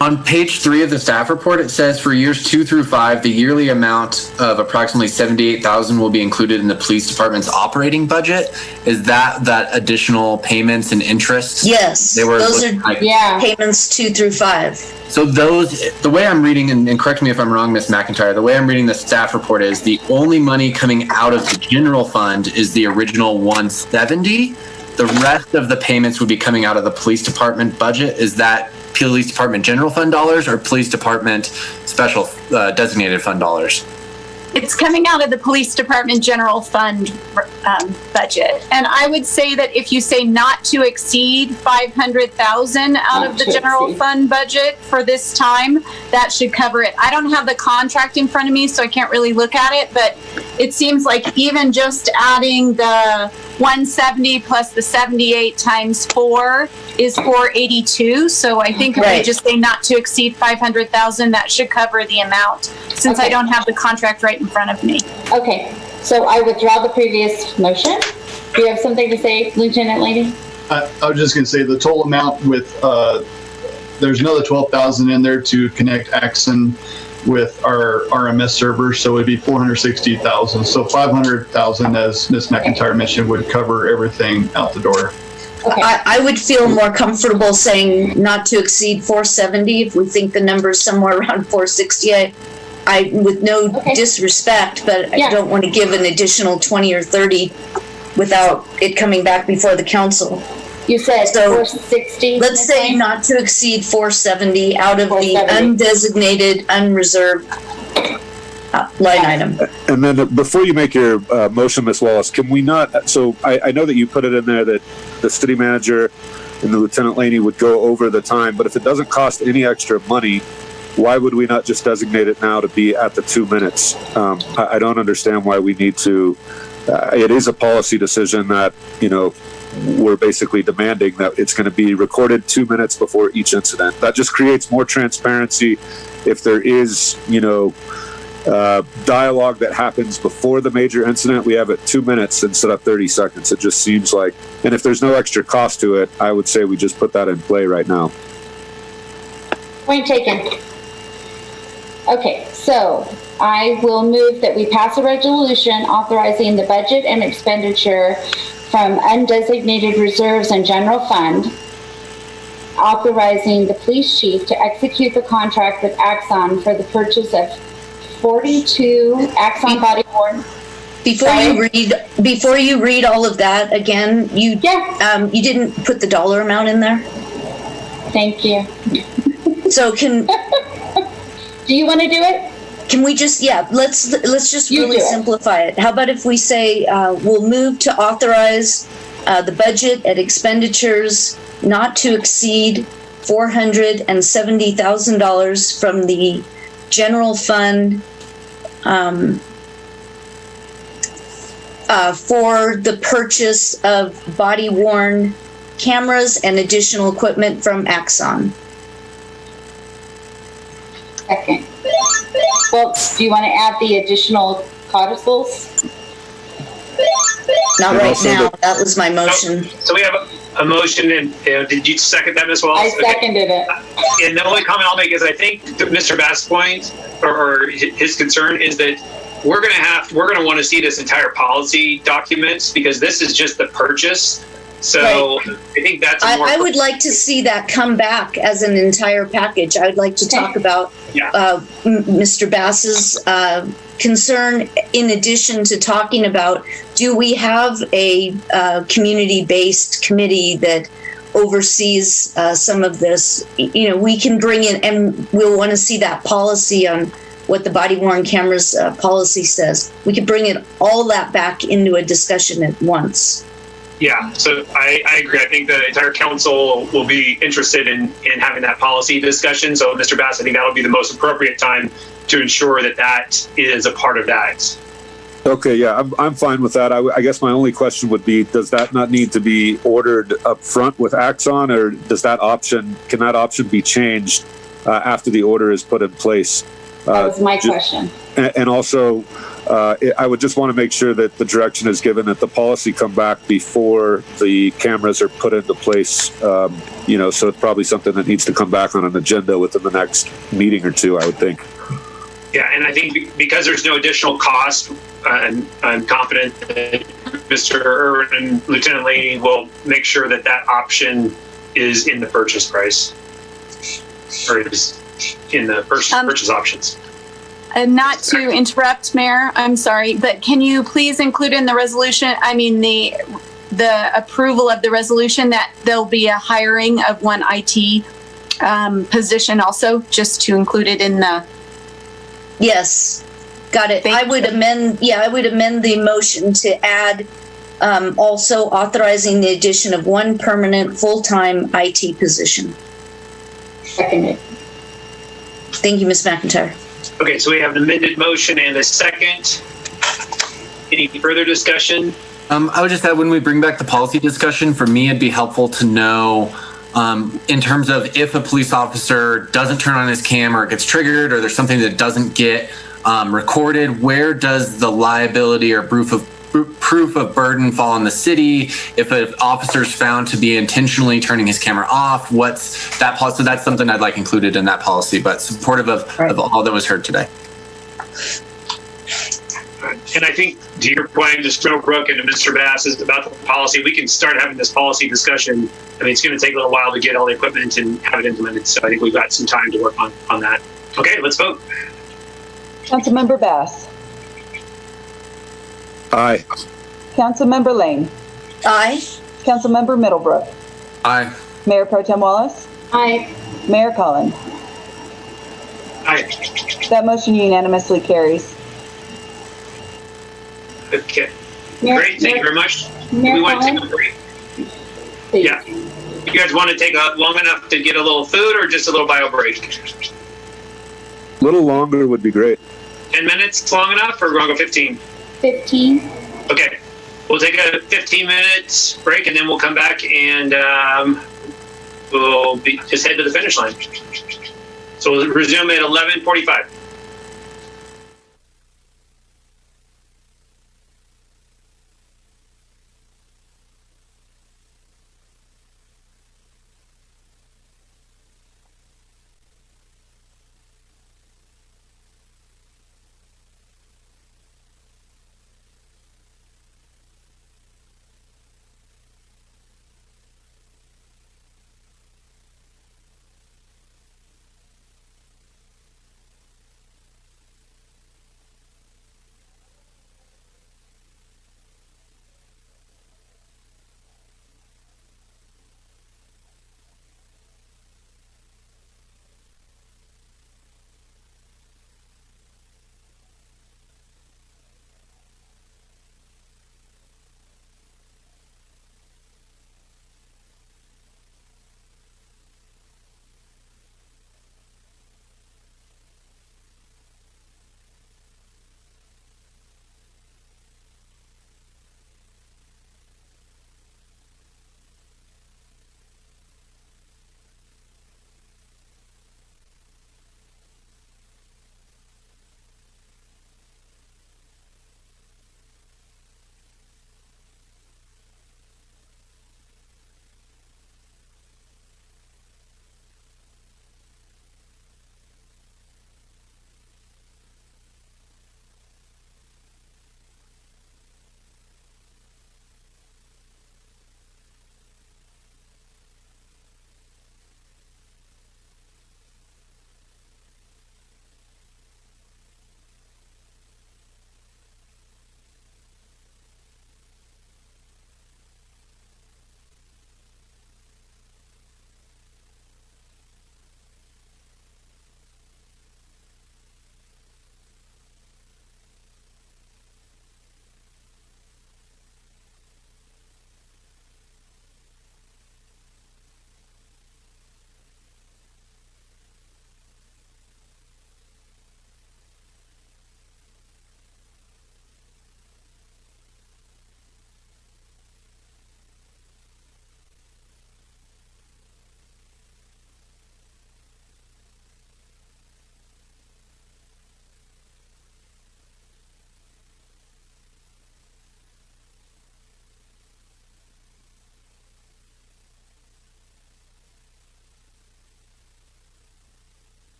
On page 3 of the staff report, it says for years 2 through 5, the yearly amount of approximately $78,000 will be included in the police department's operating budget. Is that additional payments and interest? Yes, those are payments 2 through 5. So the way I'm reading, and correct me if I'm wrong, Ms. McIntyre, the way I'm reading the staff report is the only money coming out of the general fund is the original 170. The rest of the payments would be coming out of the police department budget. Is that police department general fund dollars or police department special designated fund dollars? It's coming out of the police department general fund budget. And I would say that if you say not to exceed 500,000 out of the general fund budget for this time, that should cover it. I don't have the contract in front of me, so I can't really look at it, but it seems like even just adding the 170 plus the 78 times 4 is 482. So I think if we just say not to exceed 500,000, that should cover the amount, since I don't have the contract right in front of me. Okay, so I withdraw the previous motion. Do you have something to say, Lieutenant Laney? I was just going to say the total amount with there's another 12,000 in there to connect Axon with our RMS server, so it'd be 460,000. So 500,000, as Ms. McIntyre mentioned, would cover everything out the door. Okay. I would feel more comfortable saying not to exceed 470 if we think the number's somewhere around 460. I with no disrespect, but I don't want to give an additional 20 or 30 without it coming back before the council. You said 460? Let's say not to exceed 470 out of the undesignated, unreserved line item. And then before you make your motion, Ms. Wallace, can we not, so I know that you put it in there that the city manager and the Lieutenant Laney would go over the time, but if it doesn't cost any extra money, why would we not just designate it now to be at the 2 minutes? I don't understand why we need to, it is a policy decision that, we're basically demanding that it's going to be recorded 2 minutes before each incident. That just creates more transparency. If there is, dialogue that happens before the major incident, we have it 2 minutes instead of 30 seconds. It just seems like, and if there's no extra cost to it, I would say we just put that in play right now. Point taken. Okay, so I will move that we pass a resolution authorizing the budget and expenditure from undesignated reserves and general fund, authorizing the police chief to execute the contract with Axon for the purchase of 42 Axon body worn. Before you read all of that again, you didn't put the dollar amount in there. Thank you. So do you want to do it? Can we just, let's just really simplify it. How about if we say we'll move to authorize the budget and expenditures not to exceed $470,000 from the general fund for the purchase of body-worn cameras and additional equipment from Axon. Second. Well, do you want to add the additional codicils? Not right now. That was my motion. So we have a motion, and did you second that, Ms. Wallace? I seconded it. And the only comment I'll make is I think Mr. Bass' point or his concern is that we're going to want to see this entire policy document because this is just the purchase. So right. I think that's. I would like to see that come back as an entire package. I would like to talk about Mr. Bass's concern in addition to talking about, do we have a community-based committee that oversees some of this? You know, we can bring in, and we'll want to see that policy on what the body-worn cameras policy says. We could bring it all that back into a discussion at once. Yeah, so I agree. I think the entire council will be interested in having that policy discussion. So, Mr. Bass, I think that'll be the most appropriate time to ensure that that is a part of that. Okay, yeah, I'm fine with that. I guess my only question would be, does that not need to be ordered up front with Axon, or can that option be changed after the order is put in place? That was my question. And also, I would just want to make sure that the direction is given that the policy come back before the cameras are put into place. So it's probably something that needs to come back on an agenda within the next meeting or two, I would think. Yeah, and I think because there's no additional cost, I'm confident that Mr. Irwin and Lieutenant Laney will make sure that that option is in the purchase price, or is in the purchase options. And not to interrupt, Mayor, I'm sorry, but can you please include in the resolution, the approval of the resolution, that there'll be a hiring of one IT position also, just to include it in the. Yes, got it. I would amend the motion to add also authorizing the addition of one permanent full-time IT position. Seconded. Thank you, Ms. McIntyre. Okay, so we have an amended motion and a second. Any further discussion? I would just add, when we bring back the policy discussion, for me, it'd be helpful to know in terms of if a police officer doesn't turn on his cam or it gets triggered, or there's something that doesn't get recorded, where does the liability or proof of burden fall on the city? If an officer is found to be intentionally turning his camera off, what's that policy? So that's something I'd like included in that policy, but supportive of all that was heard today. And I think to your point, just real Brooke and to Mr. Bass, is about the policy. We can start having this policy discussion. I mean, it's going to take a little while to get all the equipment and have it implemented. So I think we've got some time to work on that. Okay, let's vote. Councilmember Bass. Aye. Councilmember Lane. Aye. Councilmember Middlebrook. Aye. Mayor Pro Tem Wallace. Aye. Mayor Collin. Aye. That motion unanimously carries. Okay. Great. Thank you very much. We want to take a break. Yeah. You guys want to take long enough to get a little food, or just a little bio break? A little longer would be great. 10 minutes long enough, or we're going to go 15? 15. Okay. We'll take a 15-minute break, and then we'll come back and we'll just head to the finish line. So we'll resume at 11:45.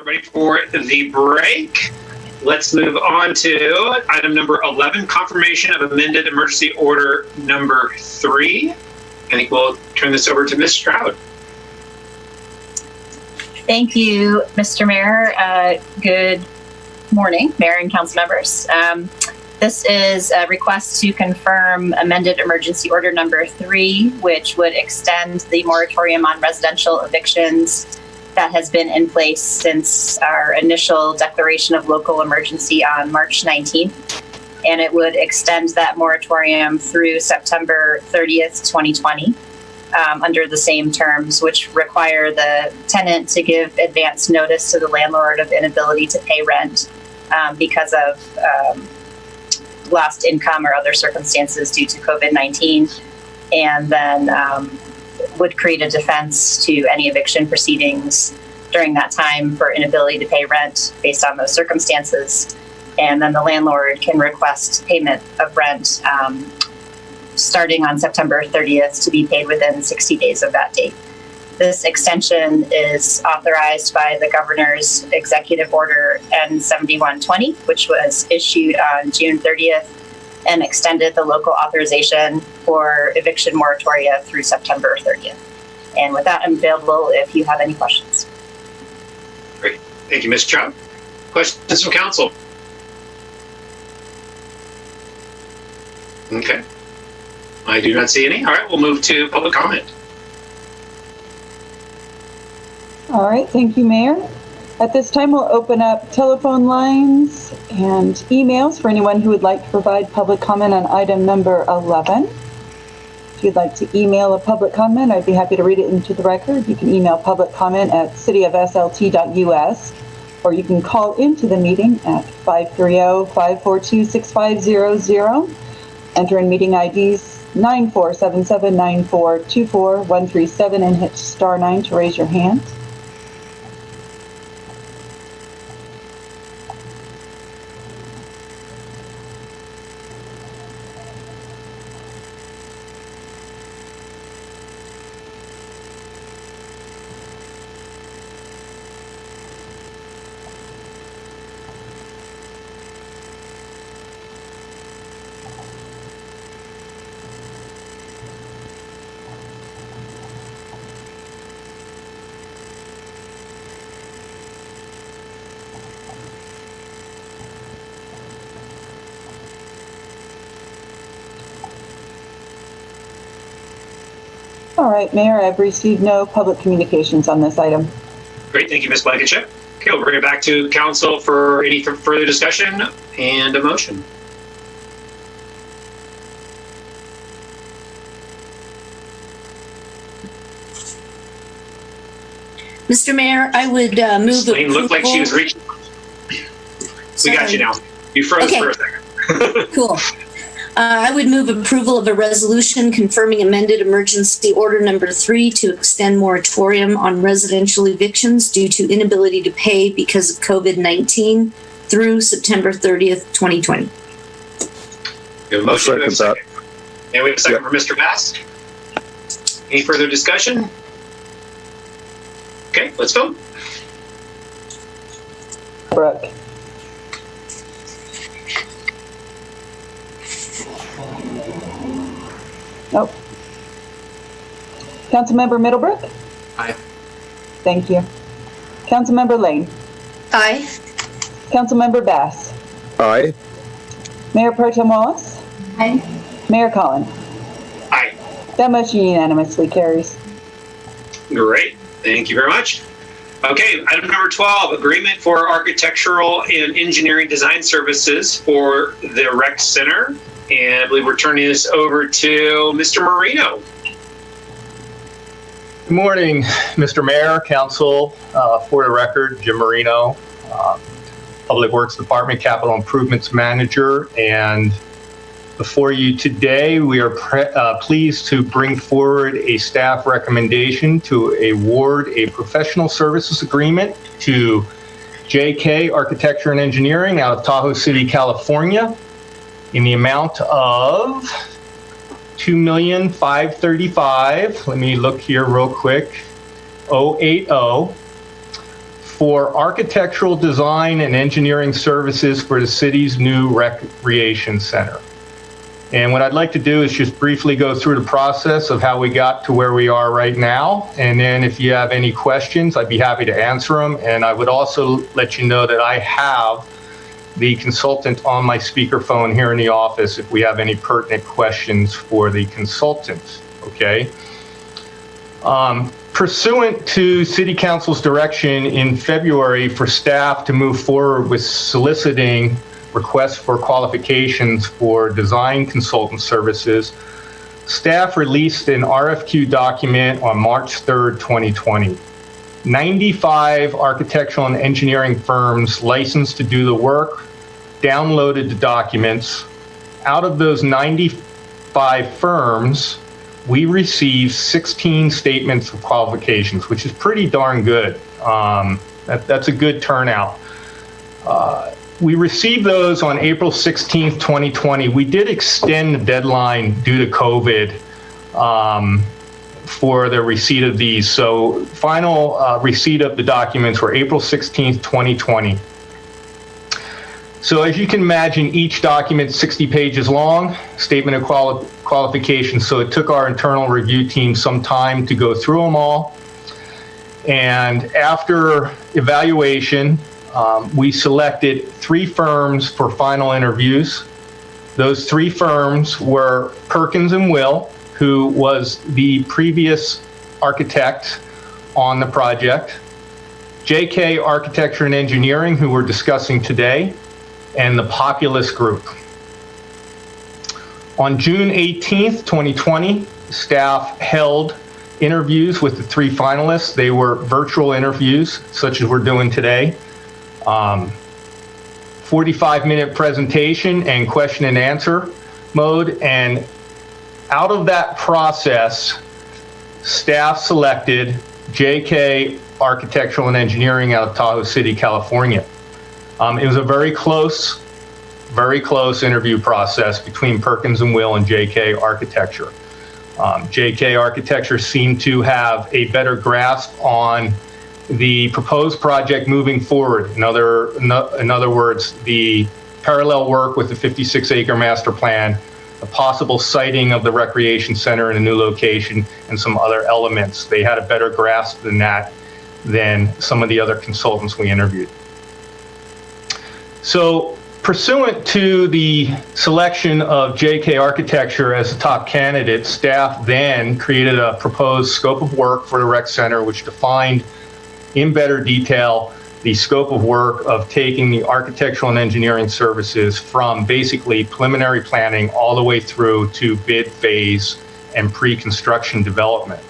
everybody for the break. Let's move on to item number 11, confirmation of amended emergency order number 3. I think we'll turn this over to Ms. Stroud. Thank you, Mr. Mayor. Good morning, Mayor and council members. This is a request to confirm amended emergency order number 3, which would extend the moratorium on residential evictions that has been in place since our initial declaration of local emergency on March 19th. And it would extend that moratorium through September 30th, 2020, under the same terms, which require the tenant to give advance notice to the landlord of inability to pay rent because of lost income or other circumstances due to COVID-19, and then would create a defense to any eviction proceedings during that time for inability to pay rent based on those circumstances. And then the landlord can request payment of rent starting on September 30th to be paid within 60 days of that date. This extension is authorized by the governor's executive order N7120, which was issued on June 30th and extended the local authorization for eviction moratoria through September 30th. And with that, I'm available if you have any questions. Great. Thank you, Ms. Stroud. Questions from council? Okay. I do not see any. All right, we'll move to public comment. All right, thank you, Mayor. At this time, we'll open up telephone lines and emails for anyone who would like to provide public comment on item number 11. If you'd like to email a public comment, I'd be happy to read it into the record. You can email public comment at cityofslt.us, or you can call into the meeting at 530-542-6500. Enter in meeting IDs 94779424-137 and hit *9 to raise your hand. All right, Mayor, I've received no public communications on this item. Great, thank you, Ms. Blankenship. Okay, we'll bring it back to council for any further discussion and a motion. Mr. Mayor, I would move Lane looked like she was reaching. We got you now. You froze Okay. for a second. Cool. I would move approval of a resolution confirming amended emergency order number 3 to extend moratorium on residential evictions due to inability to pay because of COVID-19 through September 30th, 2020. We have a motion. We have a second. And we have a second for Mr. Bass. Any further discussion? Okay, let's vote. Brooke. Nope. Councilmember Middlebrook? Aye. Thank you. Councilmember Lane? Aye. Councilmember Bass? Aye. Mayor Pro Tem Wallace? Aye. Mayor Collin? Aye. That motion unanimously carries. Great, thank you very much. Okay, item number 12, agreement for architectural and engineering design services for the rec center. And I believe we're turning this over to Mr. Marino. Good morning, Mr. Mayor, Council. For the record, Jim Marino, Public Works Department Capital Improvements Manager. And before you today, we are pleased to bring forward a staff recommendation to award a professional services agreement to JK Architecture and Engineering out of Tahoe City, California, in the amount of $2,535,000. Let me look here real quick. 080 for architectural design and engineering services for the city's new recreation center. And what I'd like to do is just briefly go through the process of how we got to where we are right now. And then if you have any questions, I'd be happy to answer them. And I would also let you know that I have the consultant on my speakerphone here in the office if we have any pertinent questions for the consultant, okay? Pursuant to City Council's direction in February for staff to move forward with soliciting requests for qualifications for design consultant services, staff released an RFQ document on March 3rd, 2020. 95 architectural and engineering firms licensed to do the work downloaded the documents. Out of those 95 firms, we received 16 statements of qualifications, which is pretty darn good. That's a good turnout. We received those on April 16th, 2020. We did extend the deadline due to COVID for the receipt of these. So final receipt of the documents were April 16th, 2020. So as you can imagine, each document 60 pages long, statement of qualifications. So it took our internal review team some time to go through them all. And after evaluation, we selected 3 firms for final interviews. Those 3 firms were Perkins and Will, who was the previous architect on the project, JK Architecture and Engineering, who we're discussing today, and the Populous Group. On June 18th, 2020, staff held interviews with the 3 finalists. They were virtual interviews, such as we're doing today. 45-minute presentation and question and answer mode. And out of that process, staff selected JK Architectural and Engineering out of Tahoe City, California. It was a very close interview process between Perkins and Will and JK Architecture. JK Architecture seemed to have a better grasp on the proposed project moving forward. In other words, the parallel work with the 56-acre master plan, the possible siting of the recreation center in a new location, and some other elements. They had a better grasp than that than some of the other consultants we interviewed. So pursuant to the selection of JK Architecture as the top candidate, staff then created a proposed scope of work for the rec center, which defined in better detail the scope of work of taking the architectural and engineering services from basically preliminary planning all the way through to bid phase and pre-construction development.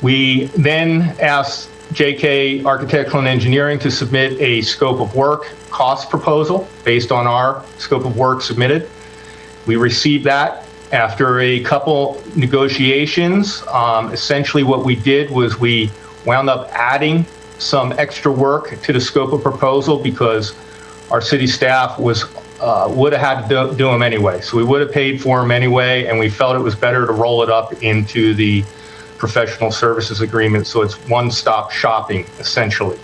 We then asked JK Architectural and Engineering to submit a scope of work cost proposal based on our scope of work submitted. We received that after a couple negotiations. Essentially what we did was we wound up adding some extra work to the scope of proposal because our city staff would have had to do them anyway. So we would have paid for them anyway, and we felt it was better to roll it up into the professional services agreement, so it's one-stop shopping, essentially.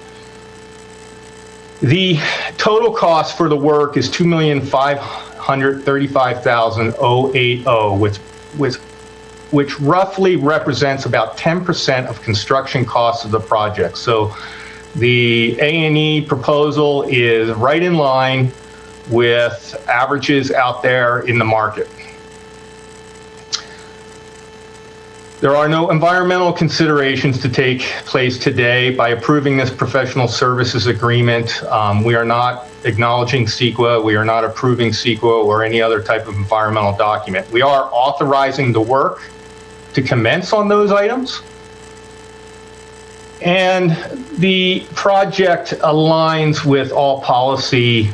The total cost for the work is $2,535,080, which roughly represents about 10% of construction costs of the project. So the A&E proposal is right in line with averages out there in the market. There are no environmental considerations to take place today. By approving this professional services agreement, we are not acknowledging CEQA, we are not approving CEQA or any other type of environmental document. We are authorizing the work to commence on those items. And the project aligns with all policy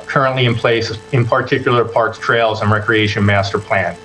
currently in place, in particular Parks, Trails, and Recreation Master Plan.